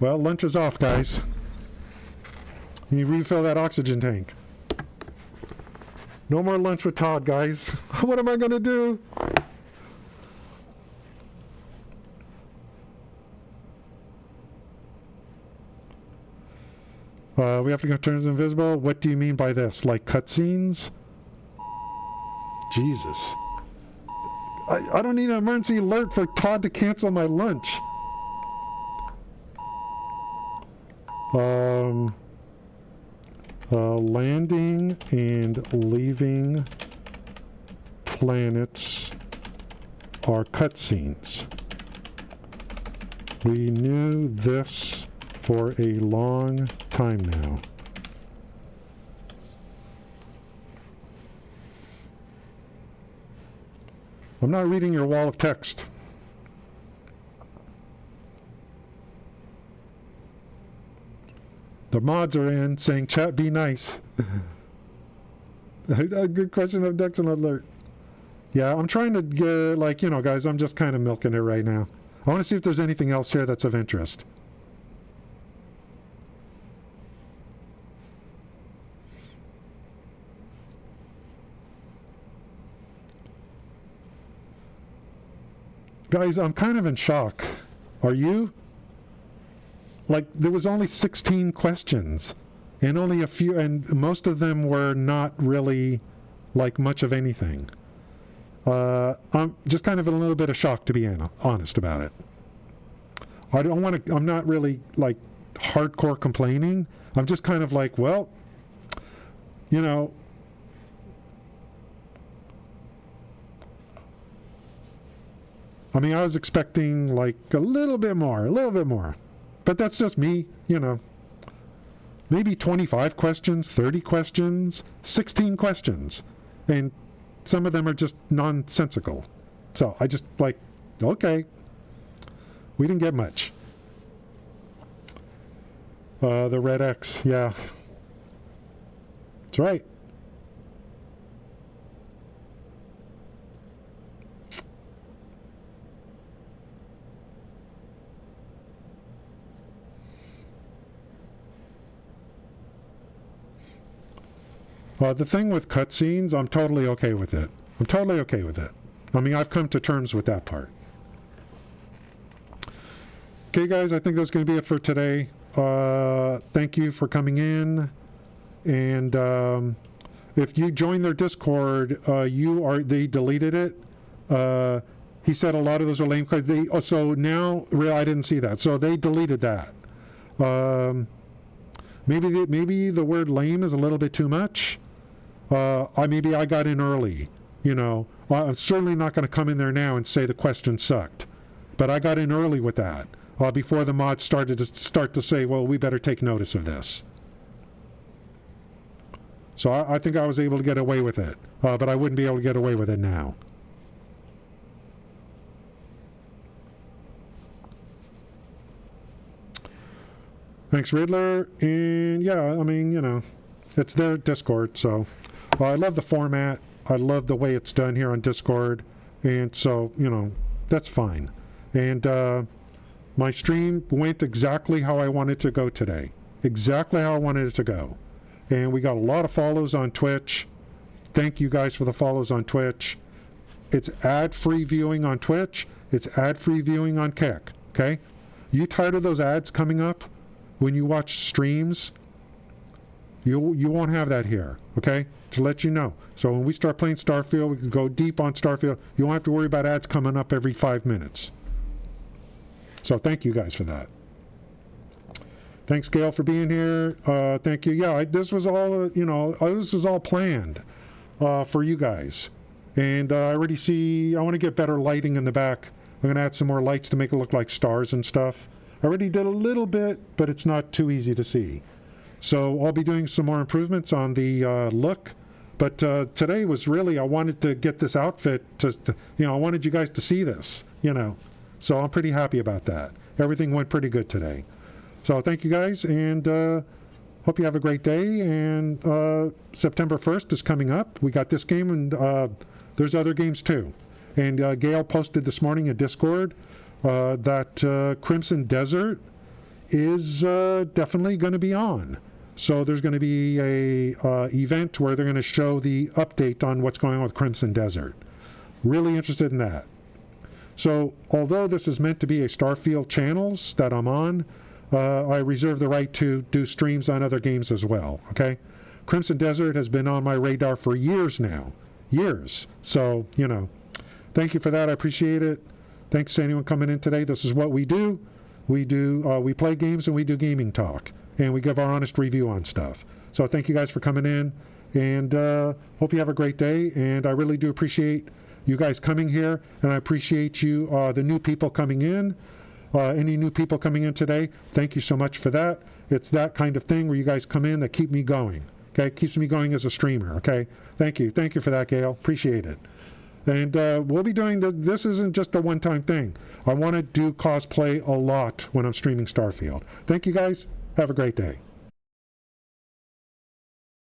[SPEAKER 9] Well, lunch is off, guys. You refill that oxygen tank. No more lunch with Todd, guys. What am I going to do? We have to go turns invisible. What do you mean by this? Like cutscenes? Jesus. I don't need an emergency alert for Todd to cancel my lunch. Landing and leaving planets are cutscenes. We knew this for a long time now. I'm not reading your wall of text. The mods are in saying, chat, be nice. A good question, abduction alert. Yeah, I'm trying to get, like, you know, guys, I'm just kind of milking it right now. I want to see if there's anything else here that's of interest. Guys, I'm kind of in shock. Are you? Like, there was only 16 questions, and only a few, and most of them were not really, like, much of anything. I'm just kind of in a little bit of shock, to be honest about it. I don't want to, I'm not really, like, hardcore complaining. I'm just kind of like, well, you know, I mean, I was expecting, like, a little bit more. But that's just me, you know. Maybe 25 questions, 30 questions, 16 questions. And some of them are just nonsensical. So I just, like, okay. We didn't get much. The red X, yeah. That's right. The thing with cutscenes, I'm totally okay with it. I mean, I've come to terms with that part. Okay, guys, I think that's going to be it for today. Thank you for coming in. And if you join their Discord, they deleted it. He said a lot of those are lame because so now, I didn't see that. So they deleted that. Maybe the word lame is a little bit too much. Maybe I got in early, you know. I'm certainly not going to come in there now and say the question sucked. But I got in early with that, before the mods started to say, well, we better take notice of this. So I think I was able to get away with it, but I wouldn't be able to get away with it now. Thanks, Riddler. And yeah, I mean, you know, it's their Discord, so I love the format. I love the way it's done here on Discord. And so, you know, that's fine. And my stream went exactly how I wanted to go today. Exactly how I wanted it to go. And we got a lot of follows on Twitch. Thank you guys for the follows on Twitch. It's ad-free viewing on Twitch. It's ad-free viewing on Kick. Okay? You tired of those ads coming up when you watch streams? You won't have that here, okay? To let you know. So when we start playing Starfield, we can go deep on Starfield. You won't have to worry about ads coming up every 5 minutes. So thank you guys for that. Thanks, Gail, for being here. Thank you. Yeah, this was all, you know, this was all planned for you guys. And I already see, I want to get better lighting in the back. I'm going to add some more lights to make it look like stars and stuff. I already did a little bit, but it's not too easy to see. So I'll be doing some more improvements on the look. But today was really, I wanted to get this outfit to, you know, I wanted you guys to see this, you know. So I'm pretty happy about that. Everything went pretty good today. So thank you guys, and hope you have a great day. And September 1st is coming up. We got this game, and there's other games too. And Gail posted this morning in Discord that Crimson Desert is definitely going to be on. So there's going to be a event where they're going to show the update on what's going on with Crimson Desert. Really interested in that. So although this is meant to be a Starfield channels that I'm on, I reserve the right to do streams on other games as well, okay? Crimson Desert has been on my radar for years now. Years. So, you know, thank you for that. I appreciate it. Thanks to anyone coming in today. This is what we do. We play games and we do gaming talk. And we give our honest review on stuff. So thank you guys for coming in, and hope you have a great day. And I really do appreciate you guys coming here, and I appreciate you, the new people coming in. Any new people coming in today, thank you so much for that. It's that kind of thing where you guys come in that keep me going. Okay, keeps me going as a streamer. Okay, thank you for that, Gail. Appreciate it. And we'll be doing this. Isn't just a one-time thing. I want to do cosplay a lot when I'm streaming Starfield. Thank you guys. Have a great day.